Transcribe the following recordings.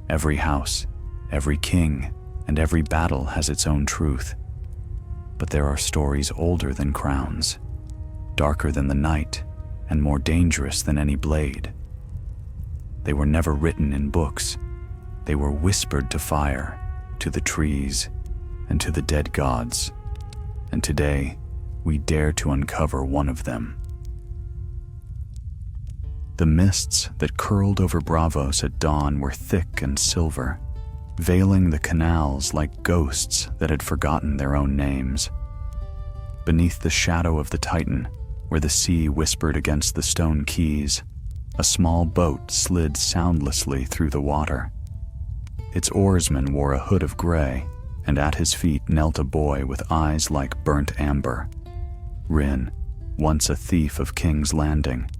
Every house, every king, and every battle has its own truth. But there are stories older than crowns, darker than the night, and more dangerous than any blade. They were never written in books. They were whispered to fire, to the trees, and to the dead gods. And today, we dare to uncover one of them. The mists that curled over Braavos at dawn were thick and silver, veiling the canals like ghosts that had forgotten their own names. Beneath the shadow of the Titan, where the sea whispered against the stone quays, a small boat slid soundlessly through the water. Its oarsman wore a hood of gray, and at his feet knelt a boy with eyes like burnt amber. Rin, once a thief of King's Landing,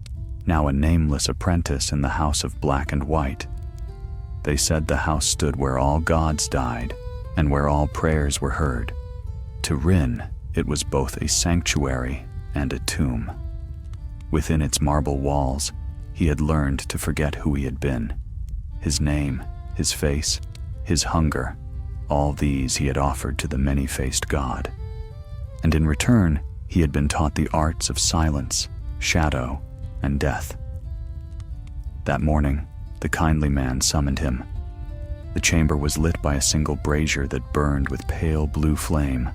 now a nameless apprentice in the House of Black and White. They said the house stood where all gods died and where all prayers were heard. To Rin, it was both a sanctuary and a tomb. Within its marble walls, he had learned to forget who he had been. His name, his face, his hunger, all these he had offered to the many-faced god. And in return, he had been taught the arts of silence, shadow, and death. That morning, the kindly man summoned him. The chamber was lit by a single brazier that burned with pale blue flame.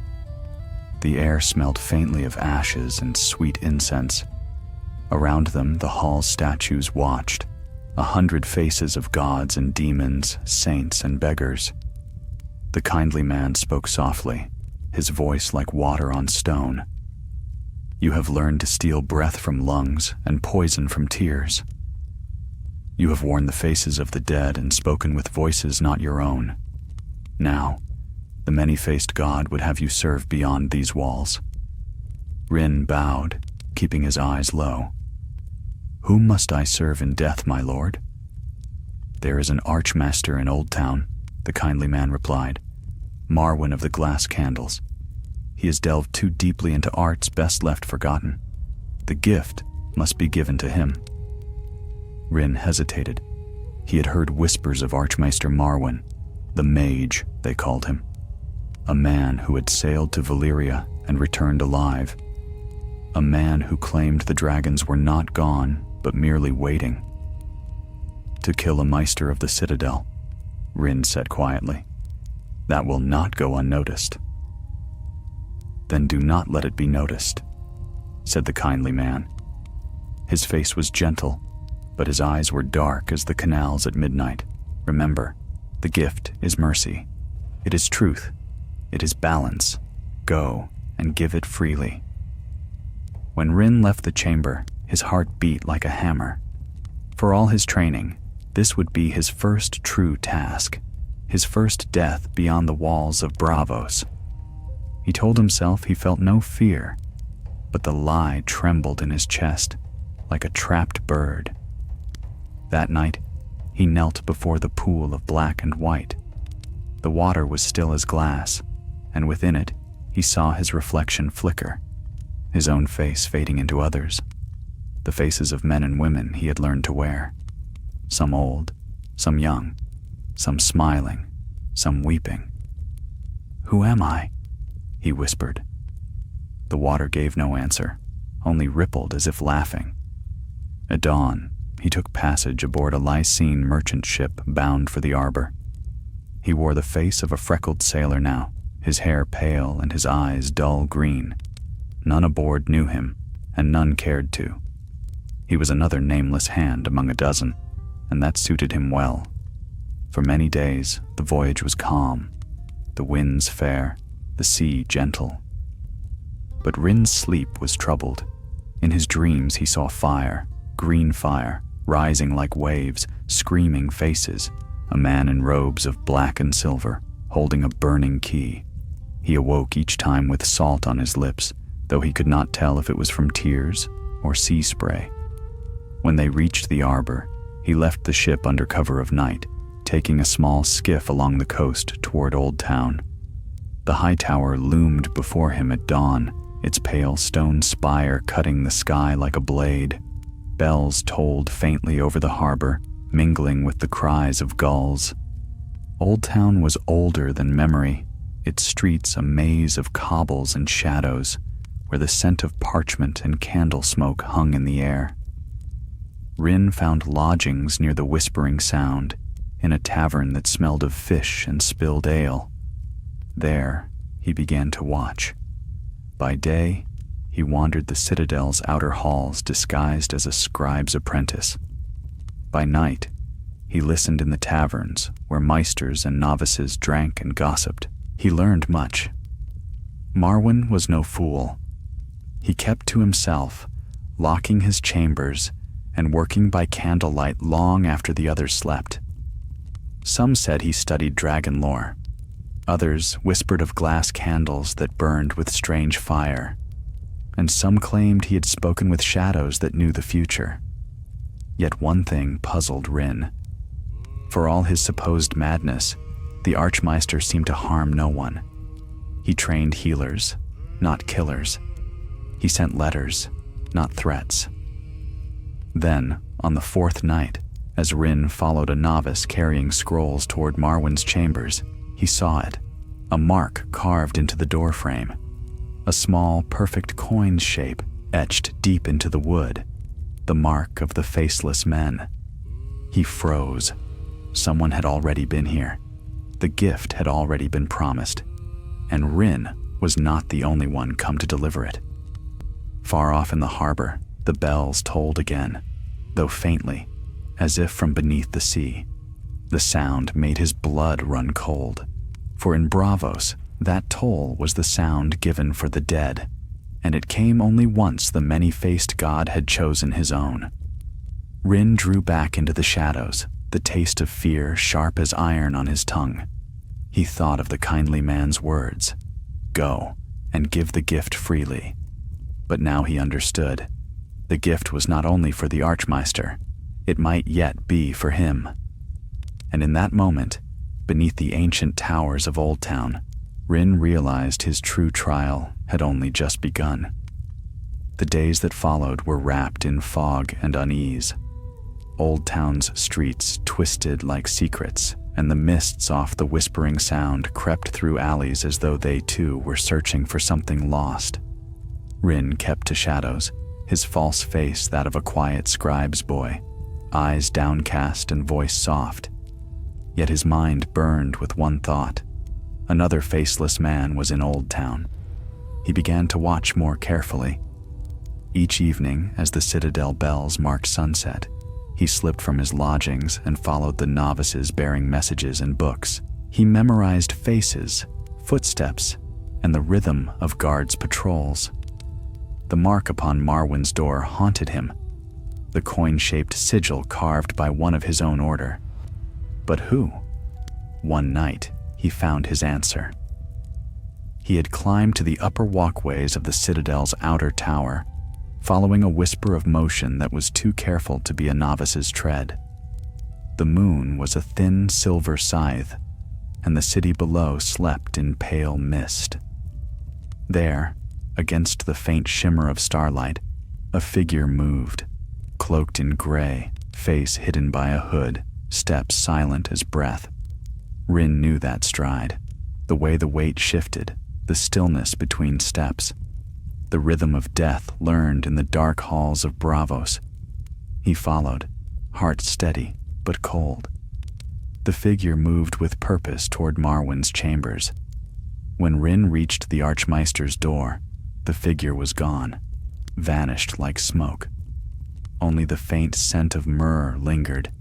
The air smelled faintly of ashes and sweet incense. Around them, the hall's statues watched, 100 faces of gods and demons, saints and beggars. The kindly man spoke softly, his voice like water on stone. You have learned to steal breath from lungs and poison from tears. You have worn the faces of the dead and spoken with voices not your own. Now, the many-faced god would have you serve beyond these walls. Rin bowed, keeping his eyes low. Whom must I serve in death, my lord? There is an archmaster in Old Town, the kindly man replied. Marwyn of the Glass Candles. He has delved too deeply into arts best left forgotten. The gift must be given to him. Rin hesitated. He had heard whispers of Archmaester Marwyn, the mage, they called him. A man who had sailed to Valyria and returned alive. A man who claimed the dragons were not gone, but merely waiting. To kill a Meister of the Citadel, Rin said quietly. That will not go unnoticed. Then do not let it be noticed, said the kindly man. His face was gentle, but his eyes were dark as the canals at midnight. Remember, the gift is mercy. It is truth. It is balance. Go and give it freely. When Rin left the chamber, his heart beat like a hammer. For all his training, this would be his first true task, his first death beyond the walls of Braavos. He told himself he felt no fear, but the lie trembled in his chest like a trapped bird. That night, he knelt before the pool of black and white. The water was still as glass, and within it, he saw his reflection flicker, his own face fading into others, the faces of men and women he had learned to wear, some old, some young, some smiling, some weeping. Who am I? He whispered. The water gave no answer, only rippled as if laughing. At dawn, he took passage aboard a Lycene merchant ship bound for the Arbor. He wore the face of a freckled sailor now, his hair pale and his eyes dull green. None aboard knew him, and none cared to. He was another nameless hand among a dozen, and that suited him well. For many days, the voyage was calm, the winds fair, the sea gentle. But Rin's sleep was troubled. In his dreams he saw fire, green fire, rising like waves, screaming faces, a man in robes of black and silver, holding a burning key. He awoke each time with salt on his lips, though he could not tell if it was from tears or sea spray. When they reached the Arbor, he left the ship under cover of night, taking a small skiff along the coast toward Old Town. The high tower loomed before him at dawn, its pale stone spire cutting the sky like a blade. Bells tolled faintly over the harbor, mingling with the cries of gulls. Old Town was older than memory, its streets a maze of cobbles and shadows, where the scent of parchment and candle smoke hung in the air. Rin found lodgings near the Whispering Sound, in a tavern that smelled of fish and spilled ale. There, he began to watch. By day, he wandered the citadel's outer halls disguised as a scribe's apprentice. By night, he listened in the taverns where maesters and novices drank and gossiped. He learned much. Marwyn was no fool. He kept to himself, locking his chambers and working by candlelight long after the others slept. Some said he studied dragon lore. Others whispered of glass candles that burned with strange fire. And some claimed he had spoken with shadows that knew the future. Yet one thing puzzled Rin. For all his supposed madness, the Archmeister seemed to harm no one. He trained healers, not killers. He sent letters, not threats. Then, on the fourth night, as Rin followed a novice carrying scrolls toward Marwyn's chambers, he saw it, a mark carved into the doorframe, a small, perfect coin shape etched deep into the wood, the mark of the Faceless men. He froze. Someone had already been here. The gift had already been promised, and Rin was not the only one come to deliver it. Far off in the harbor, the bells tolled again, though faintly, as if from beneath the sea. The sound made his blood run cold, for in Braavos, that toll was the sound given for the dead, and it came only once the many-faced god had chosen his own. Rin drew back into the shadows, the taste of fear sharp as iron on his tongue. He thought of the kindly man's words, "Go, and give the gift freely." But now he understood. The gift was not only for the Archmeister, it might yet be for him. And in that moment, beneath the ancient towers of Old Town, Rin realized his true trial had only just begun. The days that followed were wrapped in fog and unease. Old Town's streets twisted like secrets, and the mists off the Whispering Sound crept through alleys as though they too were searching for something lost. Rin kept to shadows, his false face that of a quiet scribe's boy, eyes downcast and voice soft. Yet his mind burned with one thought. Another faceless man was in Old Town. He began to watch more carefully. Each evening, as the citadel bells marked sunset, he slipped from his lodgings and followed the novices bearing messages and books. He memorized faces, footsteps, and the rhythm of guards' patrols. The mark upon Marwyn's door haunted him, the coin-shaped sigil carved by one of his own order. But who? One night, he found his answer. He had climbed to the upper walkways of the citadel's outer tower, following a whisper of motion that was too careful to be a novice's tread. The moon was a thin silver scythe, and the city below slept in pale mist. There, against the faint shimmer of starlight, a figure moved, cloaked in gray, face hidden by a hood, steps silent as breath. Rin knew that stride, the way the weight shifted, the stillness between steps, the rhythm of death learned in the dark halls of Braavos. He followed, heart steady but cold. The figure moved with purpose toward Marwyn's chambers. When Rin reached the Archmeister's door, the figure was gone, vanished like smoke. Only the faint scent of myrrh lingered.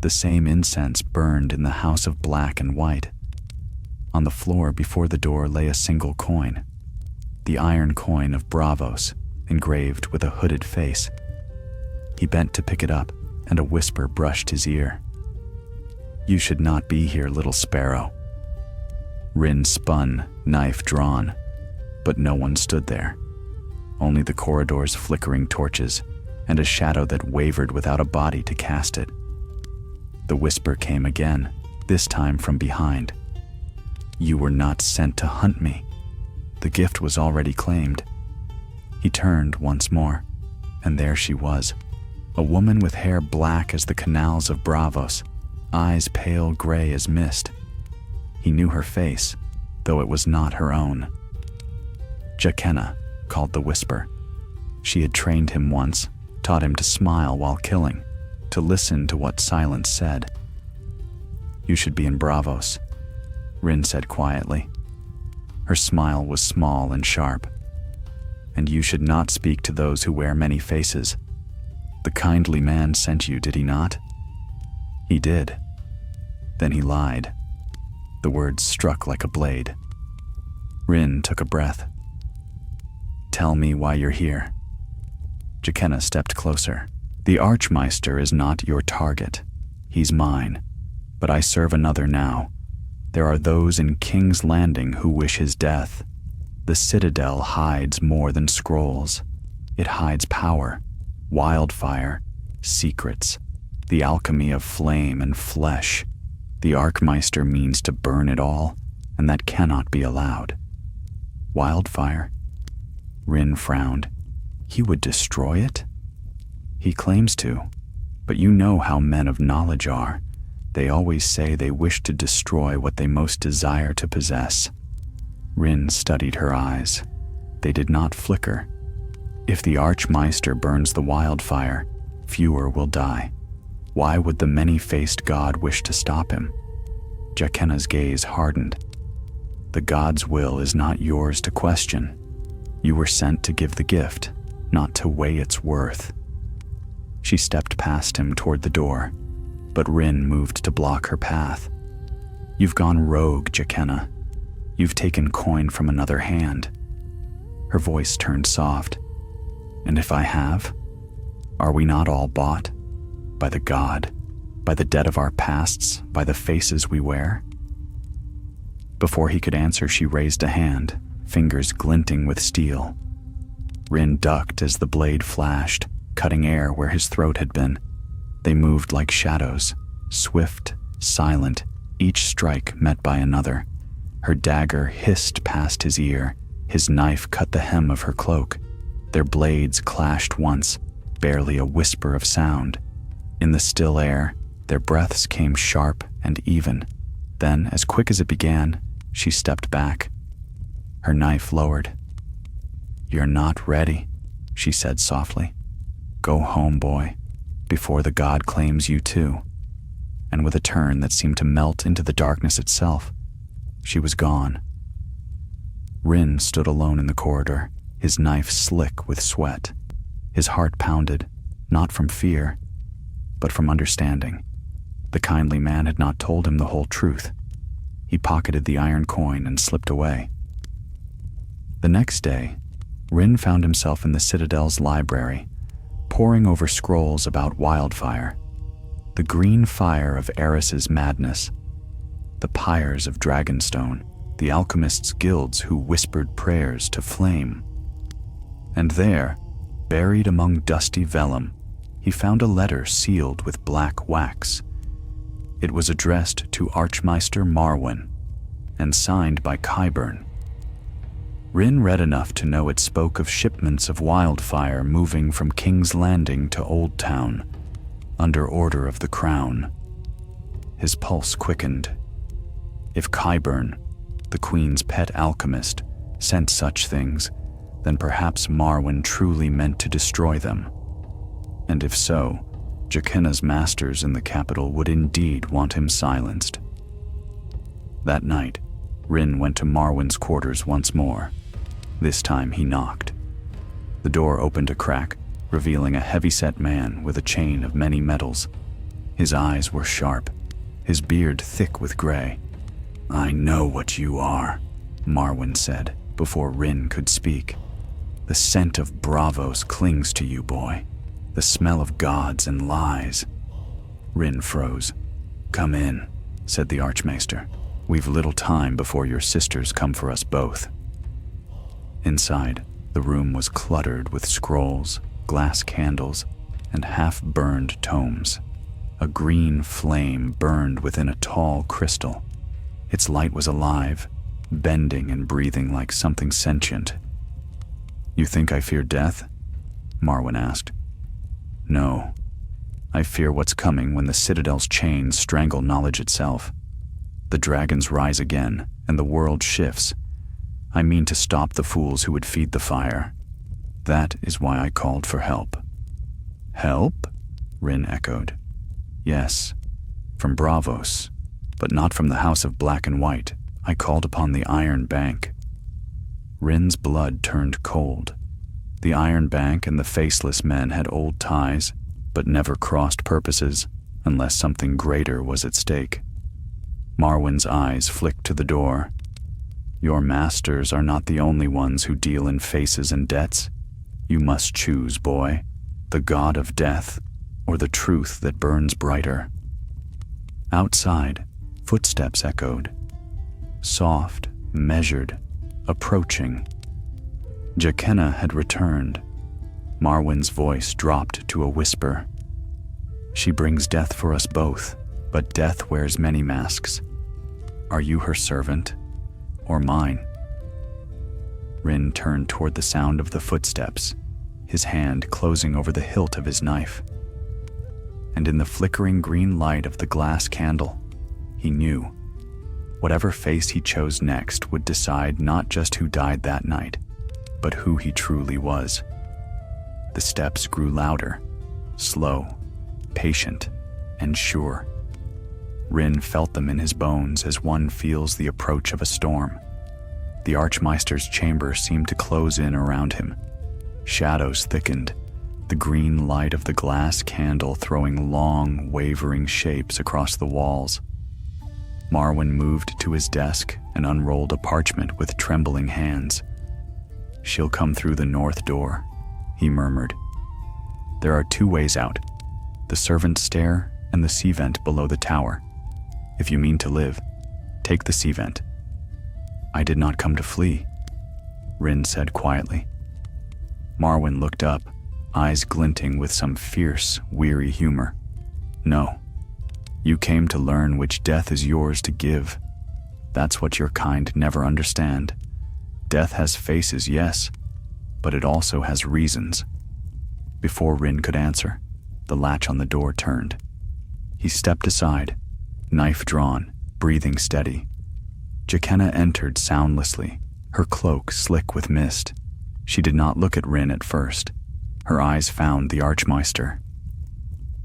The same incense burned in the house of black and white. On the floor before the door lay a single coin, the iron coin of Braavos, engraved with a hooded face. He bent to pick it up, and a whisper brushed his ear. "You should not be here, little sparrow." Rin spun, knife drawn, but no one stood there. Only the corridor's flickering torches, and a shadow that wavered without a body to cast it. The whisper came again, this time from behind. "You were not sent to hunt me. The gift was already claimed." He turned once more, and there she was, a woman with hair black as the canals of Braavos, eyes pale gray as mist, He knew her face, though it was not her own. "Jakenna," called the whisper. She had trained him once, taught him to smile while killing, to listen to what silence said. "You should be in Bravos," Rin said quietly. Her smile was small and sharp. "And you should not speak to those who wear many faces. The kindly man sent you, did he not?" "He did." Then he lied. The words struck like a blade. Rin took a breath. "Tell me why you're here." Jakenna stepped closer. "The Archmeister is not your target. He's mine, but I serve another now. There are those in King's Landing who wish his death. The Citadel hides more than scrolls. It hides power, wildfire, secrets, the alchemy of flame and flesh. The Archmeister means to burn it all, and that cannot be allowed." "Wildfire?" Rin frowned. "He would destroy it?" "He claims to, but you know how men of knowledge are. They always say they wish to destroy what they most desire to possess." Rin studied her eyes. They did not flicker. "If the Archmeister burns the wildfire, fewer will die. Why would the many-faced god wish to stop him?" Jakenna's gaze hardened. "The god's will is not yours to question. You were sent to give the gift, not to weigh its worth." She stepped past him toward the door, but Rin moved to block her path. "You've gone rogue, Jakenna. You've taken coin from another hand." Her voice turned soft. "And if I have, are we not all bought? By the god, by the debt of our pasts, by the faces we wear?" Before he could answer, she raised a hand, fingers glinting with steel. Rin ducked as the blade flashed, cutting air where his throat had been. They moved like shadows, swift, silent, each strike met by another. Her dagger hissed past his ear, his knife cut the hem of her cloak. Their blades clashed once, barely a whisper of sound. In the still air, their breaths came sharp and even. Then, as quick as it began, she stepped back. Her knife lowered. "You're not ready," she said softly. "Go home, boy, before the god claims you too." And with a turn that seemed to melt into the darkness itself, she was gone. Rin stood alone in the corridor, his knife slick with sweat. His heart pounded, not from fear, but from understanding. The kindly man had not told him the whole truth. He pocketed the iron coin and slipped away. The next day, Rin found himself in the Citadel's library, poring over scrolls about wildfire, the green fire of Eris's madness, the pyres of Dragonstone, the alchemists' guilds who whispered prayers to flame. And there, buried among dusty vellum, he found a letter sealed with black wax. It was addressed to Archmeister Marwyn and signed by Qyburn. Rin read enough to know it spoke of shipments of wildfire moving from King's Landing to Old Town, under order of the Crown. His pulse quickened. If Qyburn, the Queen's pet alchemist, sent such things, then perhaps Marwyn truly meant to destroy them. And if so, Jakenna's masters in the capital would indeed want him silenced. That night, Rin went to Marwyn's quarters once more. This time he knocked. The door opened a crack, revealing a heavy-set man with a chain of many metals. His eyes were sharp, his beard thick with gray. "I know what you are," Marwyn said, before Rin could speak. "The scent of Bravos clings to you, boy. The smell of gods and lies." Rin froze. "Come in," said the Archmaester. "We've little time before your sisters come for us both." Inside, the room was cluttered with scrolls, glass candles, and half-burned tomes. A green flame burned within a tall crystal. Its light was alive, bending and breathing like something sentient. "You think I fear death?" Marwyn asked. "No. I fear what's coming when the Citadel's chains strangle knowledge itself." The dragons rise again, and the world shifts. I mean to stop the fools who would feed the fire. That is why I called for help." "Help?" Rin echoed. "Yes, from Bravos, but not from the House of Black and White. I called upon the Iron Bank." Rin's blood turned cold. The Iron Bank and the Faceless men had old ties, but never crossed purposes unless something greater was at stake. Marwyn's eyes flicked to the door. "Your masters are not the only ones who deal in faces and debts. You must choose, boy, the god of death or the truth that burns brighter." Outside, footsteps echoed. Soft, measured, approaching. Jaqenna had returned. Marwyn's voice dropped to a whisper. "She brings death for us both, but death wears many masks. Are you her servant, or mine?" Rin turned toward the sound of the footsteps, his hand closing over the hilt of his knife. And in the flickering green light of the glass candle, he knew. Whatever face he chose next would decide not just who died that night, but who he truly was. The steps grew louder, slow, patient, and sure. Rin felt them in his bones as one feels the approach of a storm. The Archmeister's chamber seemed to close in around him. Shadows thickened, the green light of the glass candle throwing long, wavering shapes across the walls. Marwyn moved to his desk and unrolled a parchment with trembling hands. "She'll come through the north door," he murmured. "There are 2 ways out, the servant stair and the sea vent below the tower. If you mean to live, take the sea vent." "I did not come to flee," Rin said quietly. Marwyn looked up, eyes glinting with some fierce, weary humor. "No. You came to learn which death is yours to give. That's what your kind never understand. Death has faces, yes, but it also has reasons." Before Rin could answer, the latch on the door turned. He stepped aside, knife drawn, breathing steady. Jaqenna entered soundlessly, her cloak slick with mist. She did not look at Rin at first. Her eyes found the Archmeister.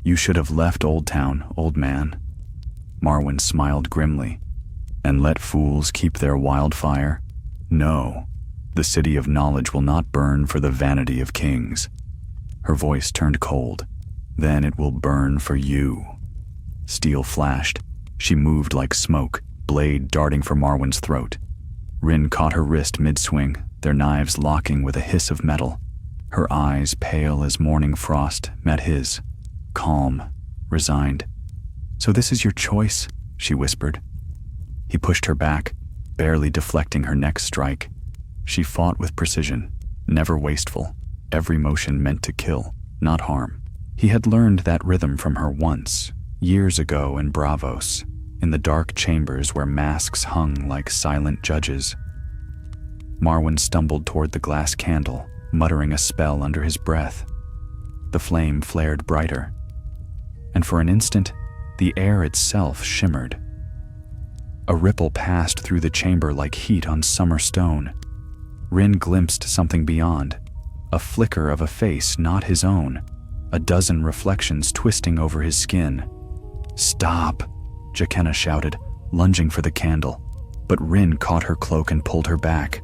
"You should have left Old Town, old man." Marwyn smiled grimly. "And let fools keep their wildfire? No, the city of knowledge will not burn for the vanity of kings." Her voice turned cold. "Then it will burn for you." Steel flashed. She moved like smoke, blade darting for Marwyn's throat. Rin caught her wrist mid-swing, their knives locking with a hiss of metal. Her eyes, pale as morning frost, met his. Calm, resigned. "So this is your choice?" she whispered. He pushed her back, barely deflecting her next strike. She fought with precision, never wasteful, every motion meant to kill, not harm. He had learned that rhythm from her once, years ago in Bravos, in the dark chambers where masks hung like silent judges. Marwyn stumbled toward the glass candle, muttering a spell under his breath. The flame flared brighter, and for an instant, the air itself shimmered. A ripple passed through the chamber like heat on summer stone. Rin glimpsed something beyond, a flicker of a face not his own, a dozen reflections twisting over his skin. "Stop!" Jaqenna shouted, lunging for the candle, but Rin caught her cloak and pulled her back.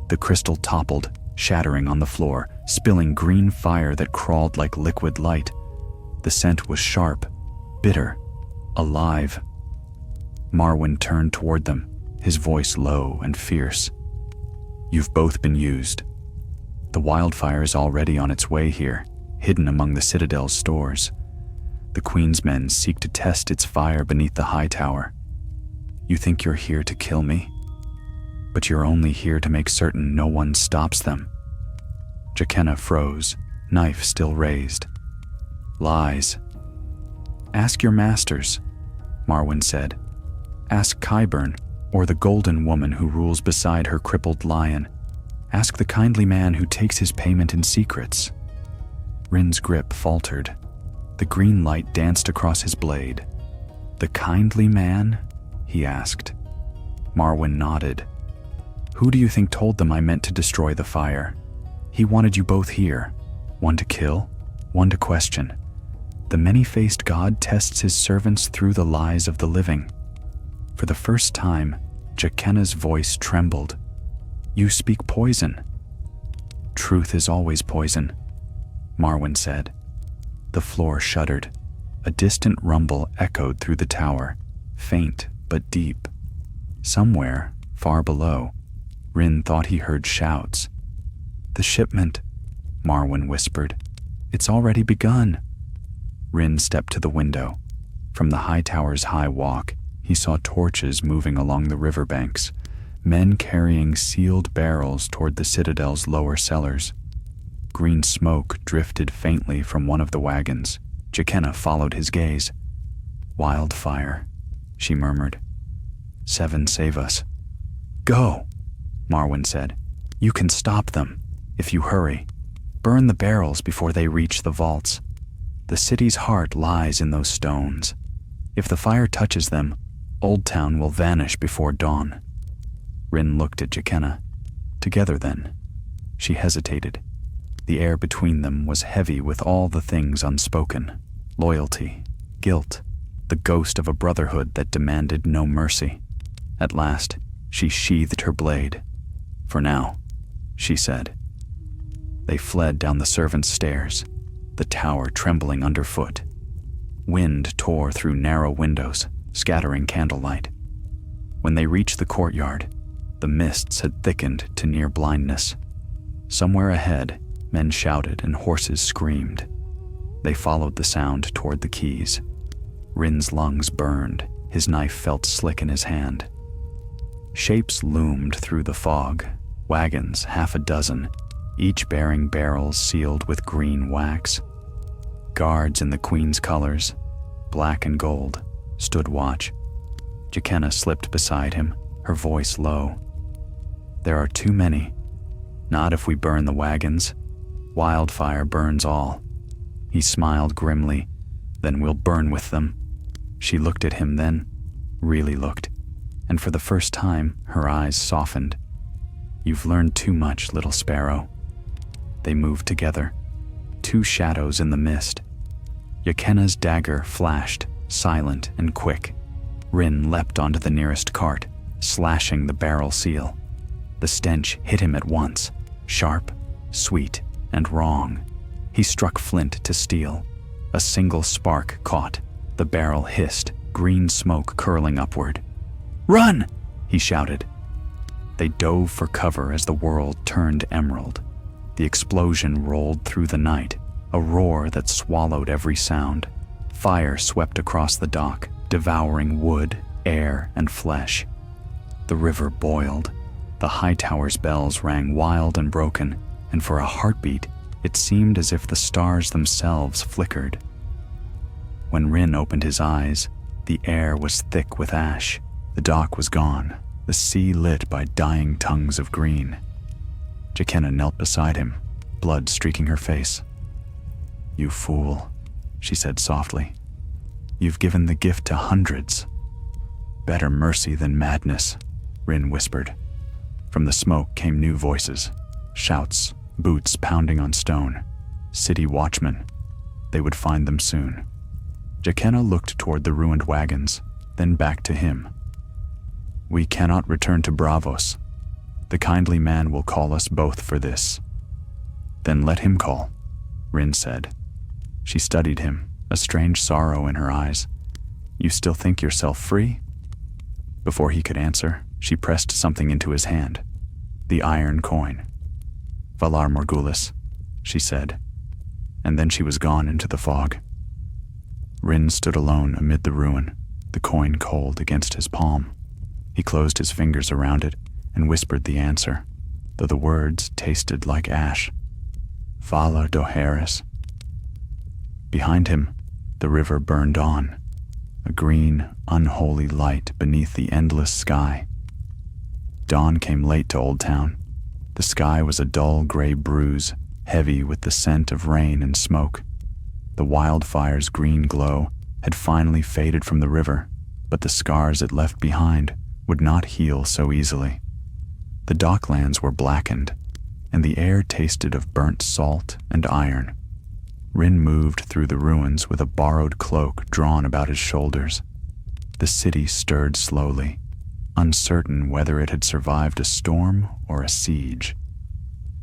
The crystal toppled, shattering on the floor, spilling green fire that crawled like liquid light. The scent was sharp, bitter, alive. Marwyn turned toward them, his voice low and fierce. "You've both been used. The wildfire is already on its way here, hidden among the Citadel's stores. The Queen's men seek to test its fire beneath the high tower. You think you're here to kill me? But you're only here to make certain no one stops them." Jaqenna froze, knife still raised. "Lies." "Ask your masters," Marwyn said. "Ask Qyburn, or the golden woman who rules beside her crippled lion. Ask the kindly man who takes his payment in secrets." Rin's grip faltered. The green light danced across his blade. "The kindly man?" he asked. Marwyn nodded. Who do you think told them I meant to destroy the fire? He wanted you both here, one to kill, one to question. The many-faced god tests his servants through the lies of the living. For the first time, Jakenna's voice trembled. You speak poison. Truth is always poison, Marwyn said. The floor shuddered. A distant rumble echoed through the tower, faint but deep. Somewhere, far below, Rin thought he heard shouts. The shipment, Marwyn whispered. It's already begun. Rin stepped to the window. From the high tower's high walk, he saw torches moving along the riverbanks, men carrying sealed barrels toward the citadel's lower cellars. Green smoke drifted faintly from one of the wagons. Jakenna followed his gaze. Wildfire, she murmured. 7 save us. Go, Marwyn said. You can stop them, if you hurry. Burn the barrels before they reach the vaults. The city's heart lies in those stones. If the fire touches them, Old Town will vanish before dawn. Rin looked at Jakenna. Together then. She hesitated. The air between them was heavy with all the things unspoken. Loyalty, guilt, the ghost of a brotherhood that demanded no mercy. At last, she sheathed her blade. For now, she said. They fled down the servants' stairs, the tower trembling underfoot. Wind tore through narrow windows, scattering candlelight. When they reached the courtyard, the mists had thickened to near blindness. Somewhere ahead, men shouted and horses screamed. They followed the sound toward the quays. Rin's lungs burned, his knife felt slick in his hand. Shapes loomed through the fog, wagons 6, each bearing barrels sealed with green wax. Guards in the Queen's colors, black and gold, stood watch. Jakenna slipped beside him, her voice low. There are too many. Not if we burn the wagons. Wildfire burns all. He smiled grimly. Then we'll burn with them. She looked at him then, really looked, and for the first time her eyes softened. You've learned too much, little sparrow. They moved together, 2 shadows in the mist. Jakenna's dagger flashed, silent and quick. Rin leapt onto the nearest cart, slashing the barrel seal. The stench hit him at once, sharp, sweet, and wrong. He struck flint to steel. A single spark caught. The barrel hissed, green smoke curling upward. Run! He shouted. They dove for cover as the world turned emerald. The explosion rolled through the night, a roar that swallowed every sound. Fire swept across the dock, devouring wood, air, and flesh. The river boiled. The high tower's bells rang wild and broken, and for a heartbeat, it seemed as if the stars themselves flickered. When Rin opened his eyes, the air was thick with ash. The dock was gone, the sea lit by dying tongues of green. Jakenna knelt beside him, blood streaking her face. You fool, she said softly. You've given the gift to hundreds. Better mercy than madness, Rin whispered. From the smoke came new voices, shouts, boots pounding on stone. City watchmen. They would find them soon. Jakenna looked toward the ruined wagons, then back to him. We cannot return to Bravos. The kindly man will call us both for this. Then let him call, Rin said. She studied him, a strange sorrow in her eyes. You still think yourself free? Before he could answer, she pressed something into his hand. The iron coin. Valar Morghulis, she said. And then she was gone into the fog. Rin stood alone amid the ruin, the coin cold against his palm. He closed his fingers around it and whispered the answer, though the words tasted like ash. Vala Dohaeris. Behind him, the river burned on, a green, unholy light beneath the endless sky. Dawn came late to Old Town. The sky was a dull gray bruise, heavy with the scent of rain and smoke. The wildfire's green glow had finally faded from the river, but the scars it left behind would not heal so easily. The docklands were blackened, and the air tasted of burnt salt and iron. Rin moved through the ruins with a borrowed cloak drawn about his shoulders. The city stirred slowly, uncertain whether it had survived a storm or a siege.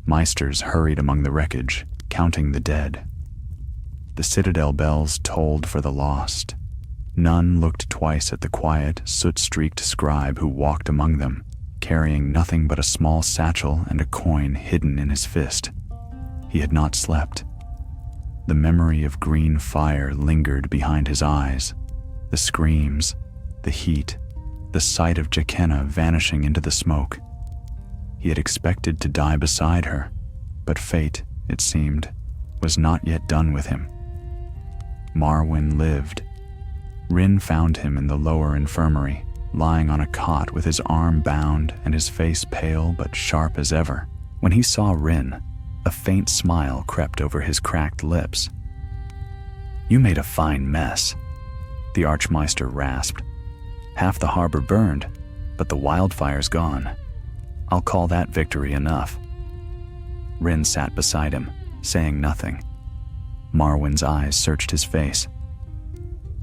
Meisters hurried among the wreckage, counting the dead. The citadel bells tolled for the lost. None looked twice at the quiet, soot-streaked scribe who walked among them, carrying nothing but a small satchel and a coin hidden in his fist. He had not slept. The memory of green fire lingered behind his eyes. The screams, the heat, the sight of Jaqena vanishing into the smoke. He had expected to die beside her, but fate, it seemed, was not yet done with him. Marwyn lived. Rin found him in the lower infirmary, lying on a cot with his arm bound and his face pale but sharp as ever. When he saw Rin, a faint smile crept over his cracked lips. "You made a fine mess," the Archmeister rasped. "Half the harbor burned, but the wildfire's gone. I'll call that victory enough." Rin sat beside him, saying nothing. Marwyn's eyes searched his face.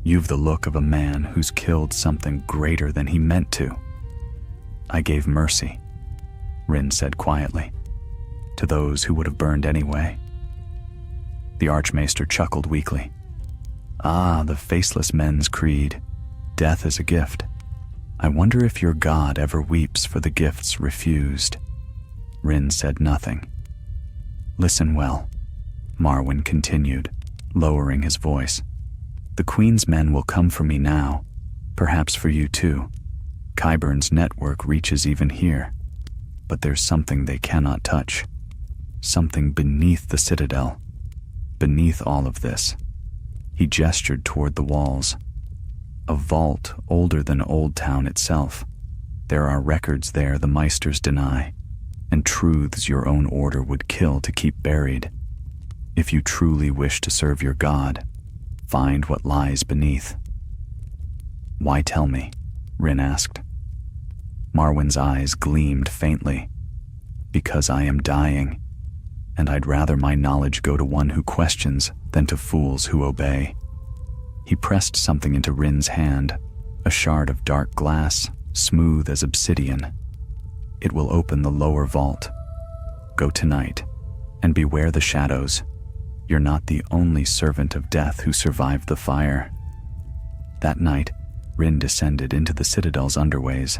"You've the look of a man who's killed something greater than he meant to." "I gave mercy," Rin said quietly, "to those who would have burned anyway." The Archmaester chuckled weakly. "Ah, the Faceless men's creed. Death is a gift. I wonder if your god ever weeps for the gifts refused." Rin said nothing. "Listen well," Marwyn continued, lowering his voice. "The Queen's men will come for me now, perhaps for you too. Qyburn's network reaches even here. But there's something they cannot touch. Something beneath the citadel. Beneath all of this." He gestured toward the walls. "A vault older than Old Town itself. There are records there the Meisters deny, and truths your own order would kill to keep buried. If you truly wish to serve your god, find what lies beneath." "Why tell me?" Rin asked. Marwyn's eyes gleamed faintly. "Because I am dying, and I'd rather my knowledge go to one who questions than to fools who obey." He pressed something into Rin's hand, a shard of dark glass, smooth as obsidian. "It will open the lower vault. Go tonight, and beware the shadows. You're not the only servant of death who survived the fire." That night, Rin descended into the citadel's underways.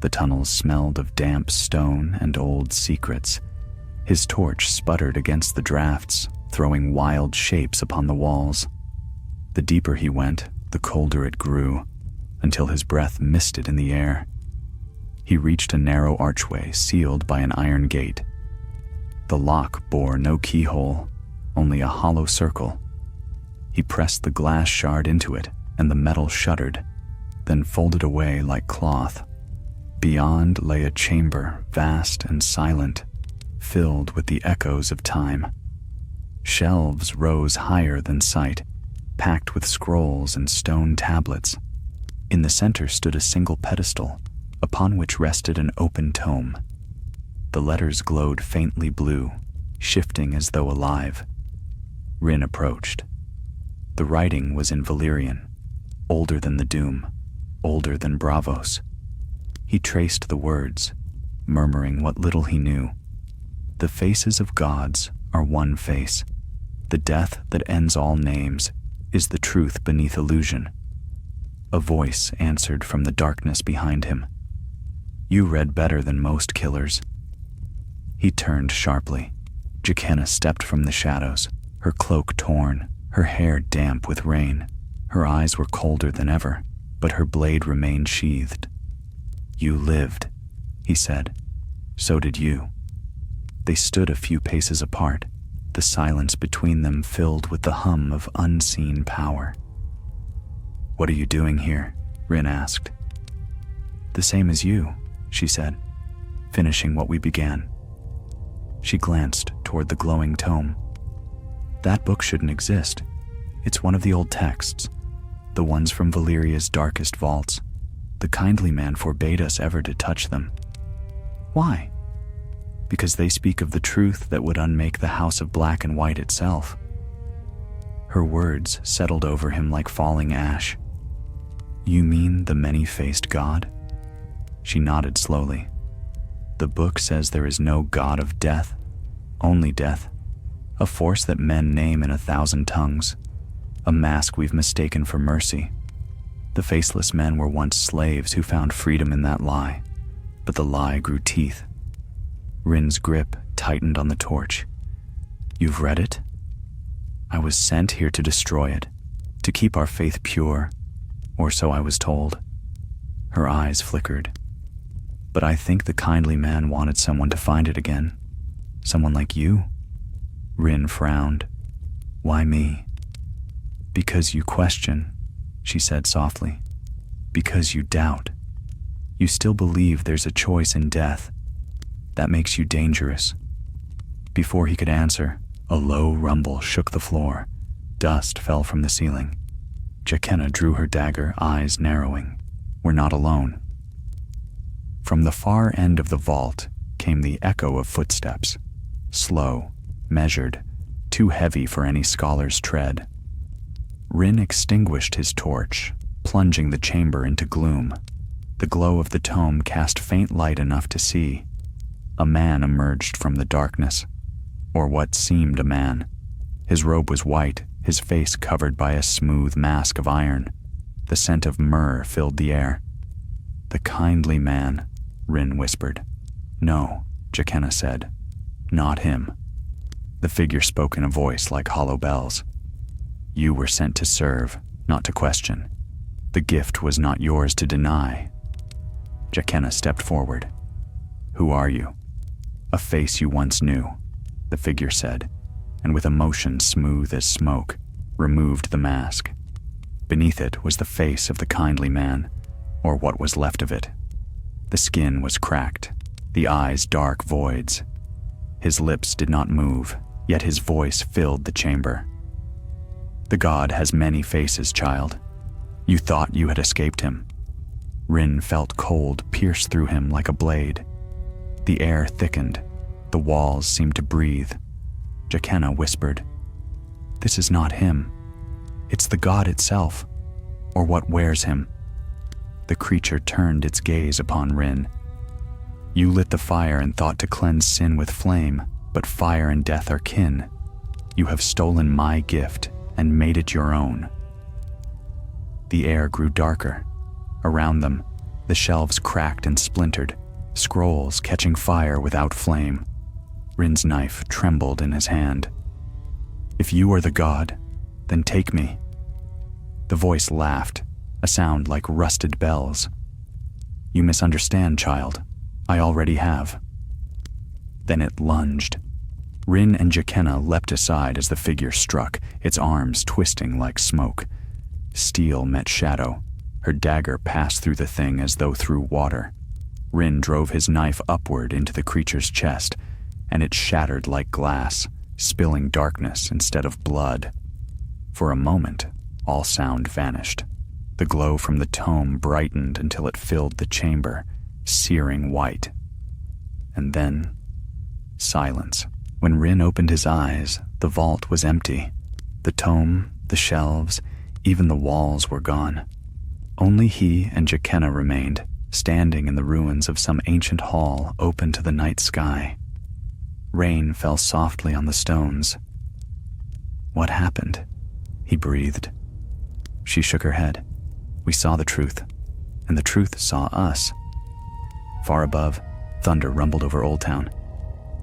The tunnels smelled of damp stone and old secrets. His torch sputtered against the drafts, throwing wild shapes upon the walls. The deeper he went, the colder it grew, until his breath misted in the air. He reached a narrow archway sealed by an iron gate. The lock bore no keyhole, only a hollow circle. He pressed the glass shard into it, and the metal shuddered, then folded away like cloth. Beyond lay a chamber, vast and silent, filled with the echoes of time. Shelves rose higher than sight, packed with scrolls and stone tablets. In the center stood a single pedestal, upon which rested an open tome. The letters glowed faintly blue, shifting as though alive. Rin approached. The writing was in Valyrian, older than the Doom, older than Braavos. He traced the words, murmuring what little he knew. "The faces of gods are one face. The death that ends all names is the truth beneath illusion." A voice answered from the darkness behind him. "You read better than most killers." He turned sharply. Jaqena stepped from the shadows, her cloak torn, her hair damp with rain. Her eyes were colder than ever, but her blade remained sheathed. "You lived," he said. "So did you." They stood a few paces apart, the silence between them filled with the hum of unseen power. "What are you doing here?" Rin asked. "The same as you," she said, "finishing what we began." She glanced toward the glowing tome. "That book shouldn't exist. It's one of the old texts. the ones from Valeria's darkest vaults. The kindly man forbade us ever to touch them. Why? Because they speak of the truth that would unmake the House of Black and White itself. Her words settled over him like falling ash. You mean the many-faced God? She nodded slowly. The book says there is no God of death, only death, a force that men name in 1,000 tongues, a mask we've mistaken for mercy. The faceless men were once slaves who found freedom in that lie, but the lie grew teeth. Rin's grip tightened on the torch. You've read it? I was sent here to destroy it, to keep our faith pure, or so I was told. Her eyes flickered. But I think the kindly man wanted someone to find it again. Someone like you? Rin frowned. Why me? Because you question, she said softly. Because you doubt. You still believe there's a choice in death. That makes you dangerous. Before he could answer, a low rumble shook the floor. Dust fell from the ceiling. Jaqena drew her dagger, eyes narrowing. We're not alone. From the far end of the vault came the echo of footsteps. Slow, measured, too heavy for any scholar's tread. Rin extinguished his torch, plunging the chamber into gloom. The glow of the tome cast faint light enough to see. A man emerged from the darkness, or what seemed a man. His robe was white, his face covered by a smooth mask of iron. The scent of myrrh filled the air. The kindly man, Rin whispered. No, Jaqena said. Not him. The figure spoke in a voice like hollow bells. You were sent to serve, not to question. The gift was not yours to deny. Jaqena stepped forward. Who are you? A face you once knew, the figure said, and with a motion smooth as smoke, removed the mask. Beneath it was the face of the kindly man, or what was left of it. The skin was cracked, the eyes dark voids. His lips did not move, yet his voice filled the chamber. The god has many faces, child. You thought you had escaped him. Rin felt cold pierce through him like a blade. The air thickened, the walls seemed to breathe. Jaqena whispered, This is not him. It's the god itself, or what wears him. The creature turned its gaze upon Rin. You lit the fire and thought to cleanse sin with flame, but fire and death are kin. You have stolen my gift and made it your own. The air grew darker. Around them, the shelves cracked and splintered, scrolls catching fire without flame. Rin's knife trembled in his hand. If you are the god, then take me. The voice laughed, a sound like rusted bells. You misunderstand, child. I already have. Then it lunged. Rin and Jaqena leapt aside as the figure struck, its arms twisting like smoke. Steel met shadow. Her dagger passed through the thing as though through water. Rin drove his knife upward into the creature's chest, and it shattered like glass, spilling darkness instead of blood. For a moment, all sound vanished. The glow from the tome brightened until it filled the chamber, searing white. And then, silence. When Rin opened his eyes, the vault was empty. The tome, the shelves, even the walls were gone. Only he and Jaqena remained, standing in the ruins of some ancient hall open to the night sky. Rain fell softly on the stones. What happened? He breathed. She shook her head. We saw the truth, and the truth saw us. Far above, thunder rumbled over Old Town.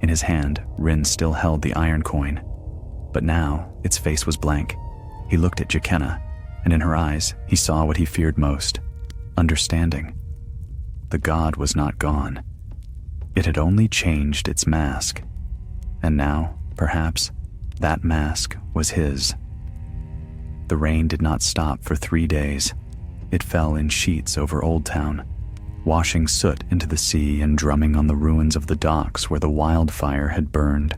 In his hand, Rin still held the iron coin, but now its face was blank. He looked at Jaqena, and in her eyes he saw what he feared most, understanding. The god was not gone. It had only changed its mask, and now, perhaps, that mask was his. The rain did not stop for 3 days. It fell in sheets over Old Town, washing soot into the sea and drumming on the ruins of the docks where the wildfire had burned.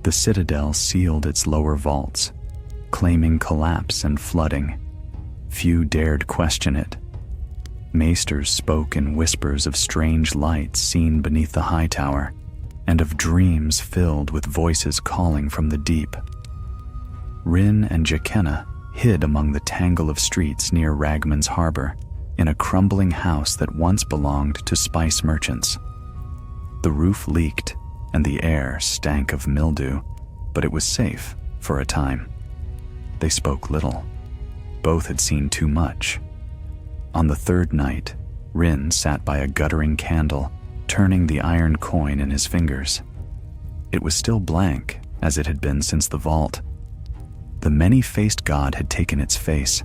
The citadel sealed its lower vaults, claiming collapse and flooding. Few dared question it. Maesters spoke in whispers of strange lights seen beneath the high tower, and of dreams filled with voices calling from the deep. Rin and Jaqena hid among the tangle of streets near Ragman's harbor, in a crumbling house that once belonged to spice merchants. The roof leaked, and the air stank of mildew, but it was safe for a time. They spoke little. Both had seen too much. On the third night, Rin sat by a guttering candle, turning the iron coin in his fingers. It was still blank, as it had been since the vault. The many-faced god had taken its face,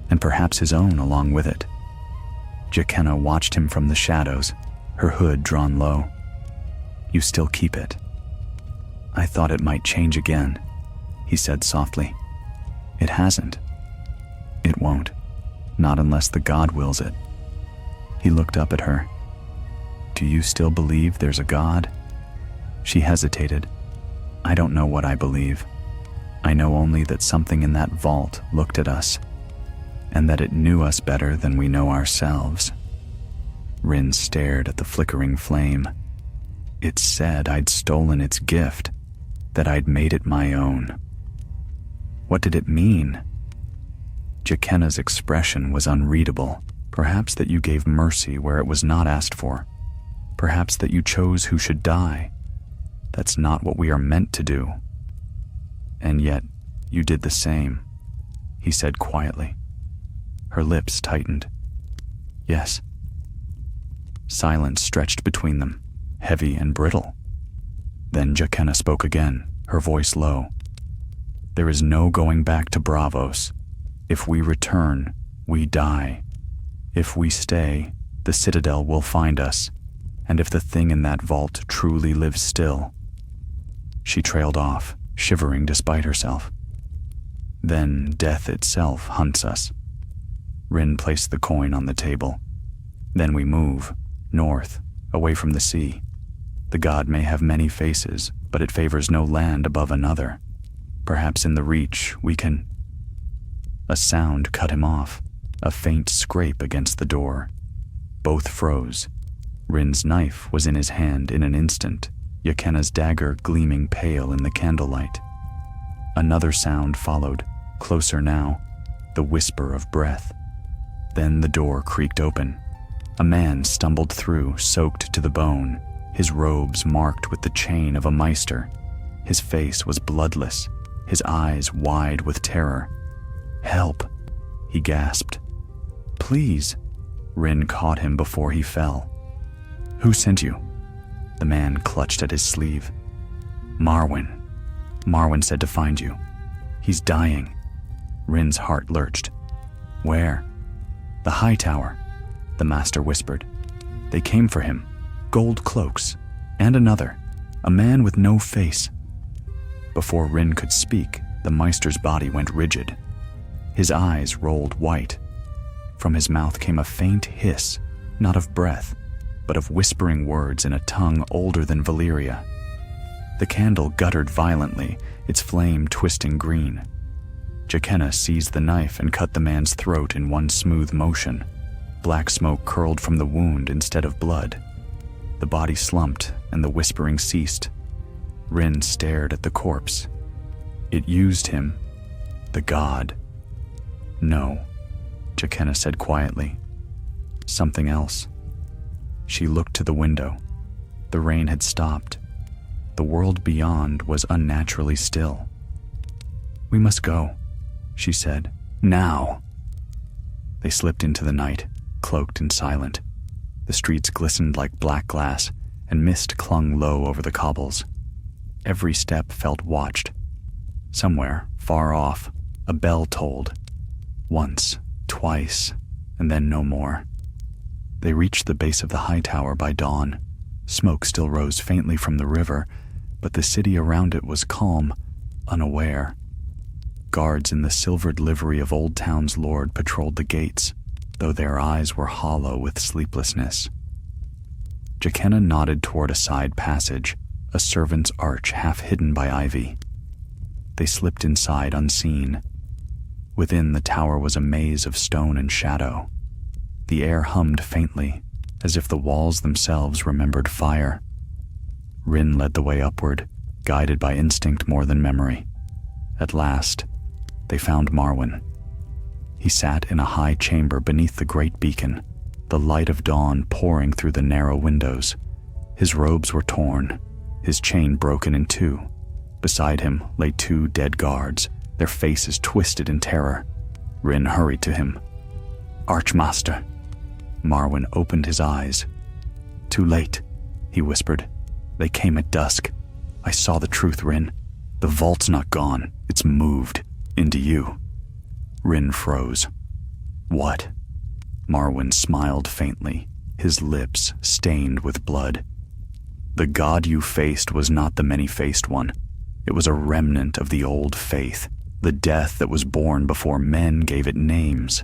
and perhaps his own along with it. Jaqena watched him from the shadows, her hood drawn low. "You still keep it." "I thought it might change again," he said softly. "It hasn't. It won't. Not unless the god wills it." He looked up at her. "Do you still believe there's a god?" She hesitated. "I don't know what I believe. I know only that something in that vault looked at us, and that it knew us better than we know ourselves." Rin stared at the flickering flame. "It said I'd stolen its gift, that I'd made it my own." "What did it mean?" Jaqena's expression was unreadable. "Perhaps that you gave mercy where it was not asked for. Perhaps that you chose who should die. That's not what we are meant to do. And yet, you did the same," he said quietly. Her lips tightened. "Yes." Silence stretched between them, heavy and brittle. Then Jaqena spoke again, her voice low. "There is no going back to Bravos. If we return, we die. If we stay, the citadel will find us, and if the thing in that vault truly lives still." She trailed off, shivering despite herself. "Then death itself hunts us." Rin placed the coin on the table. "Then we move, north, away from the sea. The god may have many faces, but it favors no land above another. Perhaps in the reach we can—" A sound cut him off, a faint scrape against the door. Both froze. Rin's knife was in his hand in an instant, Jaqena's dagger gleaming pale in the candlelight. Another sound followed, closer now, the whisper of breath. Then the door creaked open. A man stumbled through, soaked to the bone, his robes marked with the chain of a maester. His face was bloodless, his eyes wide with terror. "Help," he gasped. "Please." Rin caught him before he fell. "Who sent you?" The man clutched at his sleeve. "Marwyn. Marwyn said to find you. He's dying." Rin's heart lurched. "Where?" "The high tower," the master whispered. "They came for him. Gold cloaks. And another. A man with no face." Before Rin could speak, the maester's body went rigid. His eyes rolled white. From his mouth came a faint hiss, not of breath, but of whispering words in a tongue older than Valyria. The candle guttered violently, its flame twisting green. Jaqena seized the knife and cut the man's throat in one smooth motion. Black smoke curled from the wound instead of blood. The body slumped and the whispering ceased. Rin stared at the corpse. It used him, the god. "No," Jaqena said quietly. "Something else." She looked to the window. The rain had stopped. The world beyond was unnaturally still. "We must go," she said. "Now." They slipped into the night, cloaked and silent. The streets glistened like black glass, and mist clung low over the cobbles. Every step felt watched. Somewhere, far off, a bell tolled. Once, twice, and then no more. They reached the base of the high tower by dawn. Smoke still rose faintly from the river, but the city around it was calm, unaware. Guards in the silvered livery of Old Town's lord patrolled the gates, though their eyes were hollow with sleeplessness. Jaqena nodded toward a side passage, a servant's arch half hidden by ivy. They slipped inside unseen. Within, the tower was a maze of stone and shadow. The air hummed faintly, as if the walls themselves remembered fire. Rin led the way upward, guided by instinct more than memory. At last, they found Marwyn. He sat in a high chamber beneath the great beacon, the light of dawn pouring through the narrow windows. His robes were torn, his chain broken in two. Beside him lay two dead guards, their faces twisted in terror. Rin hurried to him. "Archmaster." Marwyn opened his eyes. "Too late," he whispered. "They came at dusk. I saw the truth, Rin. The vault's not gone. It's moved. Into you." Rin froze. "What?" Marwyn smiled faintly, his lips stained with blood. "The god you faced was not the many-faced one. It was a remnant of the old faith, the death that was born before men gave it names.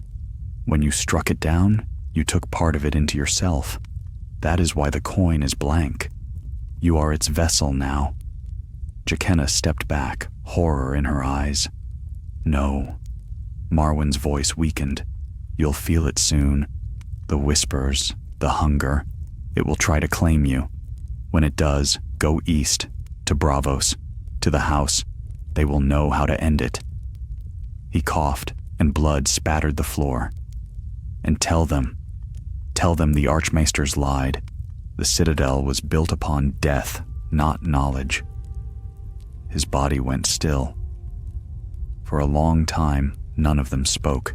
When you struck it down, you took part of it into yourself. That is why the coin is blank. You are its vessel now." Jaqenna stepped back, horror in her eyes. "No." Marwyn's voice weakened. "You'll feel it soon. The whispers, the hunger. It will try to claim you. When it does, go east, to Braavos, to the house. They will know how to end it." He coughed, and blood spattered the floor. "And tell them the Archmaesters lied. The Citadel was built upon death, not knowledge." His body went still. For a long time, none of them spoke.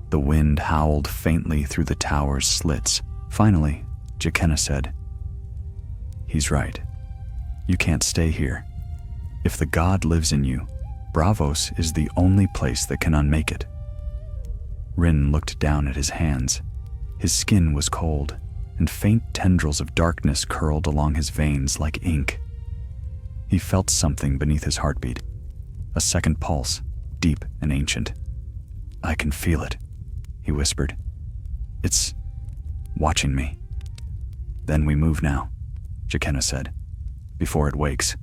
The wind howled faintly through the tower's slits. Finally, Jaqenna said, "He's right. You can't stay here. If the god lives in you, Braavos is the only place that can unmake it." Rin looked down at his hands. His skin was cold, and faint tendrils of darkness curled along his veins like ink. He felt something beneath his heartbeat, a second pulse, deep and ancient. "I can feel it," he whispered. "It's watching me." "Then we move now," Jaqenna said, "before it wakes."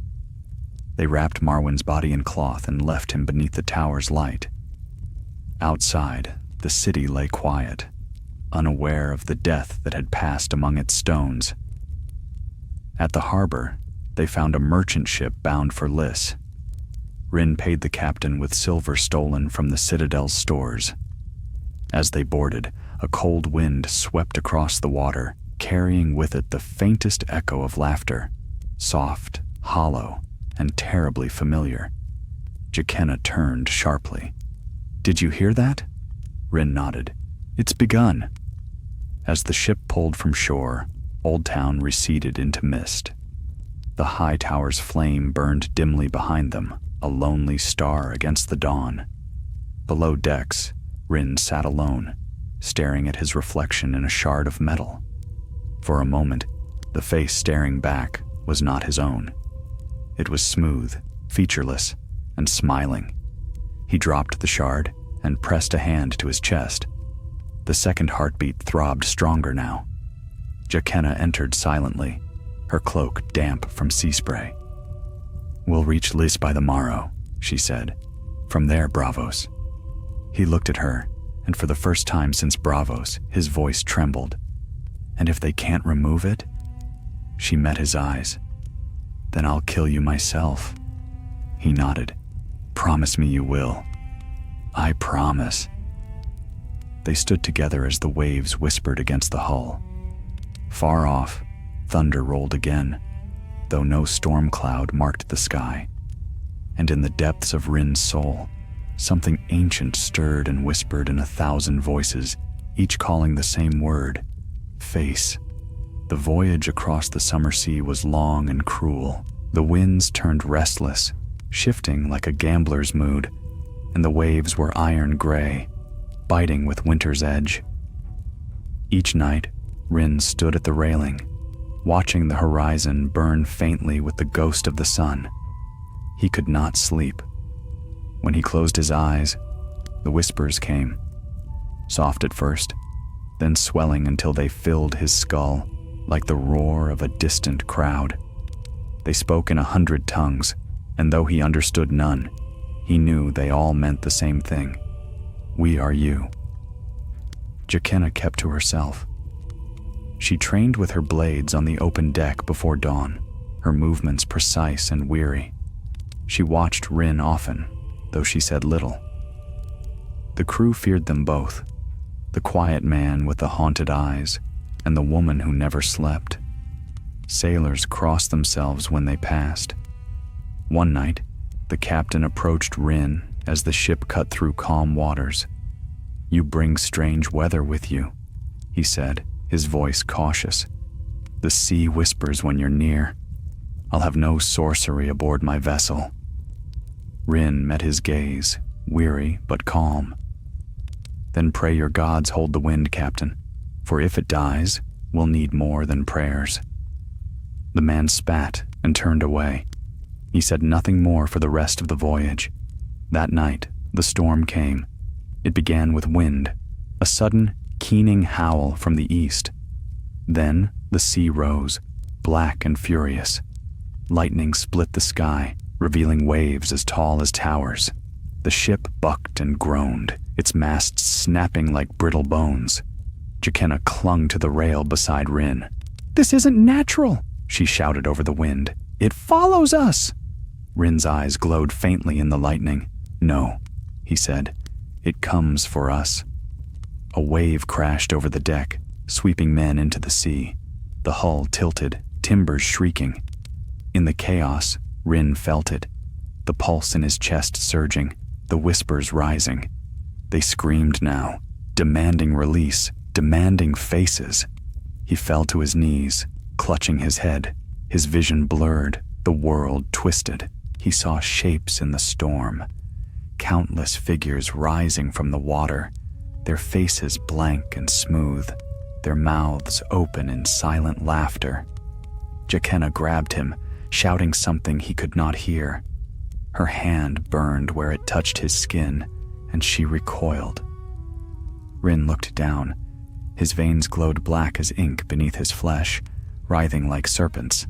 They wrapped Marwyn's body in cloth and left him beneath the tower's light. Outside, the city lay quiet, unaware of the death that had passed among its stones. At the harbor, they found a merchant ship bound for Lys. Rin paid the captain with silver stolen from the Citadel's stores. As they boarded, a cold wind swept across the water, carrying with it the faintest echo of laughter, soft, hollow, and terribly familiar. Jaqenna turned sharply. "Did you hear that?" Rin nodded. "It's begun." As the ship pulled from shore, Old Town receded into mist. The high tower's flame burned dimly behind them, a lonely star against the dawn. Below decks, Rin sat alone, staring at his reflection in a shard of metal. For a moment, the face staring back was not his own. It was smooth, featureless, and smiling. He dropped the shard and pressed a hand to his chest. The second heartbeat throbbed stronger now. Jaqenna entered silently, her cloak damp from sea spray. "We'll reach Lys by the morrow," she said. "From there, Braavos." He looked at her, and for the first time since Braavos, his voice trembled. "And if they can't remove it?" She met his eyes. "Then I'll kill you myself." He nodded. "Promise me you will." "I promise." They stood together as the waves whispered against the hull. Far off, thunder rolled again, though no storm cloud marked the sky. And in the depths of Rin's soul, something ancient stirred and whispered in 1,000 voices, each calling the same word: face. The voyage across the summer sea was long and cruel. The winds turned restless, shifting like a gambler's mood, and the waves were iron gray, biting with winter's edge. Each night, Rin stood at the railing, watching the horizon burn faintly with the ghost of the sun. He could not sleep. When he closed his eyes, the whispers came, soft at first, then swelling until they filled his skull like the roar of a distant crowd. They spoke in 100 tongues, and though he understood none, he knew they all meant the same thing: We are you." Jaqena kept to herself. She trained with her blades on the open deck before dawn, her movements precise and weary. She watched Rin often, though she said little. The crew feared them both, the quiet man with the haunted eyes and the woman who never slept. Sailors crossed themselves when they passed. One night, the captain approached Rin as the ship cut through calm waters. "You bring strange weather with you," he said, his voice cautious. "The sea whispers when you're near. I'll have no sorcery aboard my vessel." Rin met his gaze, weary but calm. "Then pray your gods hold the wind, Captain, for if it dies, we'll need more than prayers." The man spat and turned away. He said nothing more for the rest of the voyage. That night, the storm came. It began with wind, a sudden, keening howl from the east. Then the sea rose, black and furious. Lightning split the sky, revealing waves as tall as towers. The ship bucked and groaned, its masts snapping like brittle bones. Jaqena clung to the rail beside Rin. "This isn't natural," she shouted over the wind. "It follows us!" Rin's eyes glowed faintly in the lightning. "No," he said. "It comes for us." A wave crashed over the deck, sweeping men into the sea. The hull tilted, timbers shrieking. In the chaos, Rin felt it, the pulse in his chest surging, the whispers rising. They screamed now, demanding release, demanding faces. He fell to his knees, clutching his head, his vision blurred, the world twisted. He saw shapes in the storm, countless figures rising from the water, their faces blank and smooth, their mouths open in silent laughter. Jaqena grabbed him, shouting something he could not hear. Her hand burned where it touched his skin, and she recoiled. Rin looked down. His veins glowed black as ink beneath his flesh, writhing like serpents.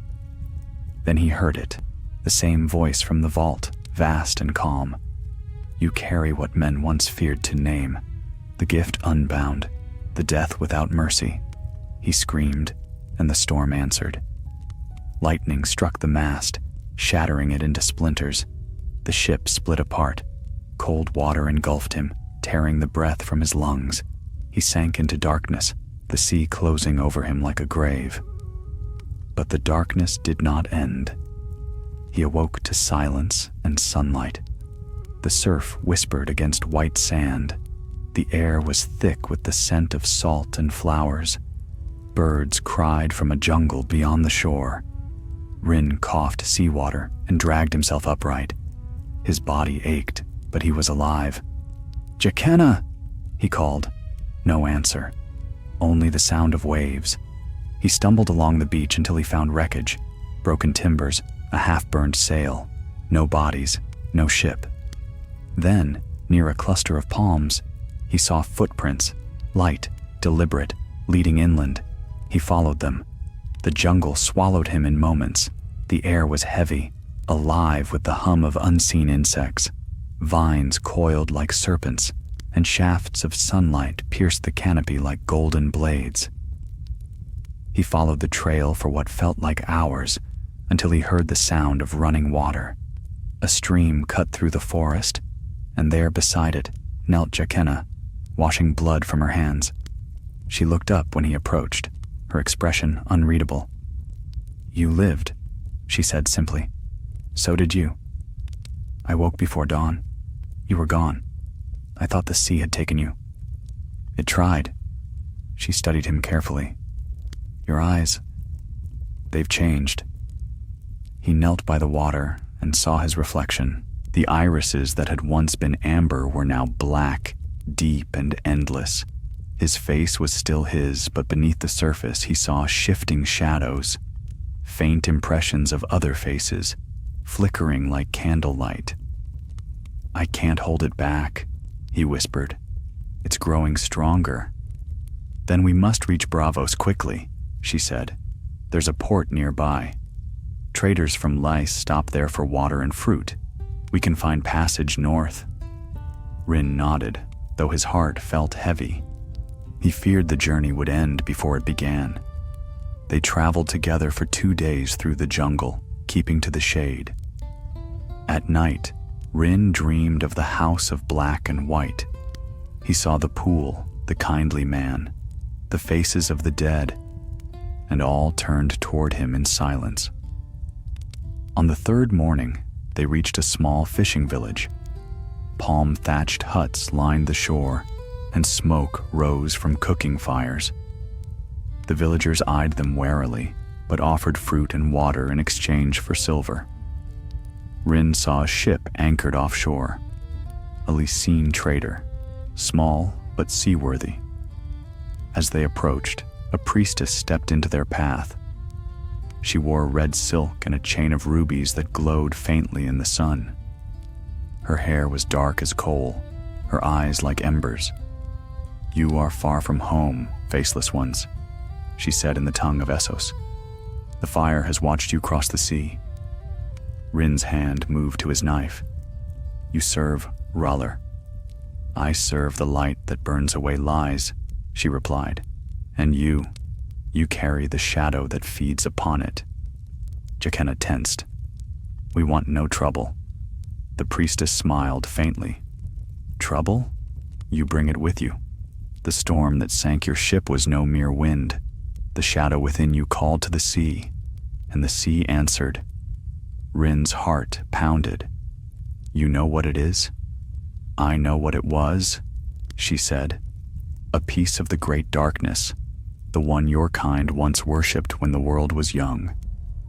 Then he heard it, the same voice from the vault, vast and calm. "You carry what men once feared to name, the gift unbound, the death without mercy." He screamed, and the storm answered. Lightning struck the mast, shattering it into splinters. The ship split apart. Cold water engulfed him, tearing the breath from his lungs. He sank into darkness, the sea closing over him like a grave. But the darkness did not end. He awoke to silence and sunlight. The surf whispered against white sand. The air was thick with the scent of salt and flowers. Birds cried from a jungle beyond the shore. Rin coughed seawater and dragged himself upright. His body ached, but he was alive. "Jaqena!" he called. No answer, only the sound of waves. He stumbled along the beach until he found wreckage, broken timbers, a half-burned sail, no bodies, no ship. Then, near a cluster of palms, he saw footprints, light, deliberate, leading inland. He followed them. The jungle swallowed him in moments. The air was heavy, alive with the hum of unseen insects. Vines coiled like serpents, and shafts of sunlight pierced the canopy like golden blades. He followed the trail for what felt like hours, until he heard the sound of running water. A stream cut through the forest, and there beside it knelt Jaqena, washing blood from her hands. She looked up when he approached, her expression unreadable. "You lived," she said simply. "So did you. I woke before dawn. You were gone. I thought the sea had taken you." "It tried." She studied him carefully. "Your eyes, they've changed." He knelt by the water and saw his reflection. The irises that had once been amber were now black, deep and endless. His face was still his, but beneath the surface he saw shifting shadows, faint impressions of other faces, flickering like candlelight. "I can't hold it back," he whispered. "It's growing stronger." "Then we must reach Bravos quickly," she said. "There's a port nearby. Traders from Lice stop there for water and fruit. We can find passage north." Rin nodded, though his heart felt heavy. He feared the journey would end before it began. They traveled together for 2 days through the jungle, keeping to the shade. At night, Rin dreamed of the house of black and white. He saw the pool, the kindly man, the faces of the dead, and all turned toward him in silence. On the 3rd morning, they reached a small fishing village. Palm-thatched huts lined the shore, and smoke rose from cooking fires. The villagers eyed them warily, but offered fruit and water in exchange for silver. Rin saw a ship anchored offshore, a Lycene trader, small but seaworthy. As they approached, a priestess stepped into their path. She wore red silk and a chain of rubies that glowed faintly in the sun. Her hair was dark as coal, her eyes like embers. "You are far from home, faceless ones," she said in the tongue of Essos. "The fire has watched you cross the sea." Rin's hand moved to his knife. "You serve R'hllor." "I serve the light that burns away lies," she replied. "And you carry the shadow that feeds upon it." Jaqena tensed. "We want no trouble." The priestess smiled faintly. "Trouble? You bring it with you. The storm that sank your ship was no mere wind. The shadow within you called to the sea, and the sea answered." Rin's heart pounded. "You know what it is?" "I know what it was," she said. "A piece of the great darkness, the one your kind once worshipped when the world was young.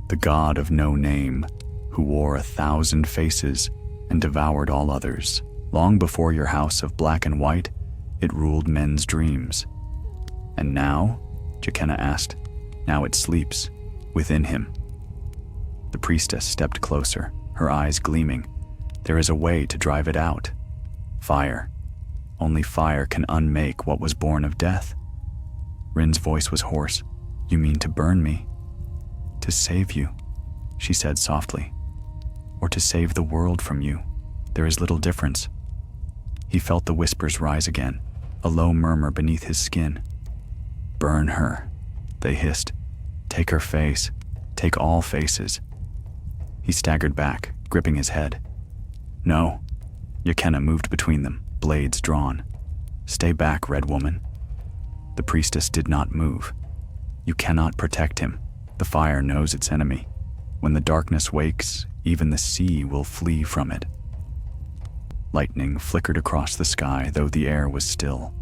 The god of no name, who wore 1,000 faces and devoured all others. Long before your house of black and white, it ruled men's dreams." "And now?" Jaqena asked. "Now it sleeps within him." The priestess stepped closer, her eyes gleaming. "There is a way to drive it out. Fire. Only fire can unmake what was born of death." Rin's voice was hoarse. "You mean to burn me?" "To save you," she said softly. "Or to save the world from you. There is little difference." He felt the whispers rise again, a low murmur beneath his skin. "Burn her," they hissed. "Take her face. Take all faces." He staggered back, gripping his head. "No." Jaqena moved between them, blades drawn. "Stay back, Red Woman." The priestess did not move. "You cannot protect him. The fire knows its enemy. When the darkness wakes, even the sea will flee from it." Lightning flickered across the sky, though the air was still.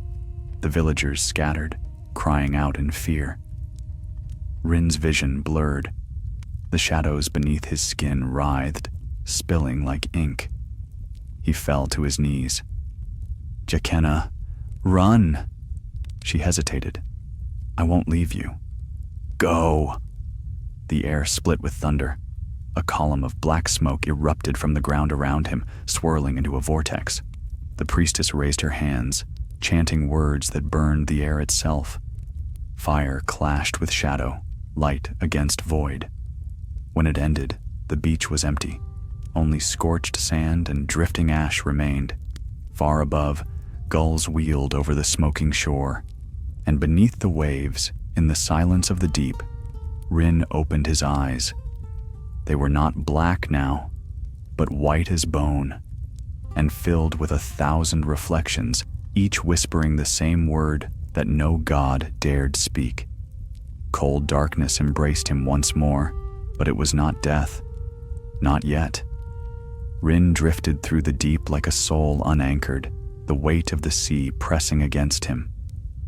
The villagers scattered, crying out in fear. Rin's vision blurred. The shadows beneath his skin writhed, spilling like ink. He fell to his knees. "Jaqena, run!" She hesitated. "I won't leave you." "Go!" The air split with thunder. A column of black smoke erupted from the ground around him, swirling into a vortex. The priestess raised her hands, chanting words that burned the air itself. Fire clashed with shadow, light against void. When it ended, the beach was empty. Only scorched sand and drifting ash remained. Far above, gulls wheeled over the smoking shore, and beneath the waves, in the silence of the deep, Rin opened his eyes. They were not black now, but white as bone, and filled with 1,000 reflections, each whispering the same word that no god dared speak. Cold darkness embraced him once more, but it was not death. Not yet. Rin drifted through the deep like a soul unanchored, the weight of the sea pressing against him.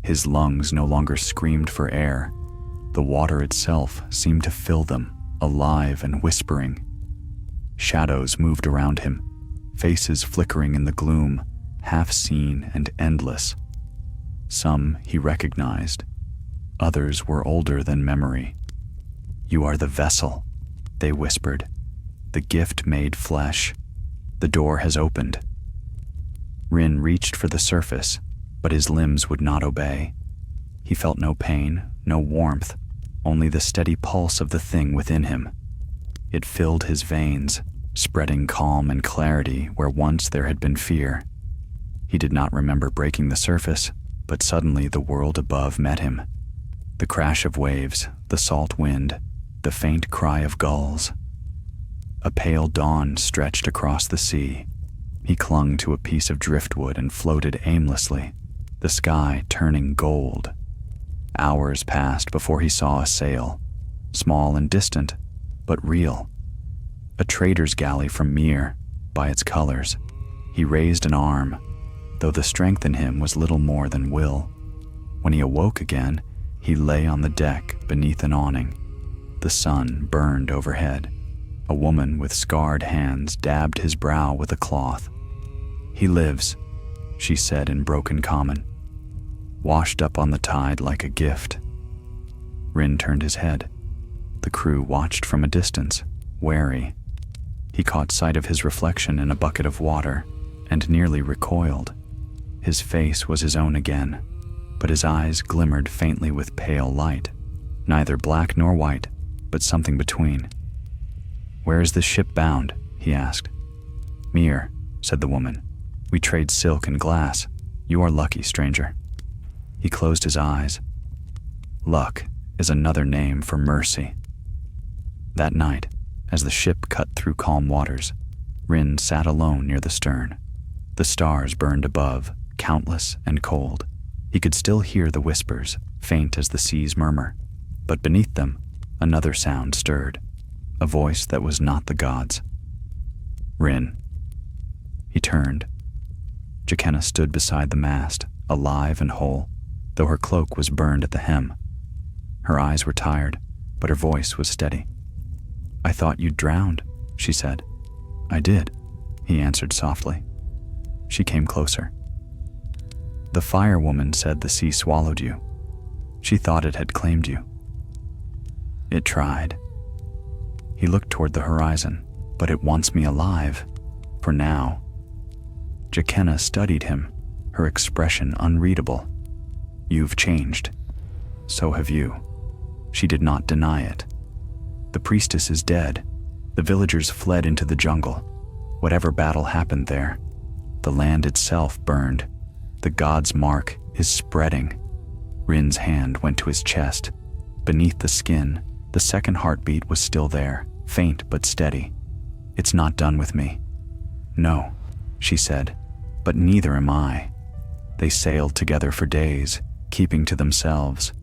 His lungs no longer screamed for air. The water itself seemed to fill them, alive and whispering. Shadows moved around him, faces flickering in the gloom, half seen and endless. Some he recognized. Others were older than memory. "You are the vessel," they whispered. "The gift made flesh. The door has opened." Rin reached for the surface, but his limbs would not obey. He felt no pain, no warmth, only the steady pulse of the thing within him. It filled his veins, spreading calm and clarity where once there had been fear. He did not remember breaking the surface, but suddenly the world above met him. The crash of waves, the salt wind, the faint cry of gulls. A pale dawn stretched across the sea. He clung to a piece of driftwood and floated aimlessly, the sky turning gold. Hours passed before he saw a sail, small and distant, but real. A trader's galley from Myr, by its colors. He raised an arm, though the strength in him was little more than will. When he awoke again, he lay on the deck beneath an awning. The sun burned overhead. A woman with scarred hands dabbed his brow with a cloth. "He lives," she said in broken common, "washed up on the tide like a gift." Rin turned his head. The crew watched from a distance, wary. He caught sight of his reflection in a bucket of water and nearly recoiled. His face was his own again, but his eyes glimmered faintly with pale light, neither black nor white, but something between. "Where is this ship bound?" he asked. "Myr," said the woman. "We trade silk and glass. You are lucky, stranger." He closed his eyes. Luck is another name for mercy. That night, as the ship cut through calm waters, Rin sat alone near the stern. The stars burned above, countless and cold. He could still hear the whispers, faint as the sea's murmur, but beneath them, another sound stirred, a voice that was not the gods. "Rin." He turned. Jaqena stood beside the mast, alive and whole, though her cloak was burned at the hem. Her eyes were tired, but her voice was steady. "I thought you'd drowned," she said. "I did," he answered softly. She came closer. "The fire woman said the sea swallowed you. She thought it had claimed you." "It tried." He looked toward the horizon. "But it wants me alive. For now." Jaqena studied him, her expression unreadable. "You've changed. So have you." She did not deny it. "The priestess is dead. The villagers fled into the jungle. Whatever battle happened there, the land itself burned. The god's mark is spreading." Rin's hand went to his chest. Beneath the skin, the second heartbeat was still there, faint but steady. "It's not done with me." "No," she said, "but neither am I." They sailed together for days, keeping to themselves.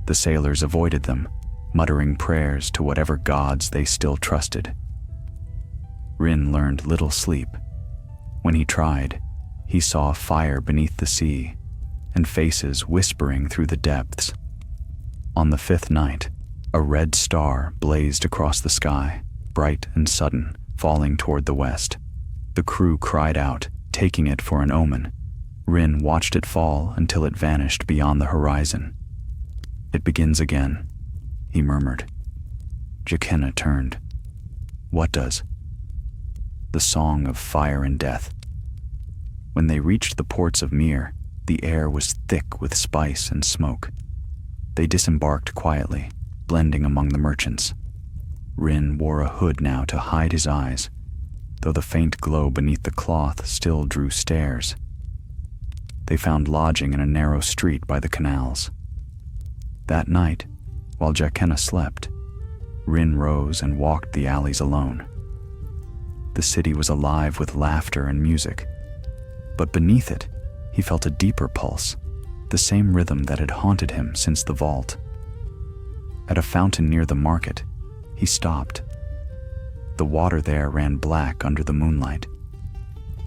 The sailors avoided them, muttering prayers to whatever gods they still trusted. Rin learned little sleep. When he tried, he saw fire beneath the sea and faces whispering through the depths. On the fifth night, a red star blazed across the sky, bright and sudden, falling toward the west. The crew cried out, taking it for an omen. Rin watched it fall until it vanished beyond the horizon. "It begins again," he murmured. Jaqena turned. "What does?" "The song of fire and death." When they reached the ports of Myr, the air was thick with spice and smoke. They disembarked quietly, blending among the merchants. Rin wore a hood now to hide his eyes, though the faint glow beneath the cloth still drew stares. They found lodging in a narrow street by the canals. That night, while Jaqena slept, Rin rose and walked the alleys alone. The city was alive with laughter and music, but beneath it, he felt a deeper pulse, the same rhythm that had haunted him since the vault. At a fountain near the market, he stopped. The water there ran black under the moonlight.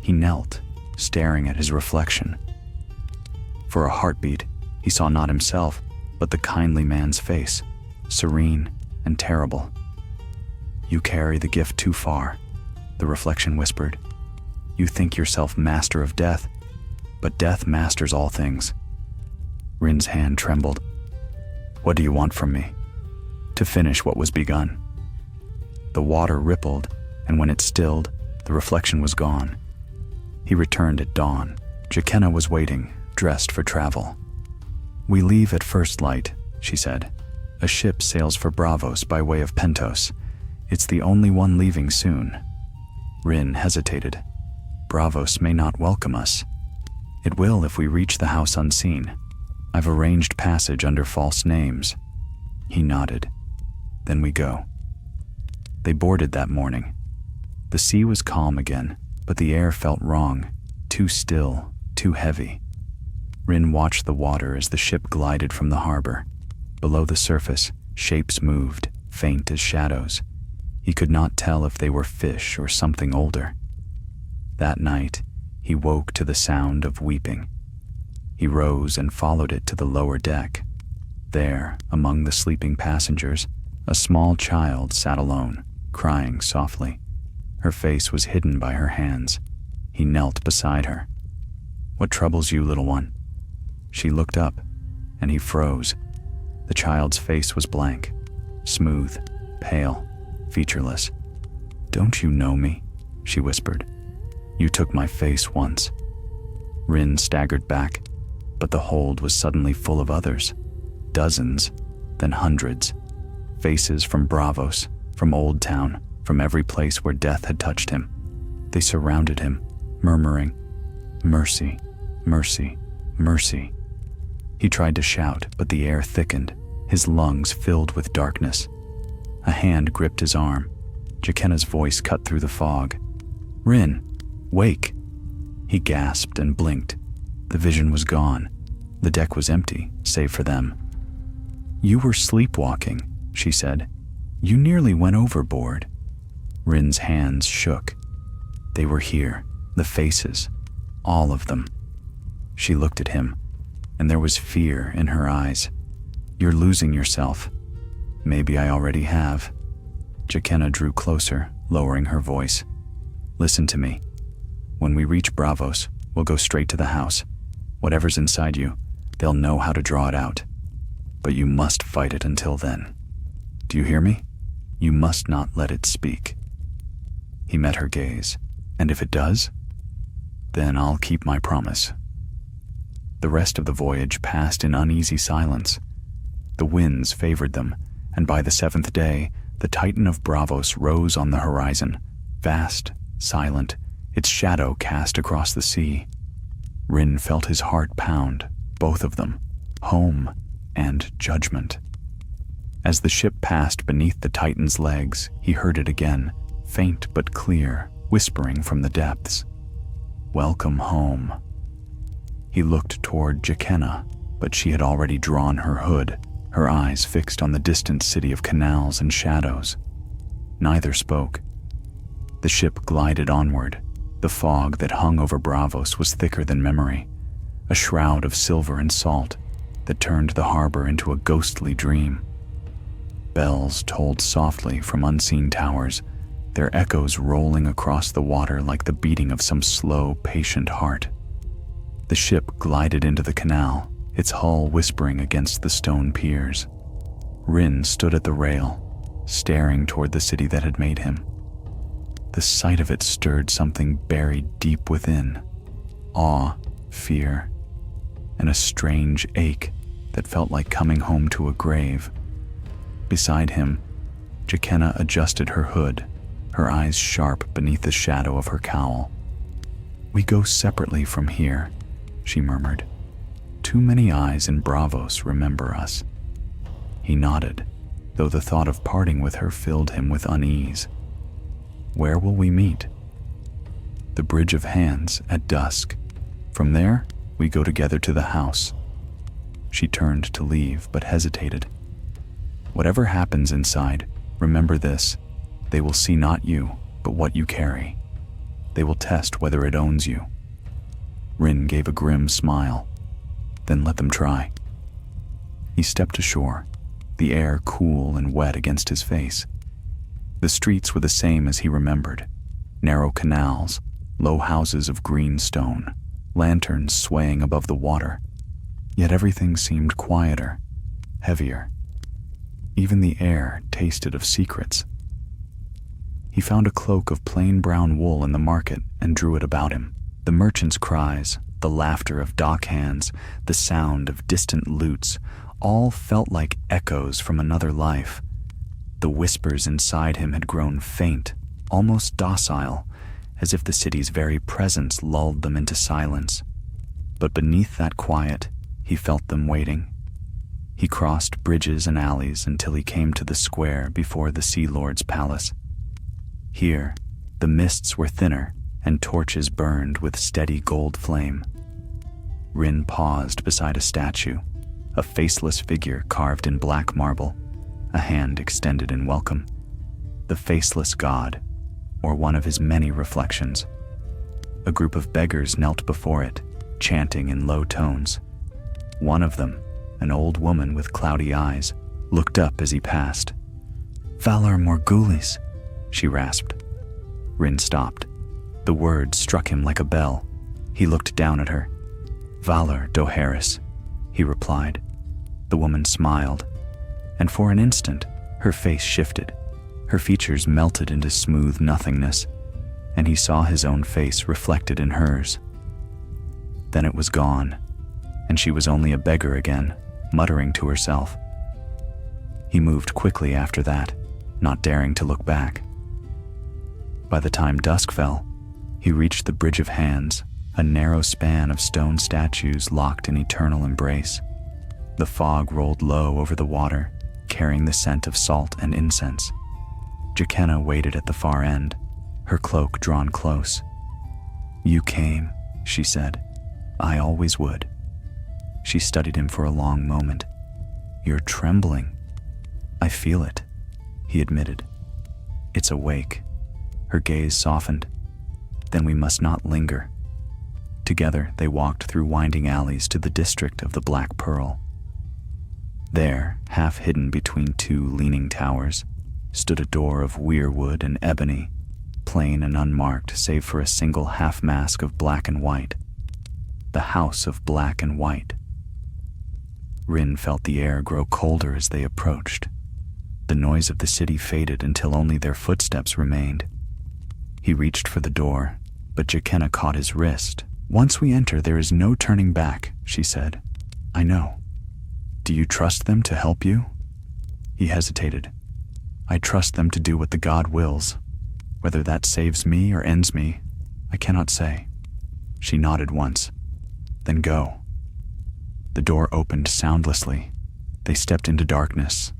He knelt, staring at his reflection. For a heartbeat, he saw not himself, but the kindly man's face, serene and terrible. "You carry the gift too far," the reflection whispered. "You think yourself master of death, but death masters all things." Rin's hand trembled. "What do you want from me?" "To finish what was begun." The water rippled, and when it stilled, the reflection was gone. He returned at dawn. Jaqena was waiting, dressed for travel. "We leave at first light," she said. "A ship sails for Bravos by way of Pentos. It's the only one leaving soon." Rin hesitated. "Bravos may not welcome us." It will if we reach the house unseen. I've arranged passage under false names. He nodded. Then we go. They boarded that morning. The sea was calm again, but the air felt wrong, too still, too heavy. Rin watched the water as the ship glided from the harbor. Below the surface, shapes moved, faint as shadows. He could not tell if they were fish or something older. That night, he woke to the sound of weeping. He rose and followed it to the lower deck. There, among the sleeping passengers, a small child sat alone, crying softly. Her face was hidden by her hands. He knelt beside her. "What troubles you, little one?" She looked up, and he froze. The child's face was blank, smooth, pale, featureless. "Don't you know me?" she whispered. "You took my face once." Rin staggered back, but the hold was suddenly full of others. Dozens, then hundreds. Faces from Bravos, from Old Town, from every place where death had touched him. They surrounded him, murmuring, "Mercy, mercy, mercy." He tried to shout, but the air thickened, his lungs filled with darkness. A hand gripped his arm. Jaqenna's voice cut through the fog. "Rin, wake!" He gasped and blinked. The vision was gone. The deck was empty, save for them. "You were sleepwalking," she said. "You nearly went overboard." Rin's hands shook. They were here, the faces, all of them. She looked at him, and there was fear in her eyes. "You're losing yourself." "Maybe I already have." Jaqenna drew closer, lowering her voice. "Listen to me. When we reach Bravos, we'll go straight to the house. Whatever's inside you, they'll know how to draw it out. But you must fight it until then. Do you hear me? You must not let it speak." He met her gaze. "And if it does? Then I'll keep my promise." The rest of the voyage passed in uneasy silence. The winds favored them, and by the 7th day, the Titan of Bravos rose on the horizon, vast, silent, its shadow cast across the sea. Rin felt his heart pound, both of them, home and judgment. As the ship passed beneath the Titan's legs, he heard it again, faint but clear, whispering from the depths. "Welcome home." He looked toward Jaqenna, but she had already drawn her hood, her eyes fixed on the distant city of canals and shadows. Neither spoke. The ship glided onward. The fog that hung over Bravos was thicker than memory, a shroud of silver and salt that turned the harbor into a ghostly dream. Bells tolled softly from unseen towers, their echoes rolling across the water like the beating of some slow, patient heart. The ship glided into the canal, its hull whispering against the stone piers. Rin stood at the rail, staring toward the city that had made him. The sight of it stirred something buried deep within, awe, fear, and a strange ache that felt like coming home to a grave. Beside him, Jaqenna adjusted her hood, her eyes sharp beneath the shadow of her cowl. "We go separately from here," she murmured. "Too many eyes in Bravos remember us." He nodded, though the thought of parting with her filled him with unease. "Where will we meet?" "The Bridge of Hands at dusk. From there, we go together to the house." She turned to leave, but hesitated. "Whatever happens inside, remember this. They will see not you, but what you carry. They will test whether it owns you." Rin gave a grim smile. "Then let them try." He stepped ashore, the air cool and wet against his face. The streets were the same as he remembered. Narrow canals, low houses of green stone, lanterns swaying above the water. Yet everything seemed quieter, heavier. Even the air tasted of secrets. He found a cloak of plain brown wool in the market and drew it about him. The merchants' cries, the laughter of dock hands, the sound of distant lutes, all felt like echoes from another life. The whispers inside him had grown faint, almost docile, as if the city's very presence lulled them into silence. But beneath that quiet, he felt them waiting. He crossed bridges and alleys until he came to the square before the Sea Lord's palace. Here, the mists were thinner and torches burned with steady gold flame. Rin paused beside a statue, a faceless figure carved in black marble, a hand extended in welcome. The faceless god, or one of his many reflections. A group of beggars knelt before it, chanting in low tones. One of them, an old woman with cloudy eyes, looked up as he passed. "Valor Morghulis," she rasped. Rin stopped. The word struck him like a bell. He looked down at her. "Valor Dohaeris," he replied. The woman smiled, and for an instant, her face shifted. Her features melted into smooth nothingness, and he saw his own face reflected in hers. Then it was gone, and she was only a beggar again, muttering to herself. He moved quickly after that, not daring to look back. By the time dusk fell, he reached the Bridge of Hands, a narrow span of stone statues locked in eternal embrace. The fog rolled low over the water, carrying the scent of salt and incense. Jaqena waited at the far end, her cloak drawn close. "You came," she said. "I always would." She studied him for a long moment. "You're trembling." "I feel it," he admitted. "It's awake." Her gaze softened. "Then we must not linger." Together they walked through winding alleys to the district of the Black Pearl. There, half hidden between two leaning towers, stood a door of weirwood and ebony, plain and unmarked save for a single half-mask of black and white. The House of Black and White. Rin felt the air grow colder as they approached. The noise of the city faded until only their footsteps remained. He reached for the door, but Jaqena caught his wrist. "Once we enter, there is no turning back," she said. "I know." "Do you trust them to help you?" He hesitated. "I trust them to do what the god wills. Whether that saves me or ends me, I cannot say." She nodded once. "Then go." The door opened soundlessly. They stepped into darkness.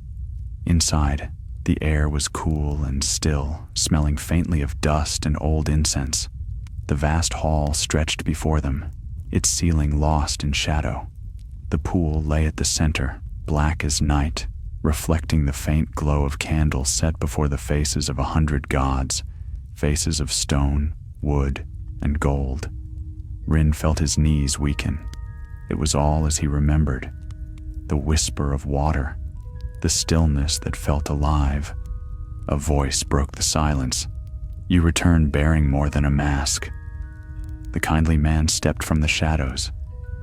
Inside, the air was cool and still, smelling faintly of dust and old incense. The vast hall stretched before them, its ceiling lost in shadow. The pool lay at the center, black as night, reflecting the faint glow of candles set before the faces of 100 gods, faces of stone, wood, and gold. Rin felt his knees weaken. It was all as he remembered. The whisper of water, the stillness that felt alive. A voice broke the silence. "You return bearing more than a mask." The kindly man stepped from the shadows.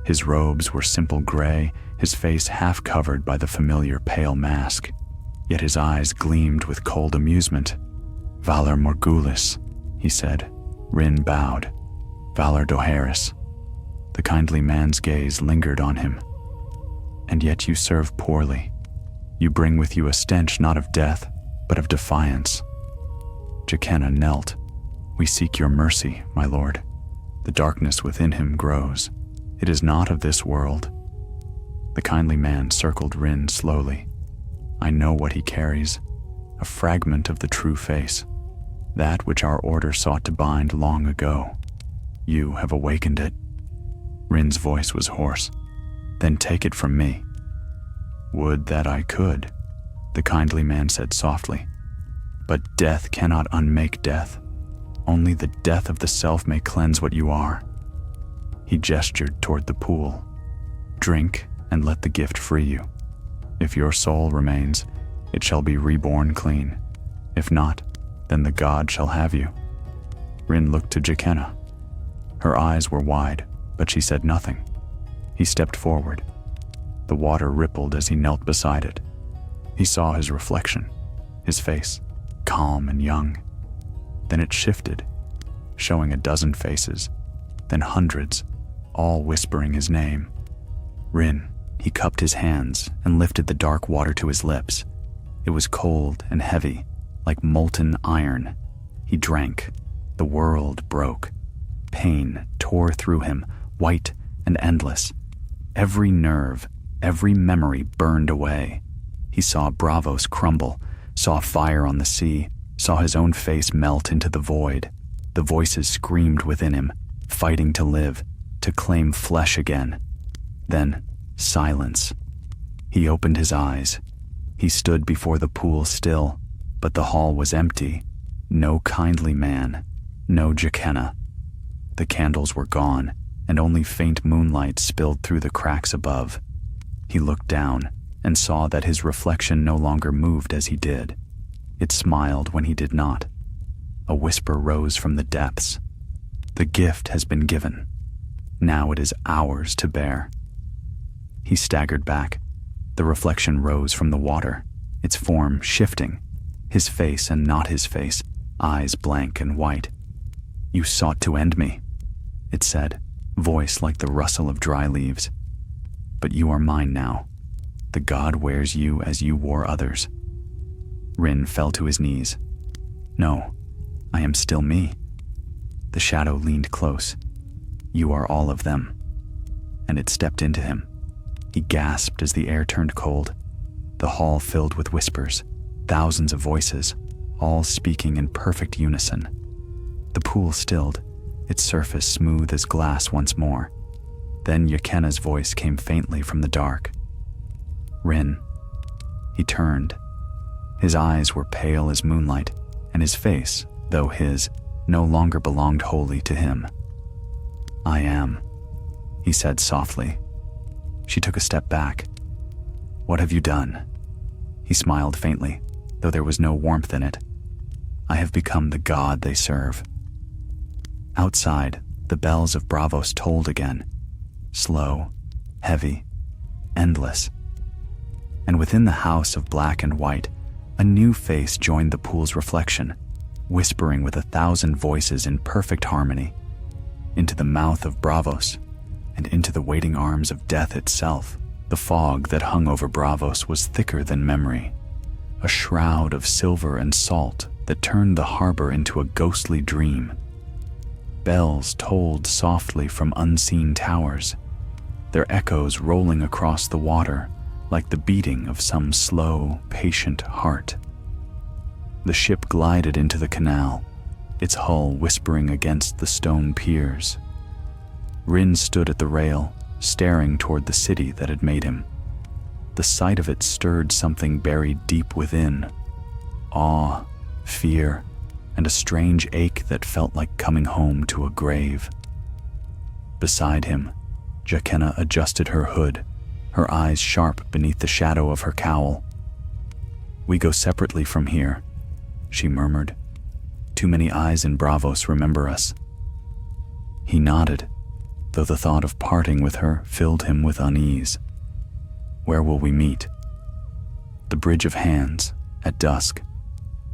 His robes were simple gray, his face half covered by the familiar pale mask. Yet his eyes gleamed with cold amusement. "Valor Morghulis," he said. Rin bowed. "Valor Dohaeris." The kindly man's gaze lingered on him. "And yet you serve poorly. You bring with you a stench not of death, but of defiance." Jaqena knelt. "We seek your mercy, my lord." The darkness within him grows. It is not of this world. The kindly man circled Rin slowly. "I know what he carries, a fragment of the true face, that which our order sought to bind long ago. You have awakened it." Rin's voice was hoarse. "Then take it from me." "Would that I could," the kindly man said softly. "But death cannot unmake death. Only the death of the self may cleanse what you are." He gestured toward the pool. "Drink and let the gift free you. If your soul remains, it shall be reborn clean. If not, then the god shall have you." Rin looked to Jaqena. Her eyes were wide, but she said nothing. He stepped forward. The water rippled as he knelt beside it. He saw his reflection, his face, calm and young. Then it shifted, showing a dozen faces, then hundreds, all whispering his name. "Rin." He cupped his hands and lifted the dark water to his lips. It was cold and heavy, like molten iron. He drank. The world broke. Pain tore through him, white and endless. Every nerve, every memory burned away. He saw Braavos crumble, saw fire on the sea, saw his own face melt into the void. The voices screamed within him, fighting to live, to claim flesh again. Then, silence. He opened his eyes. He stood before the pool still, but the hall was empty. No kindly man, no Jaqena. The candles were gone, and only faint moonlight spilled through the cracks above. He looked down and saw that his reflection no longer moved as he did. It smiled when he did not. A whisper rose from the depths. The gift has been given. Now it is ours to bear. He staggered back. The reflection rose from the water, its form shifting, his face and not his face, eyes blank and white. "You sought to end me," it said, voice like the rustle of dry leaves. "But you are mine now. The god wears you as you wore others." Rin fell to his knees. "No, I am still me." The shadow leaned close. "You are all of them." And it stepped into him. He gasped as the air turned cold. The hall filled with whispers, thousands of voices, all speaking in perfect unison. The pool stilled, its surface smooth as glass once more. Then Jaqena's voice came faintly from the dark. "Rin." He turned. His eyes were pale as moonlight, and his face, though his, no longer belonged wholly to him. "I am," he said softly. She took a step back. "What have you done?" He smiled faintly, though there was no warmth in it. "I have become the god they serve." Outside, the bells of Braavos tolled again, slow, heavy, endless. And within the house of black and white, a new face joined the pool's reflection, whispering with 1,000 voices in perfect harmony. Into the mouth of Braavos, and into the waiting arms of death itself. The fog that hung over Braavos was thicker than memory, a shroud of silver and salt that turned the harbor into a ghostly dream. Bells tolled softly from unseen towers, their echoes rolling across the water like the beating of some slow, patient heart. The ship glided into the canal, its hull whispering against the stone piers. Rin stood at the rail, staring toward the city that had made him. The sight of it stirred something buried deep within, awe, fear, and a strange ache that felt like coming home to a grave. Beside him, Jaqena adjusted her hood, her eyes sharp beneath the shadow of her cowl. "We go separately from here," she murmured. "Too many eyes in Braavos remember us." He nodded, though the thought of parting with her filled him with unease. "Where will we meet?" "The Bridge of Hands, at dusk.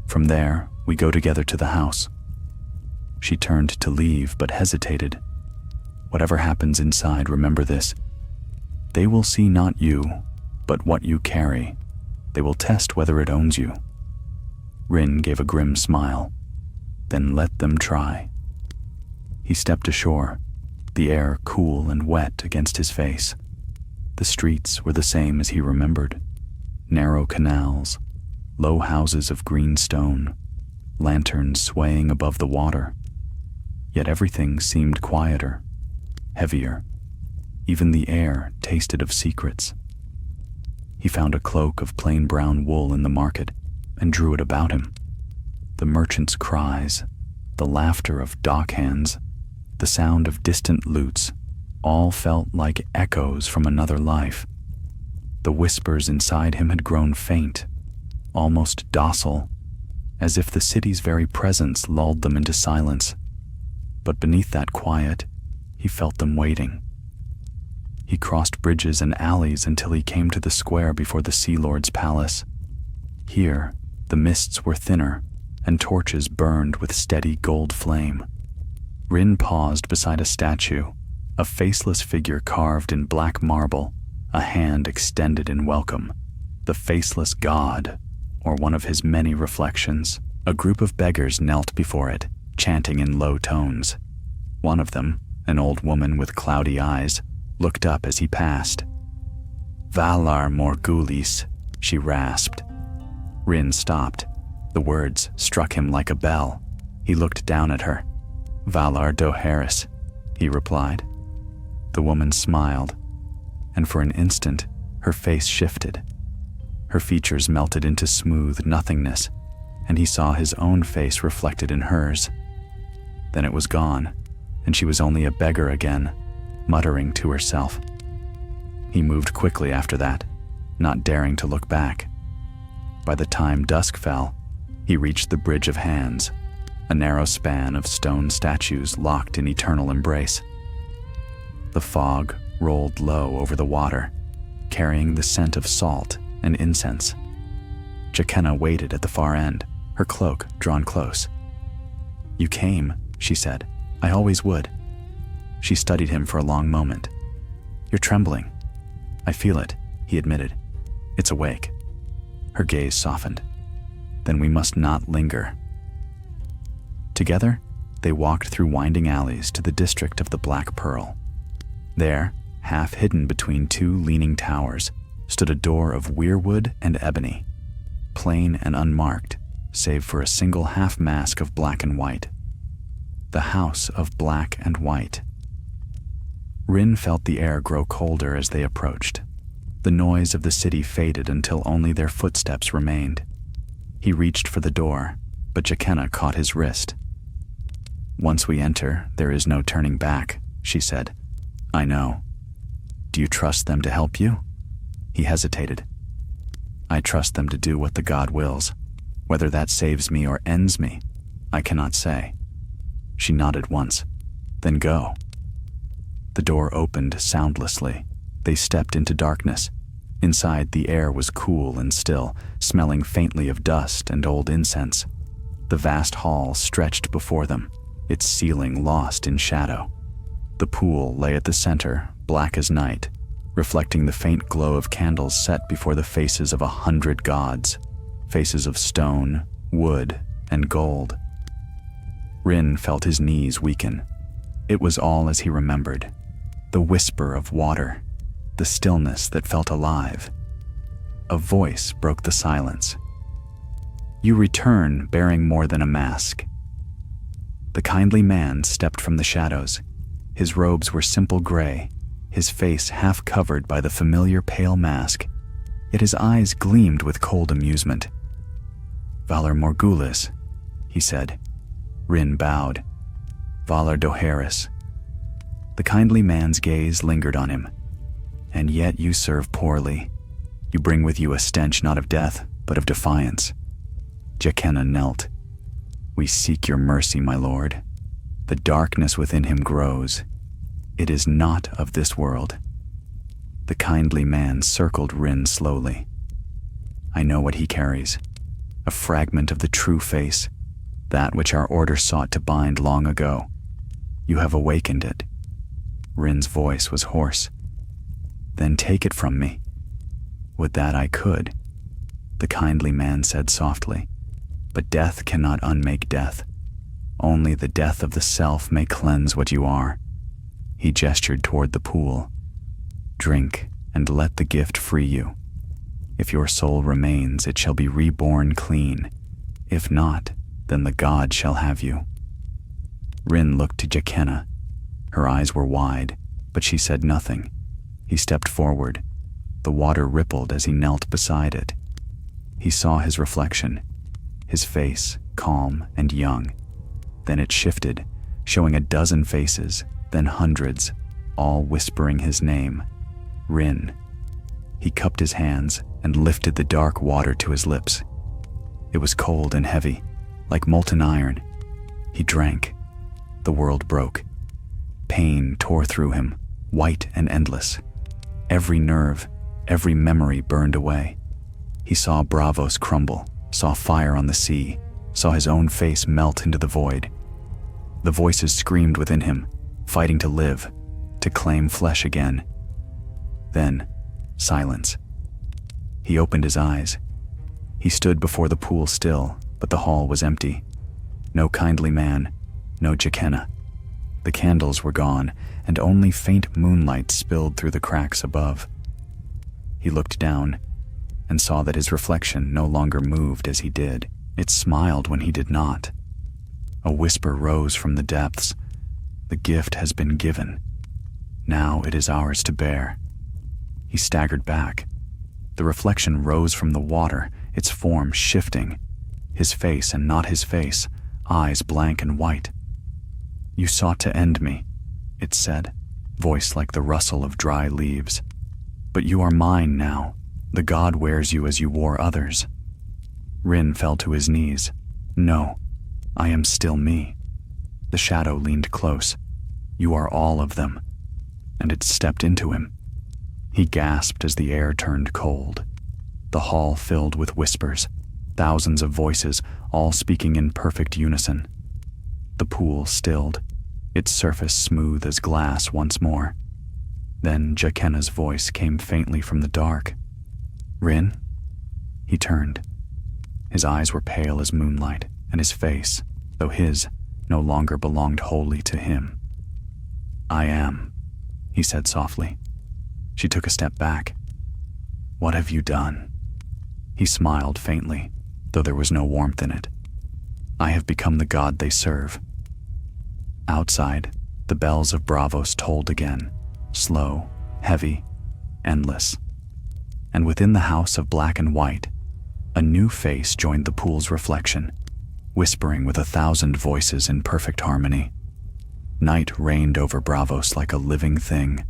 From there, we go together to the house." She turned to leave, but hesitated. "Whatever happens inside, remember this. They will see not you, but what you carry. They will test whether it owns you." Rin gave a grim smile. "Then let them try." He stepped ashore, the air cool and wet against his face. The streets were the same as he remembered. Narrow canals, low houses of green stone, lanterns swaying above the water. Yet everything seemed quieter, heavier. Even the air tasted of secrets. He found a cloak of plain brown wool in the market and drew it about him. The merchants' cries, the laughter of dockhands, the sound of distant lutes, all felt like echoes from another life. The whispers inside him had grown faint, almost docile, as if the city's very presence lulled them into silence. But beneath that quiet, he felt them waiting. He crossed bridges and alleys until he came to the square before the Sea Lord's palace. Here, the mists were thinner, and torches burned with steady gold flame. Rin paused beside a statue, a faceless figure carved in black marble, a hand extended in welcome. The faceless god, or one of his many reflections. A group of beggars knelt before it, chanting in low tones. One of them, an old woman with cloudy eyes, looked up as he passed. "Valar Morghulis," she rasped. Rin stopped. The words struck him like a bell. He looked down at her. "Valar Dohaeris," he replied. The woman smiled, and for an instant, her face shifted. Her features melted into smooth nothingness, and he saw his own face reflected in hers. Then it was gone, and she was only a beggar again, muttering to herself. He moved quickly after that, not daring to look back. By the time dusk fell, he reached the Bridge of Hands, a narrow span of stone statues locked in eternal embrace. The fog rolled low over the water, carrying the scent of salt and incense. Jaqenna waited at the far end, her cloak drawn close. "You came," she said. "I always would." She studied him for a long moment. "You're trembling." "I feel it," he admitted. "It's awake." Her gaze softened. "Then we must not linger." Together, they walked through winding alleys to the district of the Black Pearl. There, half hidden between two leaning towers, stood a door of weirwood and ebony, plain and unmarked, save for a single half-mask of black and white. The House of Black and White. Rin felt the air grow colder as they approached. The noise of the city faded until only their footsteps remained. He reached for the door, but Jaqenna caught his wrist. "Once we enter, there is no turning back," she said. "I know. Do you trust them to help you?" He hesitated. "I trust them to do what the god wills. Whether that saves me or ends me, I cannot say." She nodded once. "Then go." The door opened soundlessly. They stepped into darkness. Inside, the air was cool and still, smelling faintly of dust and old incense. The vast hall stretched before them, its ceiling lost in shadow. The pool lay at the center, black as night, reflecting the faint glow of candles set before the faces of 100 gods, faces of stone, wood, and gold. Rin felt his knees weaken. It was all as he remembered. The whisper of water, the stillness that felt alive. A voice broke the silence. "You return bearing more than a mask." The kindly man stepped from the shadows. His robes were simple gray, his face half covered by the familiar pale mask, yet his eyes gleamed with cold amusement. "Valar Morghulis," he said. Rin bowed. "Valar Dohaeris." The kindly man's gaze lingered on him. "And yet you serve poorly. You bring with you a stench not of death, but of defiance." Jaqenna knelt. "We seek your mercy, my lord. The darkness within him grows. It is not of this world." The kindly man circled Rin slowly. "I know what he carries. A fragment of the true face, that which our order sought to bind long ago. You have awakened it." Rin's voice was hoarse. "Then take it from me." "Would that I could," the kindly man said softly. "But death cannot unmake death. Only the death of the self may cleanse what you are." He gestured toward the pool. "Drink and let the gift free you. If your soul remains, it shall be reborn clean. If not, then the god shall have you." Rin looked to Jaqenna. Her eyes were wide, but she said nothing. He stepped forward. The water rippled as he knelt beside it. He saw his reflection, his face calm and young. Then it shifted, showing a dozen faces, then hundreds, all whispering his name, Rin. He cupped his hands and lifted the dark water to his lips. It was cold and heavy, like molten iron. He drank. The world broke. Pain tore through him, white and endless. Every nerve, every memory burned away. He saw Braavos crumble, saw fire on the sea, saw his own face melt into the void. The voices screamed within him, fighting to live, to claim flesh again. Then, silence. He opened his eyes. He stood before the pool still, but the hall was empty. No kindly man, no Jaqenna. The candles were gone, and only faint moonlight spilled through the cracks above. He looked down and saw that his reflection no longer moved as he did. It smiled when he did not. A whisper rose from the depths. The gift has been given. Now it is ours to bear. He staggered back. The reflection rose from the water, its form shifting. His face and not his face, eyes blank and white. "You sought to end me," it said, voice like the rustle of dry leaves. "But you are mine now. The god wears you as you wore others." Rin fell to his knees. "No, I am still me." The shadow leaned close. "You are all of them." And it stepped into him. He gasped as the air turned cold. The hall filled with whispers, thousands of voices, all speaking in perfect unison. The pool stilled, its surface smooth as glass once more. Then Jaqenna's voice came faintly from the dark. "Rin?" He turned. His eyes were pale as moonlight, and his face, though his, no longer belonged wholly to him. "I am," he said softly. She took a step back. "What have you done?" He smiled faintly, though there was no warmth in it. "I have become the god they serve." Outside, the bells of Braavos tolled again, slow, heavy, endless. And within the house of black and white, a new face joined the pool's reflection, whispering with 1,000 voices in perfect harmony. Night reigned over Braavos like a living thing.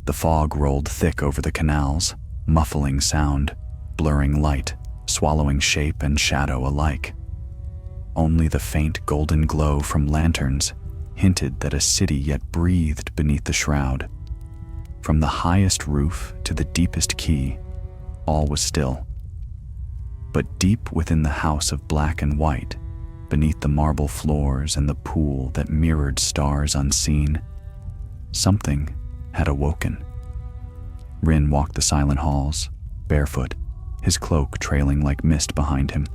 The fog rolled thick over the canals, muffling sound, blurring light, swallowing shape and shadow alike. Only the faint golden glow from lanterns hinted that a city yet breathed beneath the shroud. From the highest roof to the deepest quay, all was still. But deep within the house of black and white, beneath the marble floors and the pool that mirrored stars unseen, something had awoken. Rin walked the silent halls, barefoot, his cloak trailing like mist behind him.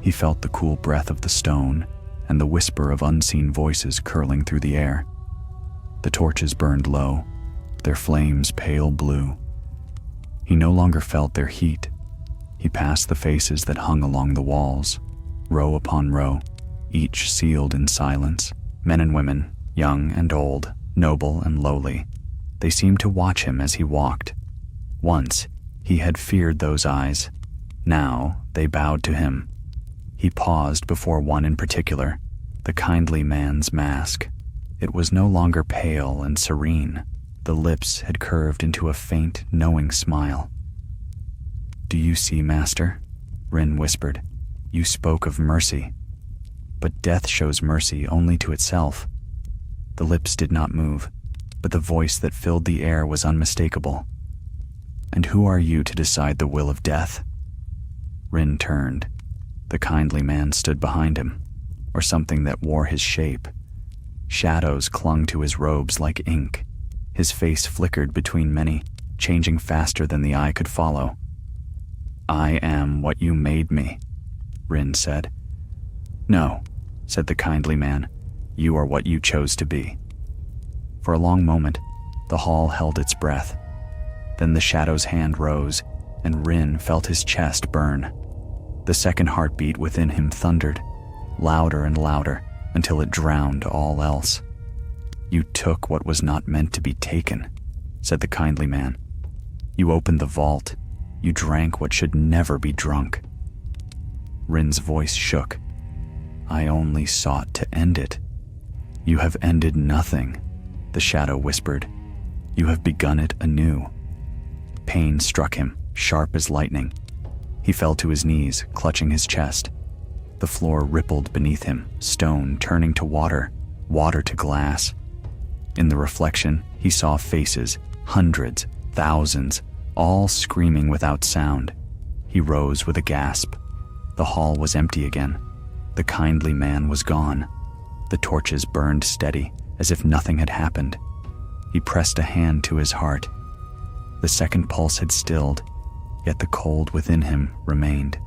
He felt the cool breath of the stone and the whisper of unseen voices curling through the air. The torches burned low, their flames pale blue. He no longer felt their heat. He passed the faces that hung along the walls, row upon row, each sealed in silence. Men and women, young and old, noble and lowly. They seemed to watch him as he walked. Once, he had feared those eyes. Now, they bowed to him. He paused before one in particular, the kindly man's mask. It was no longer pale and serene. The lips had curved into a faint, knowing smile. "Do you see, Master?" Rin whispered. "You spoke of mercy. But death shows mercy only to itself." The lips did not move, but the voice that filled the air was unmistakable. "And who are you to decide the will of death?" Rin turned. The kindly man stood behind him, or something that wore his shape. Shadows clung to his robes like ink. His face flickered between many, changing faster than the eye could follow. "I am what you made me," Rin said. "No," said the kindly man. "You are what you chose to be." For a long moment, the hall held its breath. Then the shadow's hand rose, and Rin felt his chest burn. The second heartbeat within him thundered, louder and louder, until it drowned all else. "You took what was not meant to be taken," said the kindly man. "You opened the vault. You drank what should never be drunk." Rin's voice shook. "I only sought to end it." "You have ended nothing," the shadow whispered. "You have begun it anew." Pain struck him, sharp as lightning. He fell to his knees, clutching his chest. The floor rippled beneath him, stone turning to water, water to glass. In the reflection, he saw faces, hundreds, thousands, all screaming without sound. He rose with a gasp. The hall was empty again. The kindly man was gone. The torches burned steady, as if nothing had happened. He pressed a hand to his heart. The second pulse had stilled, yet the cold within him remained.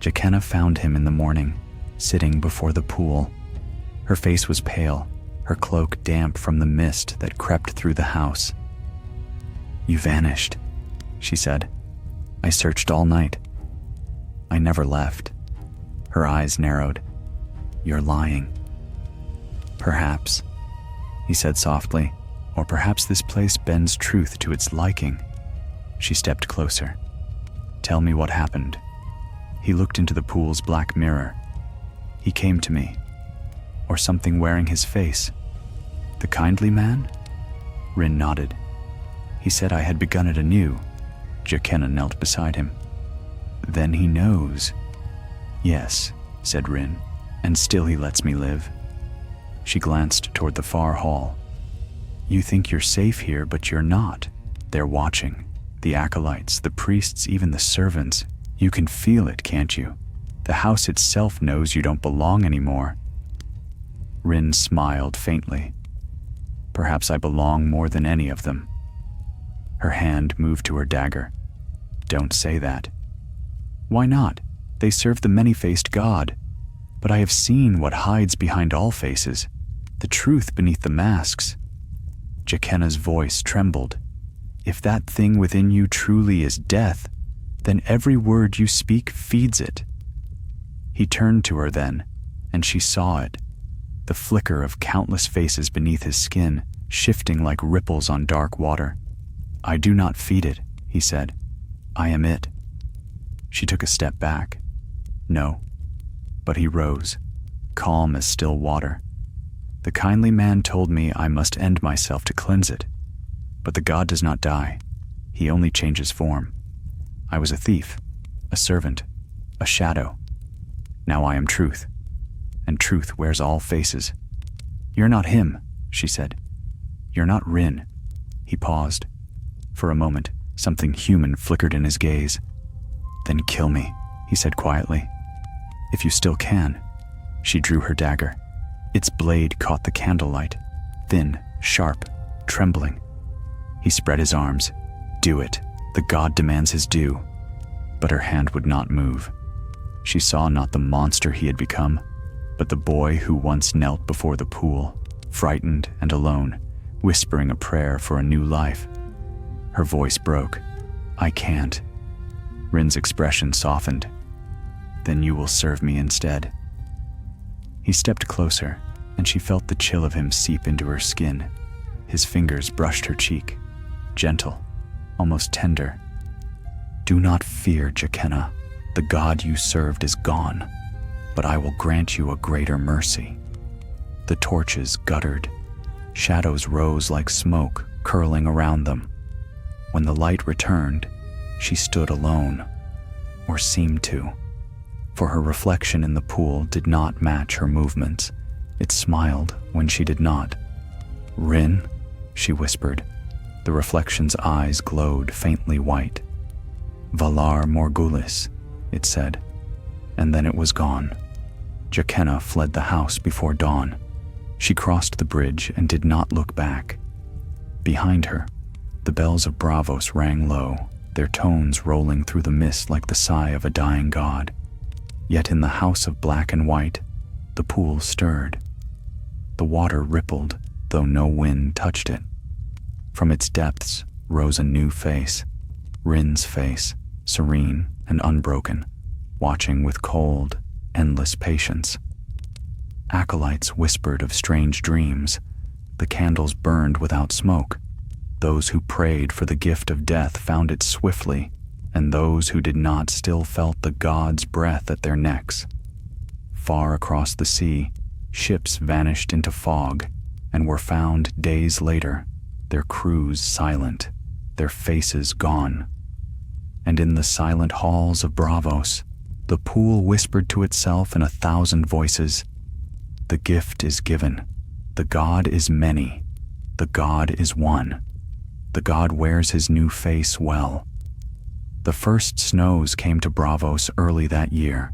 Jaqenna found him in the morning, sitting before the pool. Her face was pale, her cloak damp from the mist that crept through the house. "You vanished," she said. "I searched all night. I never left." Her eyes narrowed. "You're lying." "Perhaps," he said softly, "or perhaps this place bends truth to its liking." She stepped closer. "Tell me what happened." He looked into the pool's black mirror. "He came to me. Or something wearing his face. The kindly man?" Rin nodded. "He said I had begun it anew." Jaqena knelt beside him. "Then he knows." "Yes," said Rin, "and still he lets me live." She glanced toward the far hall. "You think you're safe here, but you're not. They're watching. The acolytes, the priests, even the servants. You can feel it, can't you? The house itself knows you don't belong anymore." Rin smiled faintly. "Perhaps I belong more than any of them." Her hand moved to her dagger. "Don't say that." "Why not? They serve the many-faced god. But I have seen what hides behind all faces, the truth beneath the masks." Jaqena's voice trembled. "If that thing within you truly is death, then every word you speak feeds it." He turned to her then, and she saw it, the flicker of countless faces beneath his skin, shifting like ripples on dark water. "I do not feed it," he said. "I am it." She took a step back. "No." But he rose, calm as still water. "The kindly man told me I must end myself to cleanse it. But the god does not die. He only changes form. I was a thief, a servant, a shadow. Now I am truth, and truth wears all faces." "You're not him," she said. "You're not Rin." He paused. For a moment, something human flickered in his gaze. "Then kill me," he said quietly. "If you still can." She drew her dagger. Its blade caught the candlelight, thin, sharp, trembling. He spread his arms. "Do it. The god demands his due." But her hand would not move. She saw not the monster he had become, but the boy who once knelt before the pool, frightened and alone, whispering a prayer for a new life. Her voice broke. "I can't." Rin's expression softened. "Then you will serve me instead." He stepped closer, and she felt the chill of him seep into her skin. His fingers brushed her cheek, gentle, almost tender. "Do not fear, Jaqena. The god you served is gone, but I will grant you a greater mercy." The torches guttered. Shadows rose like smoke, curling around them. When the light returned, she stood alone, or seemed to, for her reflection in the pool did not match her movements. It smiled when she did not. "Rin," she whispered. The reflection's eyes glowed faintly white. "Valar Morghulis," it said, and then it was gone. Jaqena fled the house before dawn. She crossed the bridge and did not look back. Behind her, the bells of Braavos rang low, their tones rolling through the mist like the sigh of a dying god. Yet in the house of black and white, the pool stirred. The water rippled, though no wind touched it. From its depths rose a new face, Rin's face, serene and unbroken, watching with cold, endless patience. Acolytes whispered of strange dreams. The candles burned without smoke. Those who prayed for the gift of death found it swiftly, and those who did not still felt the god's breath at their necks. Far across the sea, ships vanished into fog and were found days later, their crews silent, their faces gone. And in the silent halls of Braavos, the pool whispered to itself in 1,000 voices, "The gift is given. The god is many. The god is one. The god wears his new face well." The first snows came to Braavos early that year.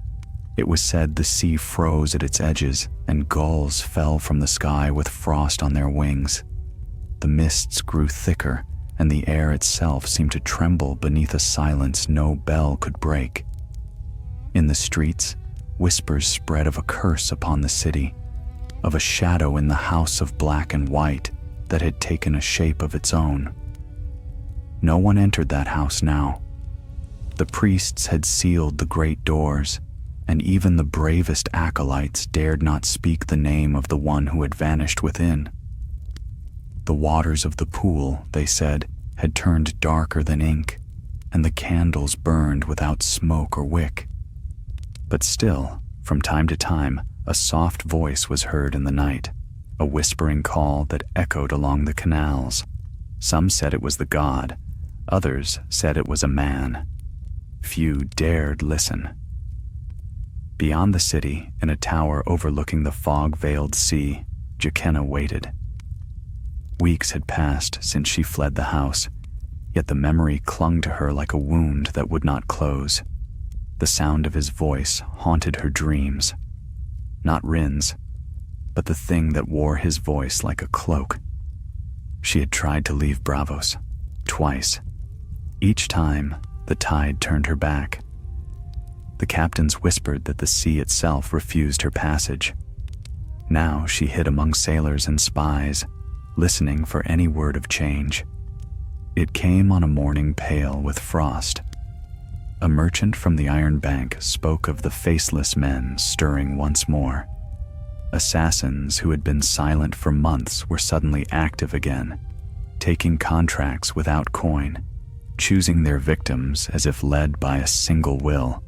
It was said the sea froze at its edges, and gulls fell from the sky with frost on their wings. The mists grew thicker, and the air itself seemed to tremble beneath a silence no bell could break. In the streets, whispers spread of a curse upon the city, of a shadow in the house of black and white that had taken a shape of its own. No one entered that house now. The priests had sealed the great doors, and even the bravest acolytes dared not speak the name of the one who had vanished within. The waters of the pool, they said, had turned darker than ink, and the candles burned without smoke or wick. But still, from time to time, a soft voice was heard in the night, a whispering call that echoed along the canals. Some said it was the god, others said it was a man. Few dared listen. Beyond the city, in a tower overlooking the fog-veiled sea, Jaqena waited. Weeks had passed since she fled the house, yet the memory clung to her like a wound that would not close. The sound of his voice haunted her dreams. Not Rin's, but the thing that wore his voice like a cloak. She had tried to leave Braavos, twice. Each time, the tide turned her back. The captains whispered that the sea itself refused her passage. Now she hid among sailors and spies, listening for any word of change. It came on a morning pale with frost. A merchant from the Iron Bank spoke of the Faceless men stirring once more. Assassins who had been silent for months were suddenly active again, taking contracts without coin, choosing their victims as if led by a single will.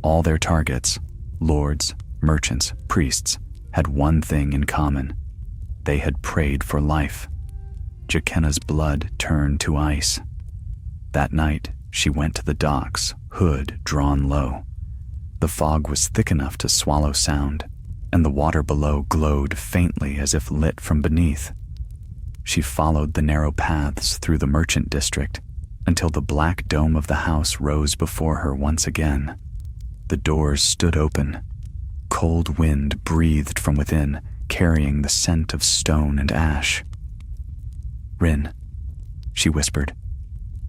All their targets, lords, merchants, priests, had one thing in common. They had prayed for life. Jaqena's blood turned to ice. That night, she went to the docks, hood drawn low. The fog was thick enough to swallow sound, and the water below glowed faintly as if lit from beneath. She followed the narrow paths through the merchant district until the black dome of the house rose before her once again. The doors stood open. Cold wind breathed from within, carrying the scent of stone and ash. "Rin," she whispered.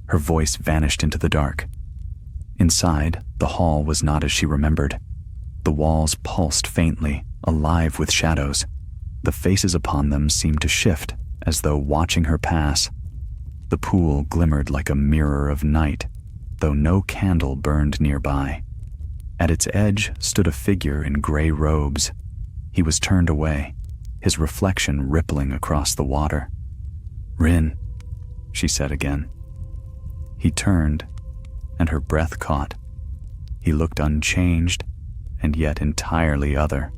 Her voice vanished into the dark. Inside, the hall was not as she remembered. The walls pulsed faintly, alive with shadows. The faces upon them seemed to shift, as though watching her pass. The pool glimmered like a mirror of night, though no candle burned nearby. At its edge stood a figure in gray robes. He was turned away, his reflection rippling across the water. "Rin," she said again. He turned, and her breath caught. He looked unchanged, and yet entirely other.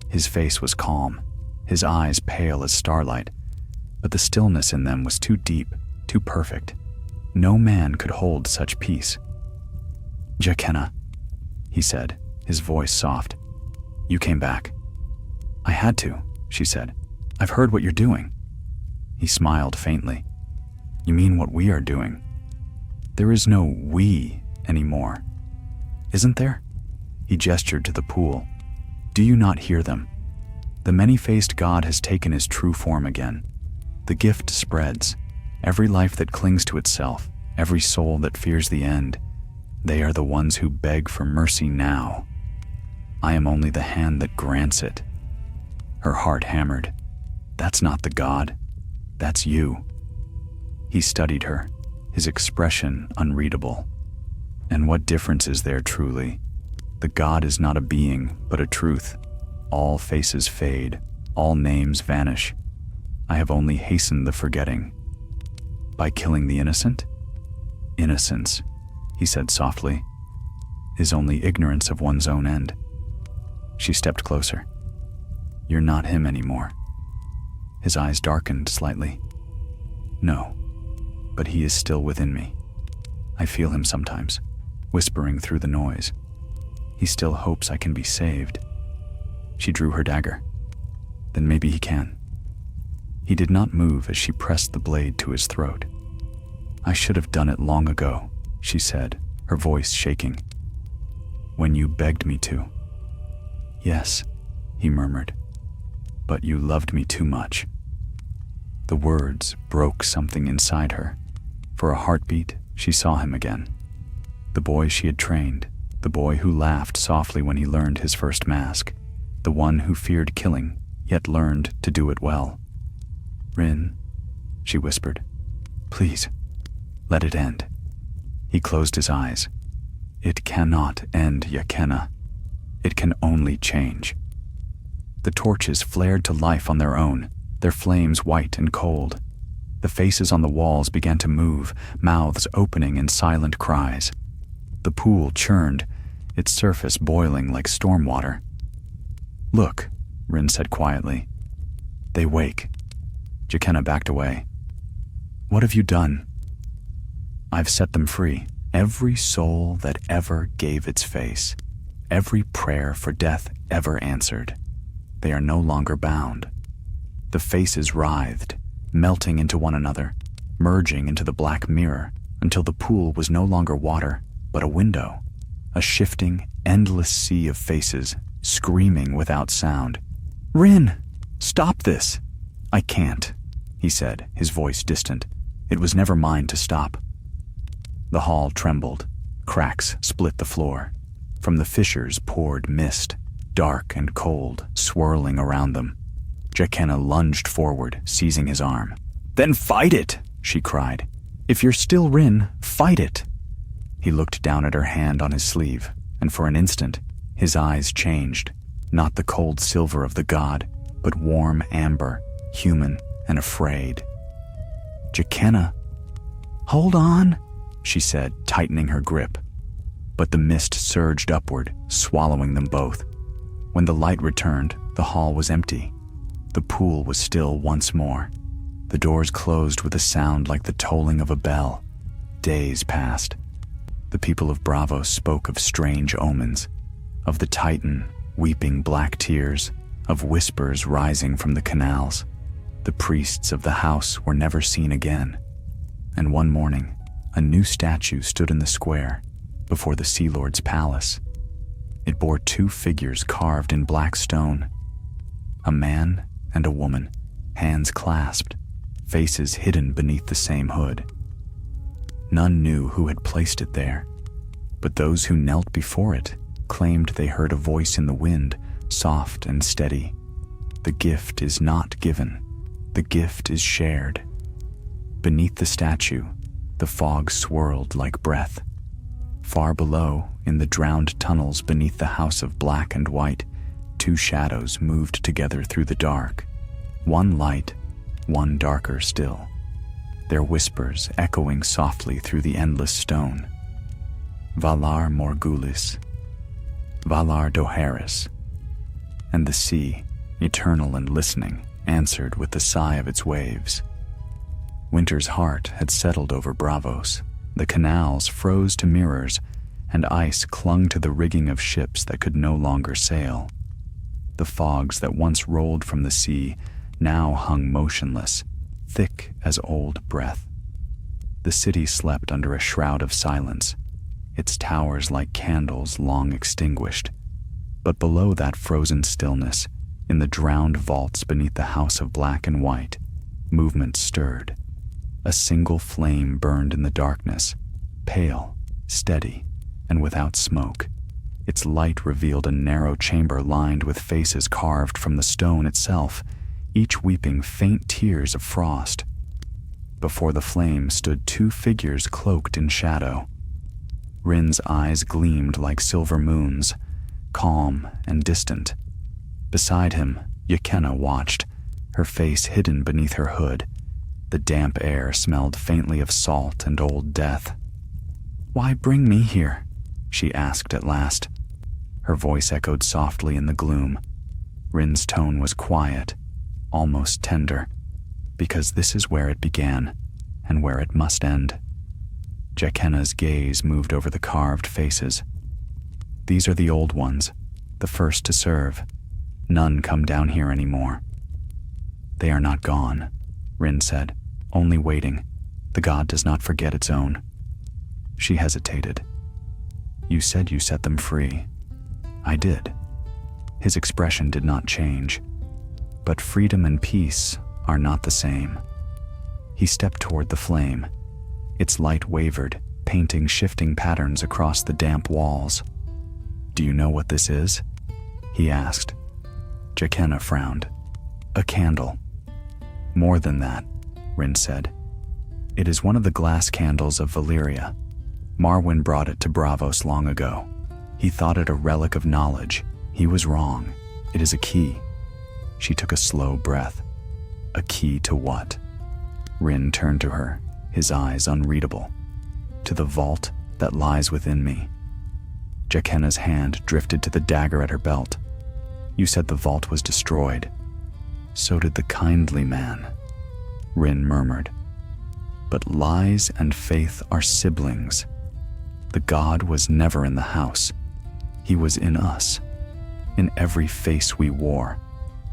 His face was calm, his eyes pale as starlight, but the stillness in them was too deep, too perfect. No man could hold such peace. "Jaqena," he said, his voice soft. "You came back." "I had to," she said. "I've heard what you're doing." He smiled faintly. "You mean what we are doing? There is no we anymore, isn't there?" He gestured to the pool. "Do you not hear them? The many-faced God has taken his true form again. The gift spreads. Every life that clings to itself, every soul that fears the end, they are the ones who beg for mercy now. I am only the hand that grants it." Her heart hammered. "That's not the God. That's you." He studied her, his expression unreadable. "And what difference is there truly? The God is not a being, but a truth. All faces fade, all names vanish. I have only hastened the forgetting." "By killing the innocent?" "Innocence," he said softly, "is only ignorance of one's own end." She stepped closer. "You're not him anymore." His eyes darkened slightly. "No, but he is still within me. I feel him sometimes, whispering through the noise. He still hopes I can be saved." She drew her dagger. "Then maybe he can." He did not move as she pressed the blade to his throat. "I should have done it long ago," she said, her voice shaking. "When you begged me to." "Yes," he murmured, "but you loved me too much." The words broke something inside her. For a heartbeat, she saw him again. The boy she had trained, the boy who laughed softly when he learned his first mask, the one who feared killing, yet learned to do it well. "Rin," she whispered, "please, let it end." He closed his eyes. "It cannot end, Yakenna. It can only change." The torches flared to life on their own, their flames white and cold. The faces on the walls began to move, mouths opening in silent cries. The pool churned, its surface boiling like storm water. "Look," Rin said quietly. "They wake." Yakenna backed away. "What have you done?" "I've set them free. Every soul that ever gave its face. Every prayer for death ever answered. They are no longer bound." The faces writhed, melting into one another, merging into the black mirror until the pool was no longer water, but a window, a shifting, endless sea of faces, screaming without sound. "Rin, stop this!" "I can't," he said, his voice distant. It was never mine to stop. The hall trembled. Cracks split the floor. From the fissures poured mist, dark and cold, swirling around them. Yakenna lunged forward, seizing his arm. "Then fight it!" she cried. "If you're still Rin, fight it!" He looked down at her hand on his sleeve, and for an instant, his eyes changed, not the cold silver of the god, but warm amber, human and afraid. "Yakenna!" "Hold on!" she said, tightening her grip. But the mist surged upward, swallowing them both. When the light returned, the hall was empty. The pool was still once more. The doors closed with a sound like the tolling of a bell. Days passed. The people of Braavos spoke of strange omens, of the Titan weeping black tears, of whispers rising from the canals. The priests of the house were never seen again. And one morning, a new statue stood in the square, before the Sea Lord's palace. It bore two figures carved in black stone, a man and a woman, hands clasped, faces hidden beneath the same hood. None knew who had placed it there, but those who knelt before it claimed they heard a voice in the wind, soft and steady. "The gift is not given, the gift is shared." Beneath the statue, the fog swirled like breath. Far below, in the drowned tunnels beneath the house of black and white, two shadows moved together through the dark. One light, one darker still. Their whispers echoing softly through the endless stone. "Valar Morghulis, Valar Dohaeris." And the sea, eternal and listening, answered with the sigh of its waves. Winter's heart had settled over Braavos. The canals froze to mirrors, and ice clung to the rigging of ships that could no longer sail. The fogs that once rolled from the sea now hung motionless, thick as old breath. The city slept under a shroud of silence, its towers like candles long extinguished. But below that frozen stillness, in the drowned vaults beneath the house of black and white, movement stirred. A single flame burned in the darkness, pale, steady, and without smoke. Its light revealed a narrow chamber lined with faces carved from the stone itself, each weeping faint tears of frost. Before the flame stood two figures cloaked in shadow. Rin's eyes gleamed like silver moons, calm and distant. Beside him, Yakenna watched, her face hidden beneath her hood. The damp air smelled faintly of salt and old death. "Why bring me here?" she asked at last. Her voice echoed softly in the gloom. Rin's tone was quiet, almost tender, because this is where it began and where it must end. Yakenna's gaze moved over the carved faces. "These are the old ones, the first to serve. None come down here anymore." "They are not gone," Rin said, "only waiting. The god does not forget its own." She hesitated. "You said you set them free." "I did." His expression did not change. But freedom and peace are not the same. He stepped toward the flame. Its light wavered, painting shifting patterns across the damp walls. "Do you know what this is?" he asked. Yakenna frowned. A candle. More than that, Rin said. It is one of the glass candles of Valyria. Marwyn brought it to Braavos long ago. He thought it a relic of knowledge. He was wrong. It is a key. She took a slow breath. A key to what? Rin turned to her, his eyes unreadable. To the vault that lies within me. Jaqenna's hand drifted to the dagger at her belt. You said the vault was destroyed. So did the kindly man, Rin murmured. But lies and faith are siblings. The god was never in the house. He was in us, in every face we wore,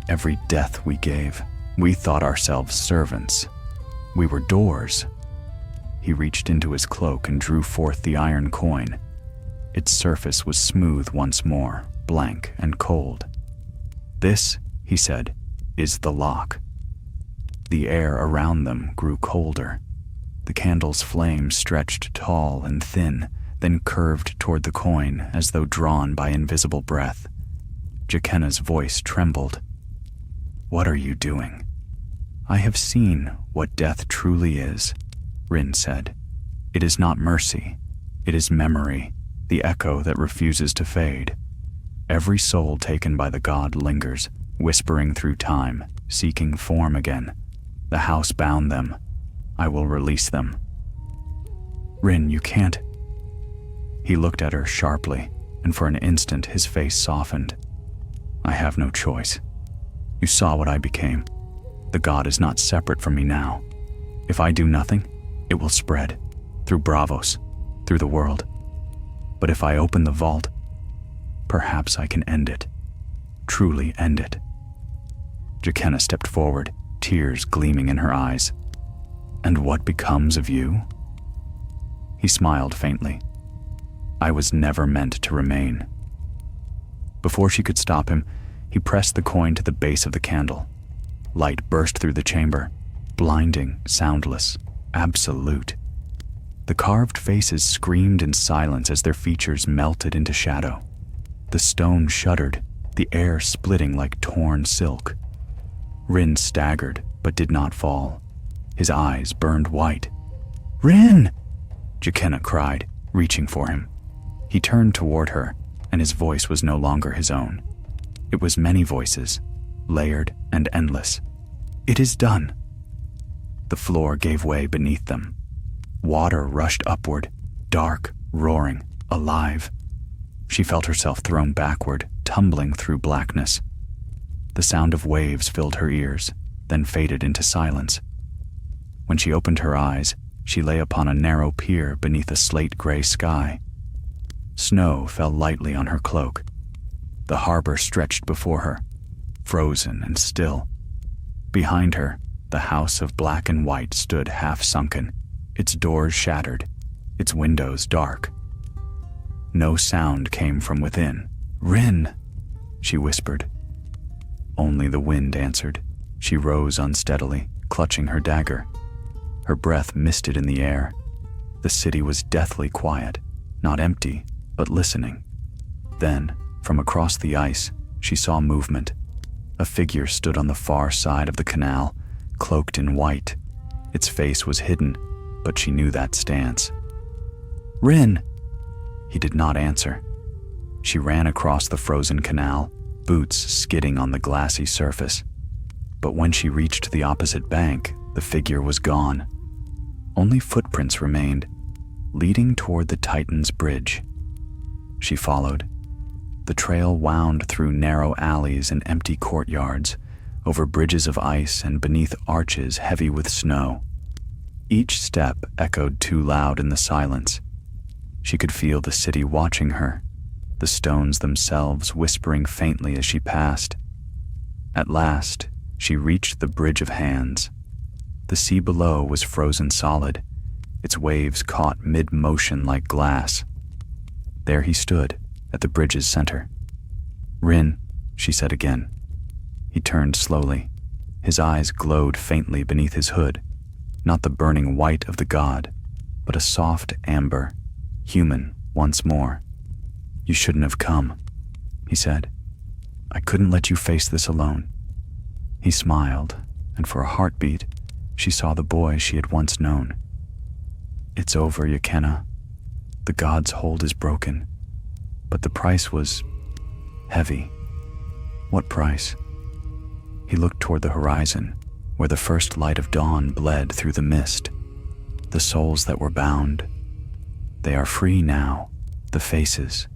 every death we gave. We thought ourselves servants. We were doors. He reached into his cloak and drew forth the iron coin. Its surface was smooth once more, blank and cold. This, he said, is the lock. The air around them grew colder. The candle's flame stretched tall and thin, then curved toward the coin as though drawn by invisible breath. Jaqenna's voice trembled. What are you doing? I have seen what death truly is, Rin said. It is not mercy. It is memory, the echo that refuses to fade. Every soul taken by the god lingers, whispering through time, seeking form again. The house bound them. I will release them. Rin, you can't. He looked at her sharply, and for an instant his face softened. I have no choice. You saw what I became. The god is not separate from me now. If I do nothing, it will spread, through Braavos, through the world. But if I open the vault, perhaps I can end it, truly end it. Jaqenna stepped forward, tears gleaming in her eyes. And what becomes of you? He smiled faintly. I was never meant to remain. Before she could stop him, he pressed the coin to the base of the candle. Light burst through the chamber, blinding, soundless, absolute. The carved faces screamed in silence as their features melted into shadow. The stone shuddered, the air splitting like torn silk. Rin staggered, but did not fall. His eyes burned white. Rin! Jaqenna cried, reaching for him. He turned toward her, and his voice was no longer his own. It was many voices, layered and endless. It is done. The floor gave way beneath them. Water rushed upward, dark, roaring, alive. She felt herself thrown backward, tumbling through blackness. The sound of waves filled her ears, then faded into silence. When she opened her eyes, she lay upon a narrow pier beneath a slate-gray sky. Snow fell lightly on her cloak. The harbor stretched before her, frozen and still. Behind her, the house of black and white stood half-sunken, its doors shattered, its windows dark. No sound came from within. Rin, she whispered. Only the wind answered. She rose unsteadily, clutching her dagger. Her breath misted in the air. The city was deathly quiet, not empty, but listening. Then, from across the ice, she saw movement. A figure stood on the far side of the canal, cloaked in white. Its face was hidden, but she knew that stance. Rin! He did not answer. She ran across the frozen canal, boots skidding on the glassy surface. But when she reached the opposite bank, the figure was gone. Only footprints remained, leading toward the Titan's bridge. She followed. The trail wound through narrow alleys and empty courtyards, over bridges of ice and beneath arches heavy with snow. Each step echoed too loud in the silence. She could feel the city watching her, the stones themselves whispering faintly as she passed. At last, she reached the Bridge of Hands. The sea below was frozen solid, its waves caught mid-motion like glass. There he stood, at the bridge's center. Rin, she said again. He turned slowly. His eyes glowed faintly beneath his hood, not the burning white of the god, but a soft amber, human once more. You shouldn't have come, he said. I couldn't let you face this alone. He smiled, and for a heartbeat, she saw the boy she had once known. It's over, Yakenna. The god's hold is broken, but the price was heavy. What price? He looked toward the horizon, where the first light of dawn bled through the mist. The souls that were bound, they are free now. The faces,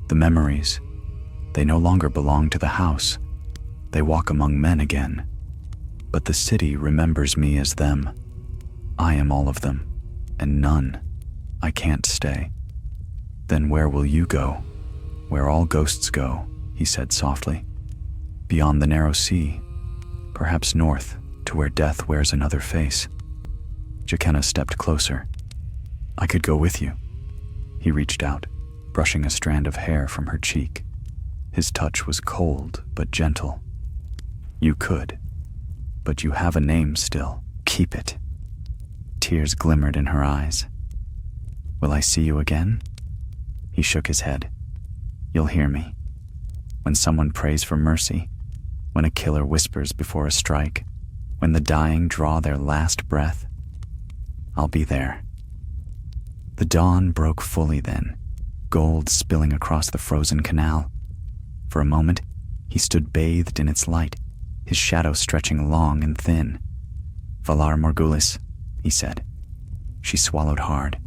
the memories, they no longer belong to the house. They walk among men again. But the city remembers me as them. I am all of them, and none. I can't stay. Then where will you go? Where all ghosts go, he said softly. Beyond the narrow sea, perhaps north to where death wears another face. Yakenna stepped closer. I could go with you. He reached out, brushing a strand of hair from her cheek. His touch was cold but gentle. You could, but you have a name still. Keep it. Tears glimmered in her eyes. Will I see you again? He shook his head. You'll hear me. When someone prays for mercy, when a killer whispers before a strike, when the dying draw their last breath, I'll be there. The dawn broke fully then, gold spilling across the frozen canal. For a moment, he stood bathed in its light, his shadow stretching long and thin. Valar Morghulis, he said. She swallowed hard.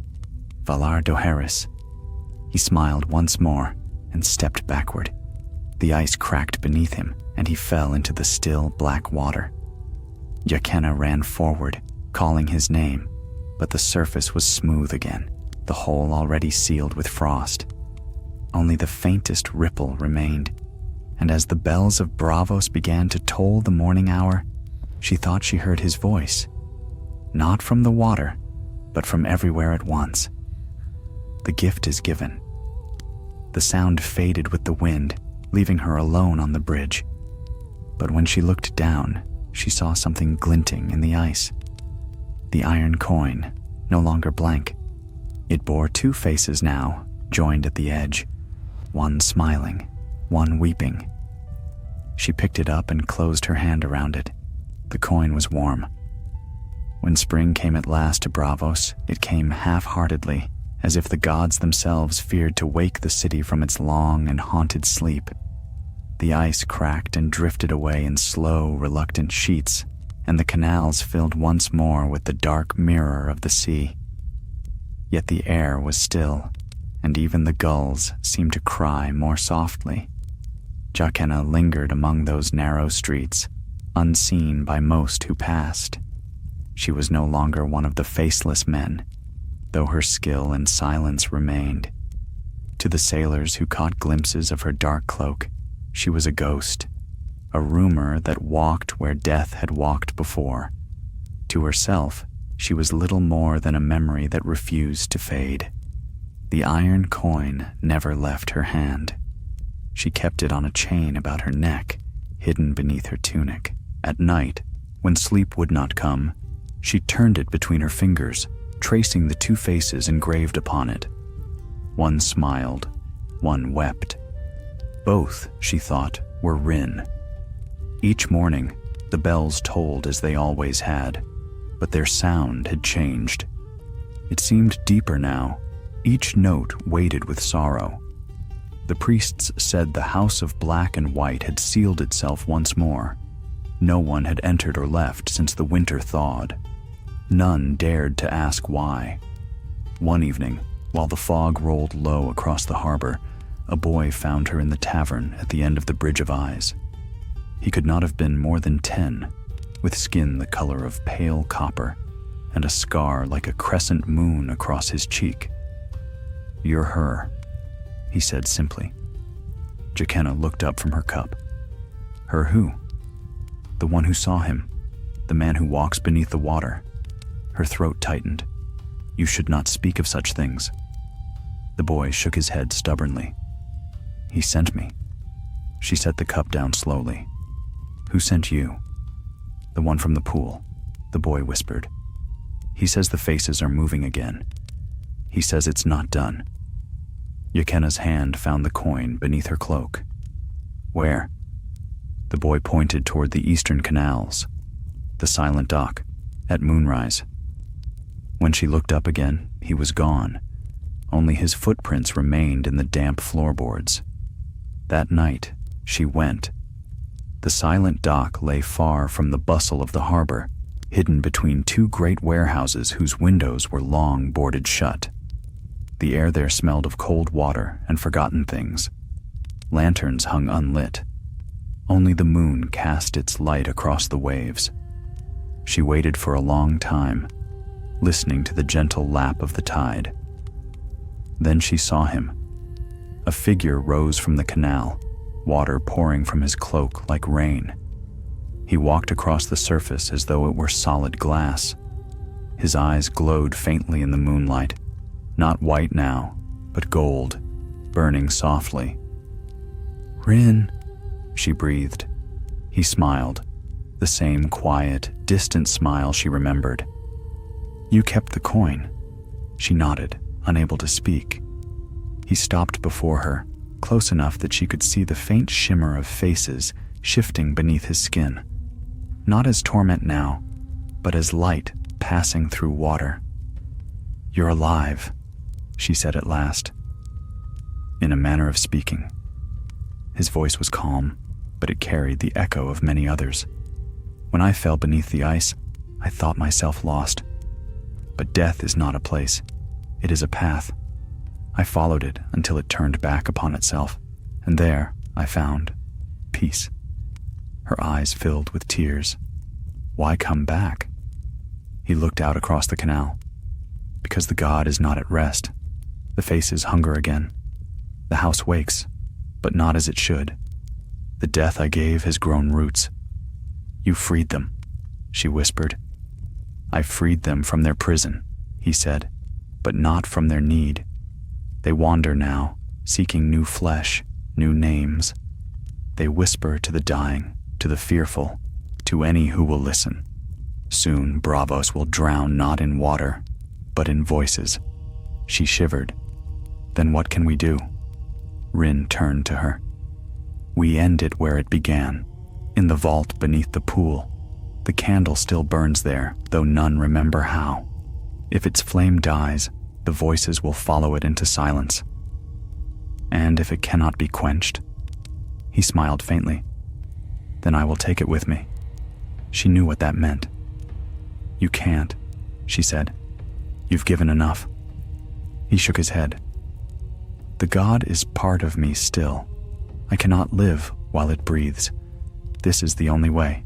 Valar Dohaeris. He smiled once more and stepped backward. The ice cracked beneath him, and he fell into the still black water. Yakenna ran forward, calling his name, but the surface was smooth again, the hole already sealed with frost. Only the faintest ripple remained, and as the bells of Braavos began to toll the morning hour, she thought she heard his voice, not from the water, but from everywhere at once. The gift is given. The sound faded with the wind, leaving her alone on the bridge. But when she looked down, she saw something glinting in the ice. The iron coin, no longer blank. It bore two faces now, joined at the edge, one smiling, one weeping. She picked it up and closed her hand around it. The coin was warm. When spring came at last to Braavos, it came half-heartedly, as if the gods themselves feared to wake the city from its long and haunted sleep. The ice cracked and drifted away in slow, reluctant sheets, and the canals filled once more with the dark mirror of the sea. Yet the air was still, and even the gulls seemed to cry more softly. Yakenna lingered among those narrow streets, unseen by most who passed. She was no longer one of the faceless men, though her skill and silence remained. To the sailors who caught glimpses of her dark cloak, she was a ghost, a rumor that walked where death had walked before. To herself, she was little more than a memory that refused to fade. The iron coin never left her hand. She kept it on a chain about her neck, hidden beneath her tunic. At night, when sleep would not come, she turned it between her fingers, tracing the two faces engraved upon it. One smiled, one wept. Both, she thought, were Rin. Each morning, the bells tolled as they always had, but their sound had changed. It seemed deeper now, each note weighted with sorrow. The priests said the house of black and white had sealed itself once more. No one had entered or left since the winter thawed. None dared to ask why. One evening, while the fog rolled low across the harbor, a boy found her in the tavern at the end of the Bridge of Eyes. He could not have been more than 10, with skin the color of pale copper and a scar like a crescent moon across his cheek. You're her, he said simply. Yakenna looked up from her cup. Her who? The one who saw him, the man who walks beneath the water. Her throat tightened. You should not speak of such things. The boy shook his head stubbornly. He sent me. She set the cup down slowly. Who sent you? The one from the pool, the boy whispered. He says the faces are moving again. He says it's not done. Yakenna's hand found the coin beneath her cloak. Where? The boy pointed toward the eastern canals, the silent dock, at moonrise. When she looked up again, he was gone. Only his footprints remained in the damp floorboards. That night, she went. The silent dock lay far from the bustle of the harbor, hidden between two great warehouses whose windows were long boarded shut. The air there smelled of cold water and forgotten things. Lanterns hung unlit. Only the moon cast its light across the waves. She waited for a long time, listening to the gentle lap of the tide. Then she saw him. A figure rose from the canal, water pouring from his cloak like rain. He walked across the surface as though it were solid glass. His eyes glowed faintly in the moonlight, not white now, but gold, burning softly. "Rin," she breathed. He smiled, the same quiet, distant smile she remembered. "You kept the coin." She nodded, unable to speak. He stopped before her, close enough that she could see the faint shimmer of faces shifting beneath his skin. Not as torment now, but as light passing through water. "You're alive," she said at last, in a manner of speaking. His voice was calm, but it carried the echo of many others. "When I fell beneath the ice, I thought myself lost. But death is not a place. It is a path. I followed it until it turned back upon itself, and there I found peace." Her eyes filled with tears. "Why come back?" He looked out across the canal. "Because the god is not at rest. The faces hunger again. The house wakes, but not as it should. The death I gave has grown roots. You freed them," she whispered. "I freed them from their prison," he said, "but not from their need. They wander now, seeking new flesh, new names. They whisper to the dying, to the fearful, to any who will listen. Soon Braavos will drown not in water, but in voices." She shivered. "Then what can we do?" Rin turned to her. "We end it where it began, in the vault beneath the pool. The candle still burns there, though none remember how. If its flame dies, the voices will follow it into silence. And if it cannot be quenched," he smiled faintly, "then I will take it with me." She knew what that meant. "You can't," she said. "You've given enough." He shook his head. "The god is part of me still. I cannot live while it breathes. This is the only way."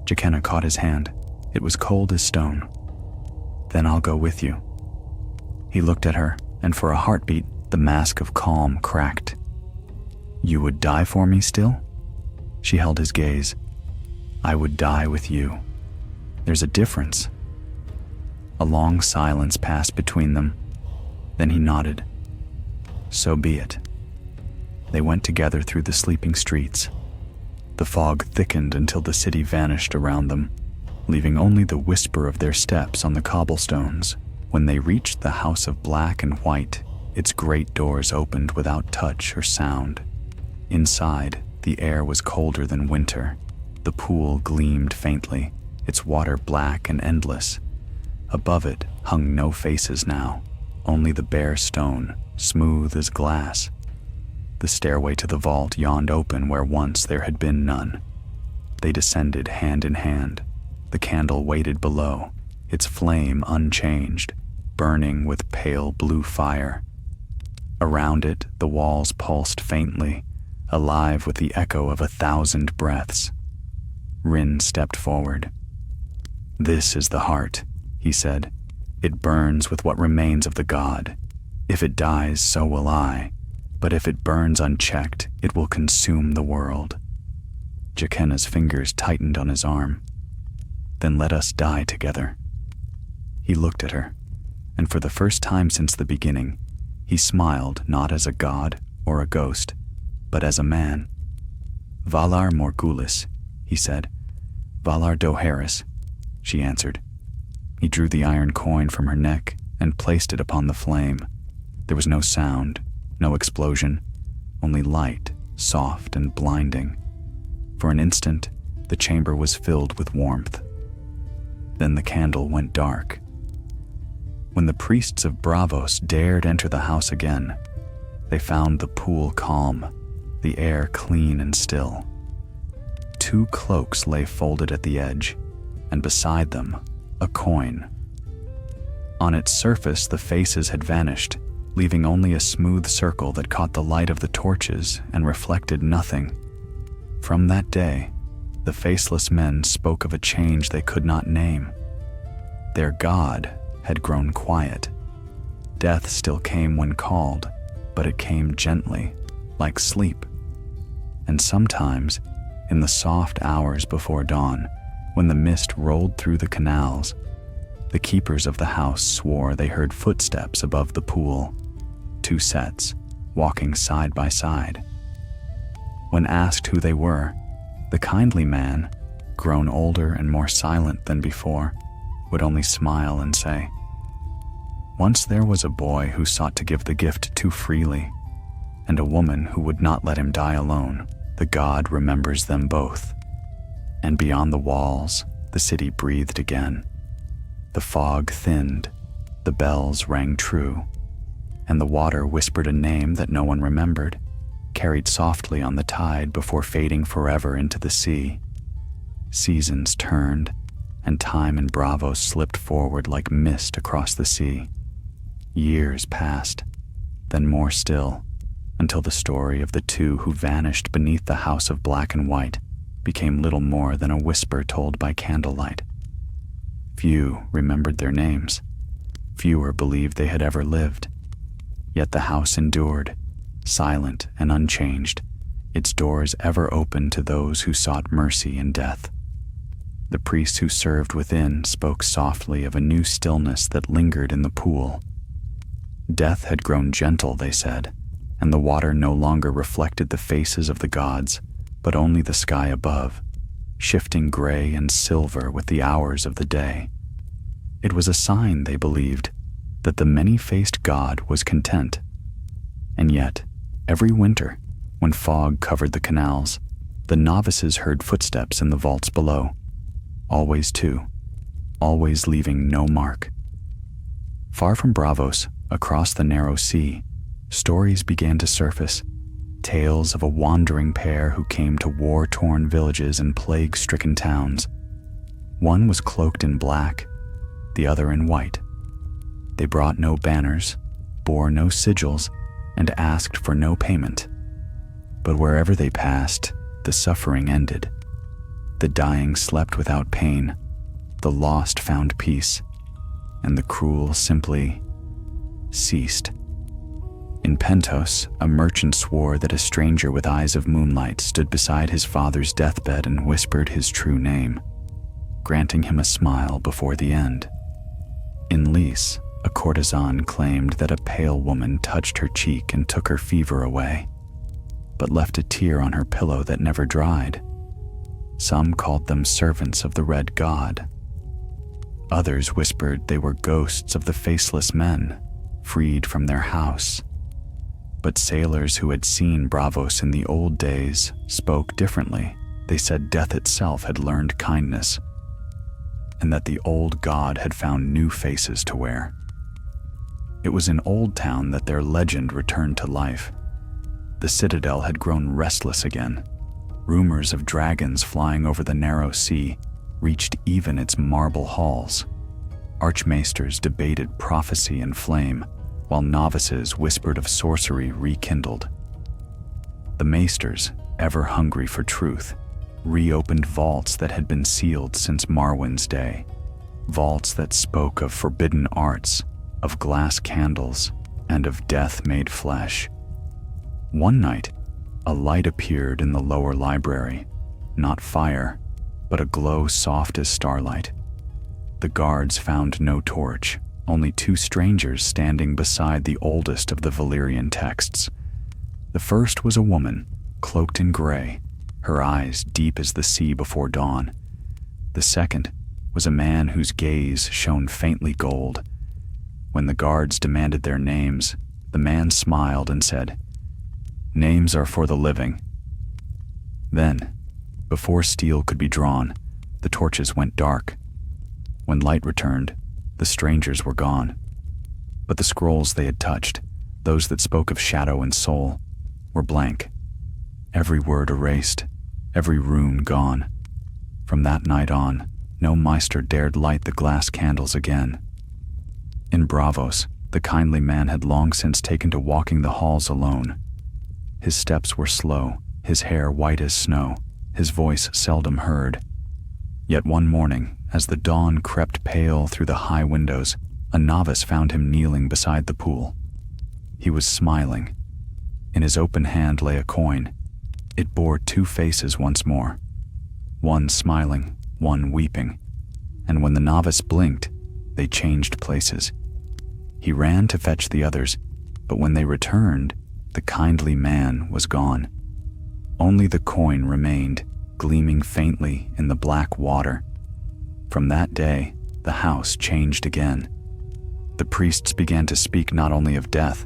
Jaqena caught his hand. It was cold as stone. "Then I'll go with you." He looked at her, and for a heartbeat, the mask of calm cracked. "You would die for me still?" She held his gaze. "I would die with you. There's a difference." A long silence passed between them. Then he nodded. "So be it." They went together through the sleeping streets. The fog thickened until the city vanished around them, leaving only the whisper of their steps on the cobblestones. When they reached the house of black and white, its great doors opened without touch or sound. Inside, the air was colder than winter. The pool gleamed faintly, its water black and endless. Above it hung no faces now, only the bare stone, smooth as glass. The stairway to the vault yawned open where once there had been none. They descended hand in hand. The candle waited below, its flame unchanged, burning with pale blue fire. Around it, the walls pulsed faintly, alive with the echo of 1,000 breaths. Rin stepped forward. "This is the heart," he said. "It burns with what remains of the god. If it dies, so will I. But if it burns unchecked, it will consume the world." Jaqena's fingers tightened on his arm. "Then let us die together." He looked at her, and for the first time since the beginning, he smiled not as a god or a ghost, but as a man. "Valar Morghulis," he said. "Valar Dohaeris," she answered. He drew the iron coin from her neck and placed it upon the flame. There was no sound, no explosion, only light, soft and blinding. For an instant, the chamber was filled with warmth. Then the candle went dark. When the priests of Braavos dared enter the house again, they found the pool calm, the air clean and still. 2 cloaks lay folded at the edge, and beside them, a coin. On its surface, the faces had vanished, leaving only a smooth circle that caught the light of the torches and reflected nothing. From that day, the Faceless men spoke of a change they could not name. Their god had grown quiet. Death still came when called, but it came gently, like sleep. And sometimes, in the soft hours before dawn, when the mist rolled through the canals, the keepers of the house swore they heard footsteps above the pool, 2 sets, walking side by side. When asked who they were, the kindly man, grown older and more silent than before, would only smile and say, "Once there was a boy who sought to give the gift too freely, and a woman who would not let him die alone. The god remembers them both." And beyond the walls, the city breathed again. The fog thinned, the bells rang true, and the water whispered a name that no one remembered, carried softly on the tide before fading forever into the sea. Seasons turned, and time in Braavos slipped forward like mist across the sea. Years passed, then more still, until the story of the 2 who vanished beneath the house of black and white became little more than a whisper told by candlelight. Few remembered their names. Fewer believed they had ever lived. Yet the house endured, silent and unchanged, its doors ever open to those who sought mercy in death. The priests who served within spoke softly of a new stillness that lingered in the pool. Death had grown gentle, they said, and the water no longer reflected the faces of the gods, but only the sky above, shifting gray and silver with the hours of the day. It was a sign, they believed, that the many-faced god was content. And yet, every winter, when fog covered the canals, the novices heard footsteps in the vaults below. Always 2, always leaving no mark. Far from Braavos, across the narrow sea, stories began to surface, tales of a wandering pair who came to war-torn villages and plague-stricken towns. One was cloaked in black, the other in white. They brought no banners, bore no sigils, and asked for no payment. But wherever they passed, the suffering ended. The dying slept without pain, the lost found peace, and the cruel simply ceased. In Pentos, a merchant swore that a stranger with eyes of moonlight stood beside his father's deathbed and whispered his true name, granting him a smile before the end. In Lys, a courtesan claimed that a pale woman touched her cheek and took her fever away, but left a tear on her pillow that never dried. Some called them servants of the Red God. Others whispered they were ghosts of the Faceless men, freed from their house. But sailors who had seen Braavos in the old days spoke differently. They said death itself had learned kindness, and that the old god had found new faces to wear. It was in Old Town that their legend returned to life. The citadel had grown restless again. Rumors of dragons flying over the narrow sea reached even its marble halls. Archmaesters debated prophecy and flame, while novices whispered of sorcery rekindled. The maesters, ever hungry for truth, reopened vaults that had been sealed since Marwyn's day, vaults that spoke of forbidden arts, of glass candles, and of death made flesh. One night, a light appeared in the lower library, not fire, but a glow soft as starlight. The guards found no torch, only 2 strangers standing beside the oldest of the Valyrian texts. The first was a woman, cloaked in gray, her eyes deep as the sea before dawn. The second was a man whose gaze shone faintly gold. When the guards demanded their names, the man smiled and said, "Names are for the living." Then, Before steel could be drawn, the torches went dark. When light returned, the strangers were gone. But the scrolls they had touched, those that spoke of shadow and soul, were blank. Every word erased, every rune gone. From that night on, no Meister dared light the glass candles again. In Braavos, the kindly man had long since taken to walking the halls alone. His steps were slow, his hair white as snow, his voice seldom heard. Yet one morning, as the dawn crept pale through the high windows, a novice found him kneeling beside the pool. He was smiling. In his open hand lay a coin. It bore two faces once more, one smiling, one weeping, and when the novice blinked, they changed places. He ran to fetch the others, but when they returned, the kindly man was gone. Only the coin remained, gleaming faintly in the black water. From that day, the house changed again. The priests began to speak not only of death,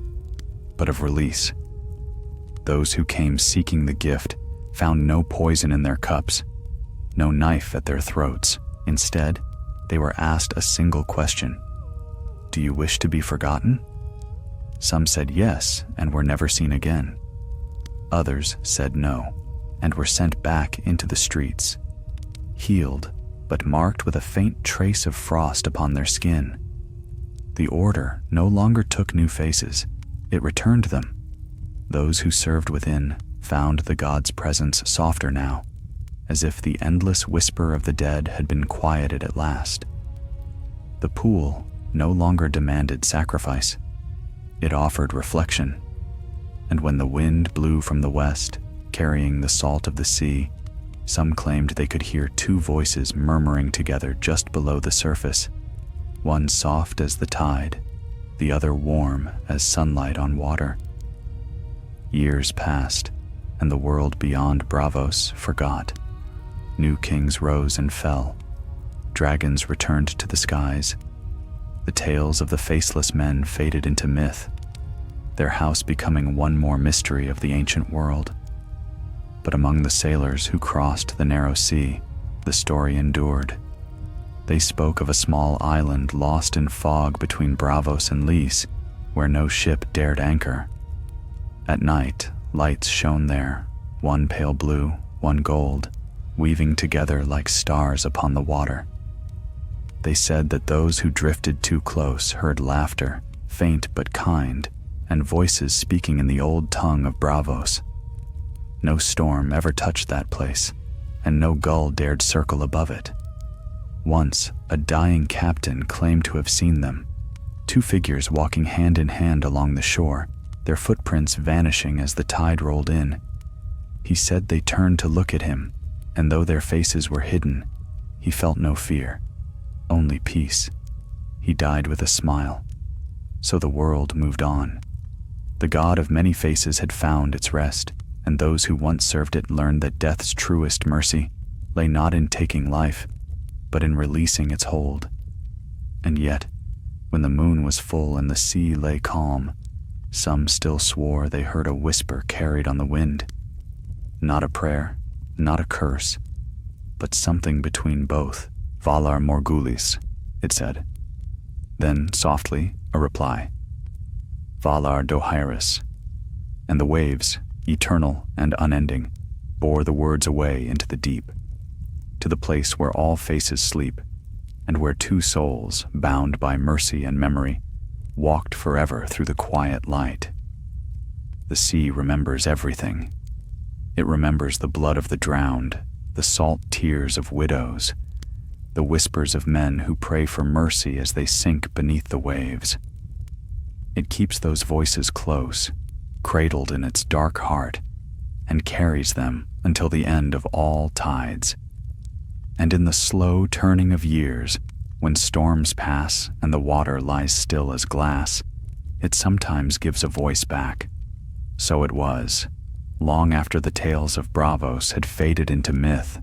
but of release. Those who came seeking the gift found no poison in their cups, no knife at their throats. Instead, they were asked a single question: "Do you wish to be forgotten?" Some said yes and were never seen again. Others said no and were sent back into the streets, healed but marked with a faint trace of frost upon their skin. The order no longer took new faces, it returned them. Those who served within found the god's presence softer now, as if the endless whisper of the dead had been quieted at last. The pool no longer demanded sacrifice. It offered reflection. And when the wind blew from the west, carrying the salt of the sea, some claimed they could hear two voices murmuring together just below the surface, one soft as the tide, the other warm as sunlight on water. Years passed, and the world beyond Braavos forgot. New kings rose and fell. Dragons returned to the skies. The tales of the Faceless men faded into myth, their house becoming one more mystery of the ancient world. But among the sailors who crossed the narrow sea, the story endured. They spoke of a small island lost in fog between Braavos and Lys, where no ship dared anchor. At night, lights shone there, one pale blue, one gold, weaving together like stars upon the water. They said that those who drifted too close heard laughter, faint but kind, and voices speaking in the old tongue of Braavos. No storm ever touched that place, and no gull dared circle above it. Once, a dying captain claimed to have seen them, two figures walking hand in hand along the shore, their footprints vanishing as the tide rolled in. He said they turned to look at him, and though their faces were hidden, he felt no fear, only peace. He died with a smile. So the world moved on. The god of many faces had found its rest, and those who once served it learned that death's truest mercy lay not in taking life, but in releasing its hold. And yet, when the moon was full and the sea lay calm, some still swore they heard a whisper carried on the wind. Not a prayer, not a curse, but something between both. Valar Morgulis, it said. Then, softly, a reply. Valar Dohaeris. And the waves, eternal and unending, bore the words away into the deep, to the place where all faces sleep, and where two souls, bound by mercy and memory, walked forever through the quiet light. The sea remembers everything. It remembers the blood of the drowned, the salt tears of widows, the whispers of men who pray for mercy as they sink beneath the waves. It keeps those voices close, cradled in its dark heart, and carries them until the end of all tides. And in the slow turning of years, when storms pass and the water lies still as glass, it sometimes gives a voice back. So it was, long after the tales of Braavos had faded into myth,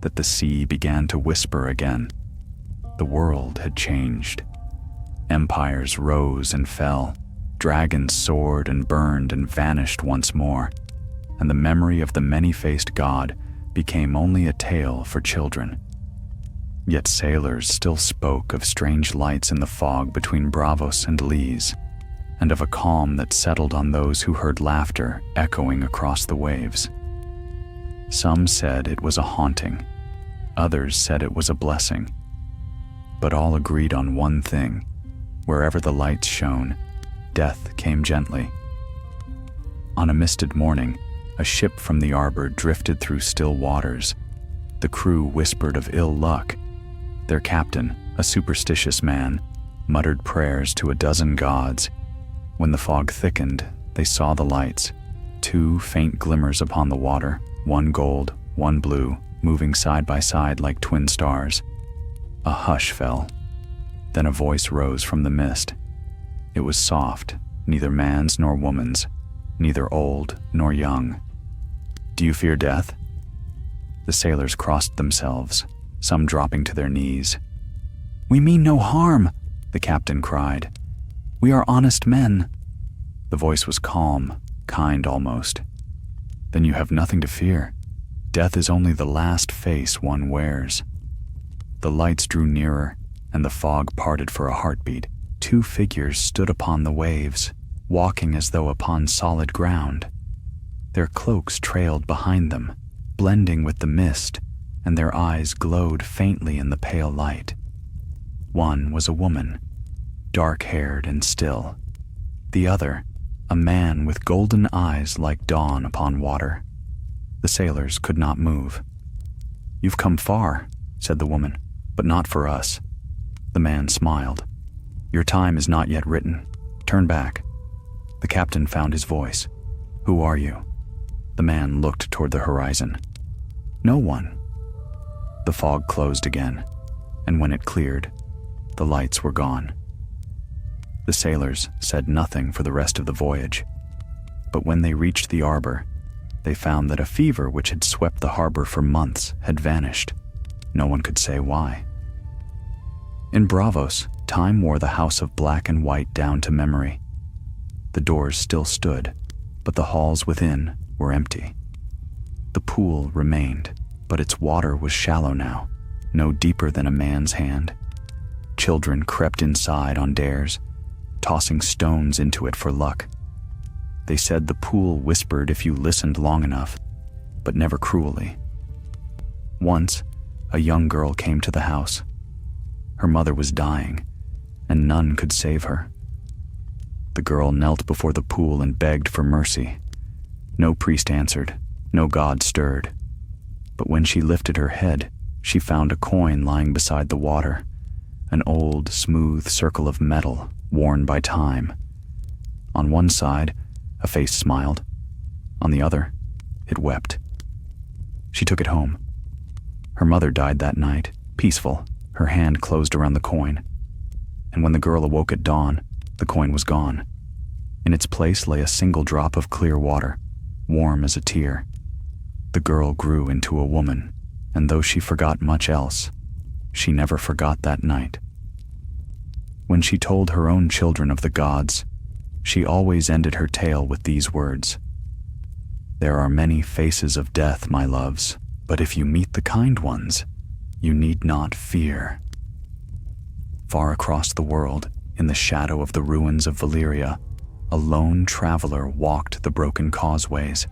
that the sea began to whisper again. The world had changed. Empires rose and fell, dragons soared and burned and vanished once more, and the memory of the many-faced god became only a tale for children. Yet sailors still spoke of strange lights in the fog between Bravos and Lees, and of a calm that settled on those who heard laughter echoing across the waves. Some said it was a haunting, others said it was a blessing, but all agreed on one thing: wherever the lights shone, death came gently. On a misted morning, a ship from the arbor drifted through still waters. The crew whispered of ill luck. Their captain, a superstitious man, muttered prayers to a dozen gods. When the fog thickened, they saw the lights, 2 faint glimmers upon the water, one gold, one blue, moving side by side like twin stars. A hush fell. Then a voice rose from the mist. It was soft, neither man's nor woman's, neither old nor young. "Do you fear death?" The sailors crossed themselves, some dropping to their knees. "We mean no harm," the captain cried. "We are honest men." The voice was calm, kind almost. "Then you have nothing to fear. Death is only the last face one wears." The lights drew nearer, and the fog parted for a heartbeat. 2 figures stood upon the waves, walking as though upon solid ground. Their cloaks trailed behind them, blending with the mist, and their eyes glowed faintly in the pale light. One was a woman, dark-haired and still. The other, a man with golden eyes like dawn upon water. The sailors could not move. "You've come far," said the woman, "but not for us." The man smiled. "Your time is not yet written. Turn back." The captain found his voice. "Who are you?" The man looked toward the horizon. "No one." The fog closed again, and when it cleared, the lights were gone. The sailors said nothing for the rest of the voyage, but when they reached the arbor, they found that a fever which had swept the harbor for months had vanished. No one could say why. In Bravos, time wore the house of black and white down to memory. The doors still stood, but the halls within were empty. The pool remained, but its water was shallow now, no deeper than a man's hand. Children crept inside on dares, tossing stones into it for luck. They said the pool whispered if you listened long enough, but never cruelly. Once, a young girl came to the house. Her mother was dying, and none could save her. The girl knelt before the pool and begged for mercy. No priest answered, no god stirred. But when she lifted her head, she found a coin lying beside the water, an old, smooth circle of metal worn by time. On one side, a face smiled. On the other, it wept. She took it home. Her mother died that night, peaceful, her hand closed around the coin. And when the girl awoke at dawn, the coin was gone. In its place lay a single drop of clear water, warm as a tear. The girl grew into a woman, and though she forgot much else, she never forgot that night. When she told her own children of the gods, she always ended her tale with these words: "There are many faces of death, my loves, but if you meet the kind ones, you need not fear." Far across the world, in the shadow of the ruins of Valyria, a lone traveler walked the broken causeways.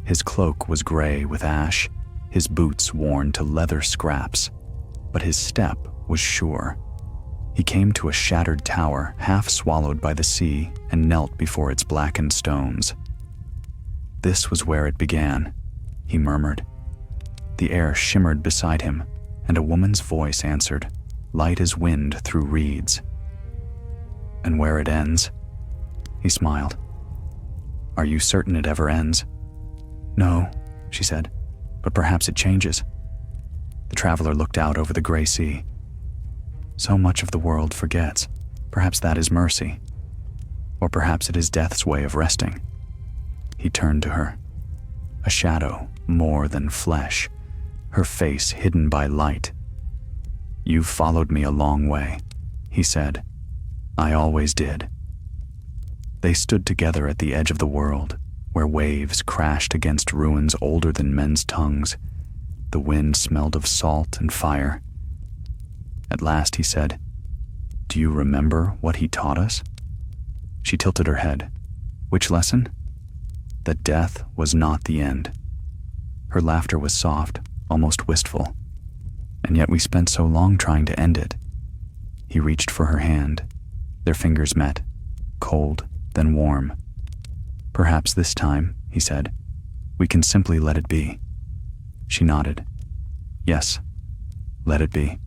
His cloak was gray with ash, his boots worn to leather scraps, but his step was sure. He came to a shattered tower half swallowed by the sea and knelt before its blackened stones. "This was where it began," he murmured. The air shimmered beside him, and a woman's voice answered, light as wind through reeds. "And where it ends?" He smiled. "Are you certain it ever ends?" "No," she said, "but perhaps it changes." The traveler looked out over the gray sea. "So much of the world forgets. Perhaps that is mercy. Or perhaps it is death's way of resting." He turned to her. A shadow more than flesh, her face hidden by light. "You've followed me a long way," he said. "I always did." They stood together at the edge of the world, where waves crashed against ruins older than men's tongues, The wind smelled of salt and fire. At last he said, "Do you remember what he taught us?" She tilted her head. "Which lesson?" That death was not the end. Her laughter was soft, almost wistful. "And yet we spent so long trying to end it." He reached for her hand. Their fingers met, cold, then warm. "Perhaps this time," he said, "we can simply let it be." She nodded. "Yes, let it be."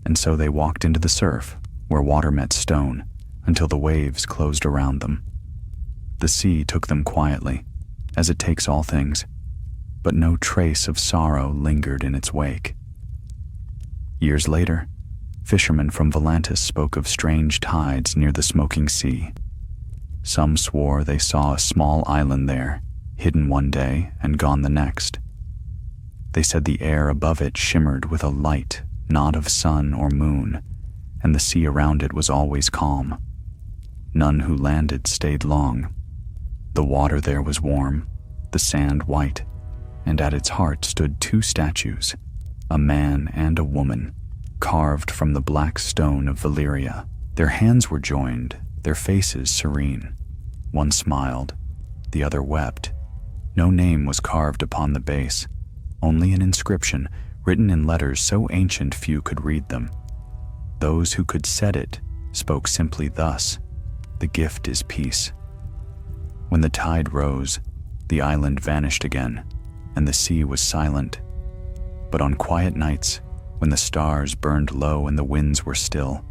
And so they walked into the surf, where water met stone, until the waves closed around them. The sea took them quietly, as it takes all things, but no trace of sorrow lingered in its wake. Years later, fishermen from Volantis spoke of strange tides near the smoking sea. Some swore they saw a small island there, hidden one day and gone the next. They said the air above it shimmered with a light not of sun or moon, and the sea around it was always calm. None who landed stayed long. The water there was warm, the sand white, and at its heart stood two statues, a man and a woman, carved from the black stone of Valyria. Their hands were joined, their faces serene. One smiled, the other wept. No name was carved upon the base, only an inscription written in letters so ancient few could read them. Those who could set it spoke simply thus, "The gift is peace." When the tide rose, the island vanished again, and the sea was silent. But on quiet nights, when the stars burned low and the winds were still,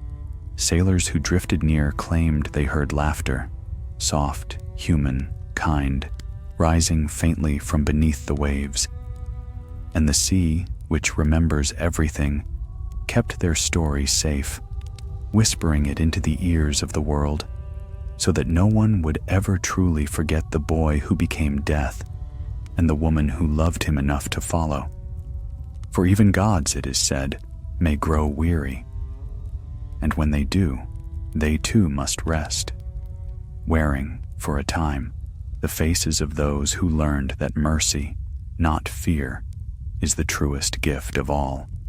sailors who drifted near claimed they heard laughter, soft, human, kind, rising faintly from beneath the waves. And the sea, which remembers everything, kept their story safe, whispering it into the ears of the world, so that no one would ever truly forget the boy who became death and the woman who loved him enough to follow. For even gods, it is said, may grow weary. And when they do, they too must rest, wearing, for a time, the faces of those who learned that mercy, not fear, is the truest gift of all.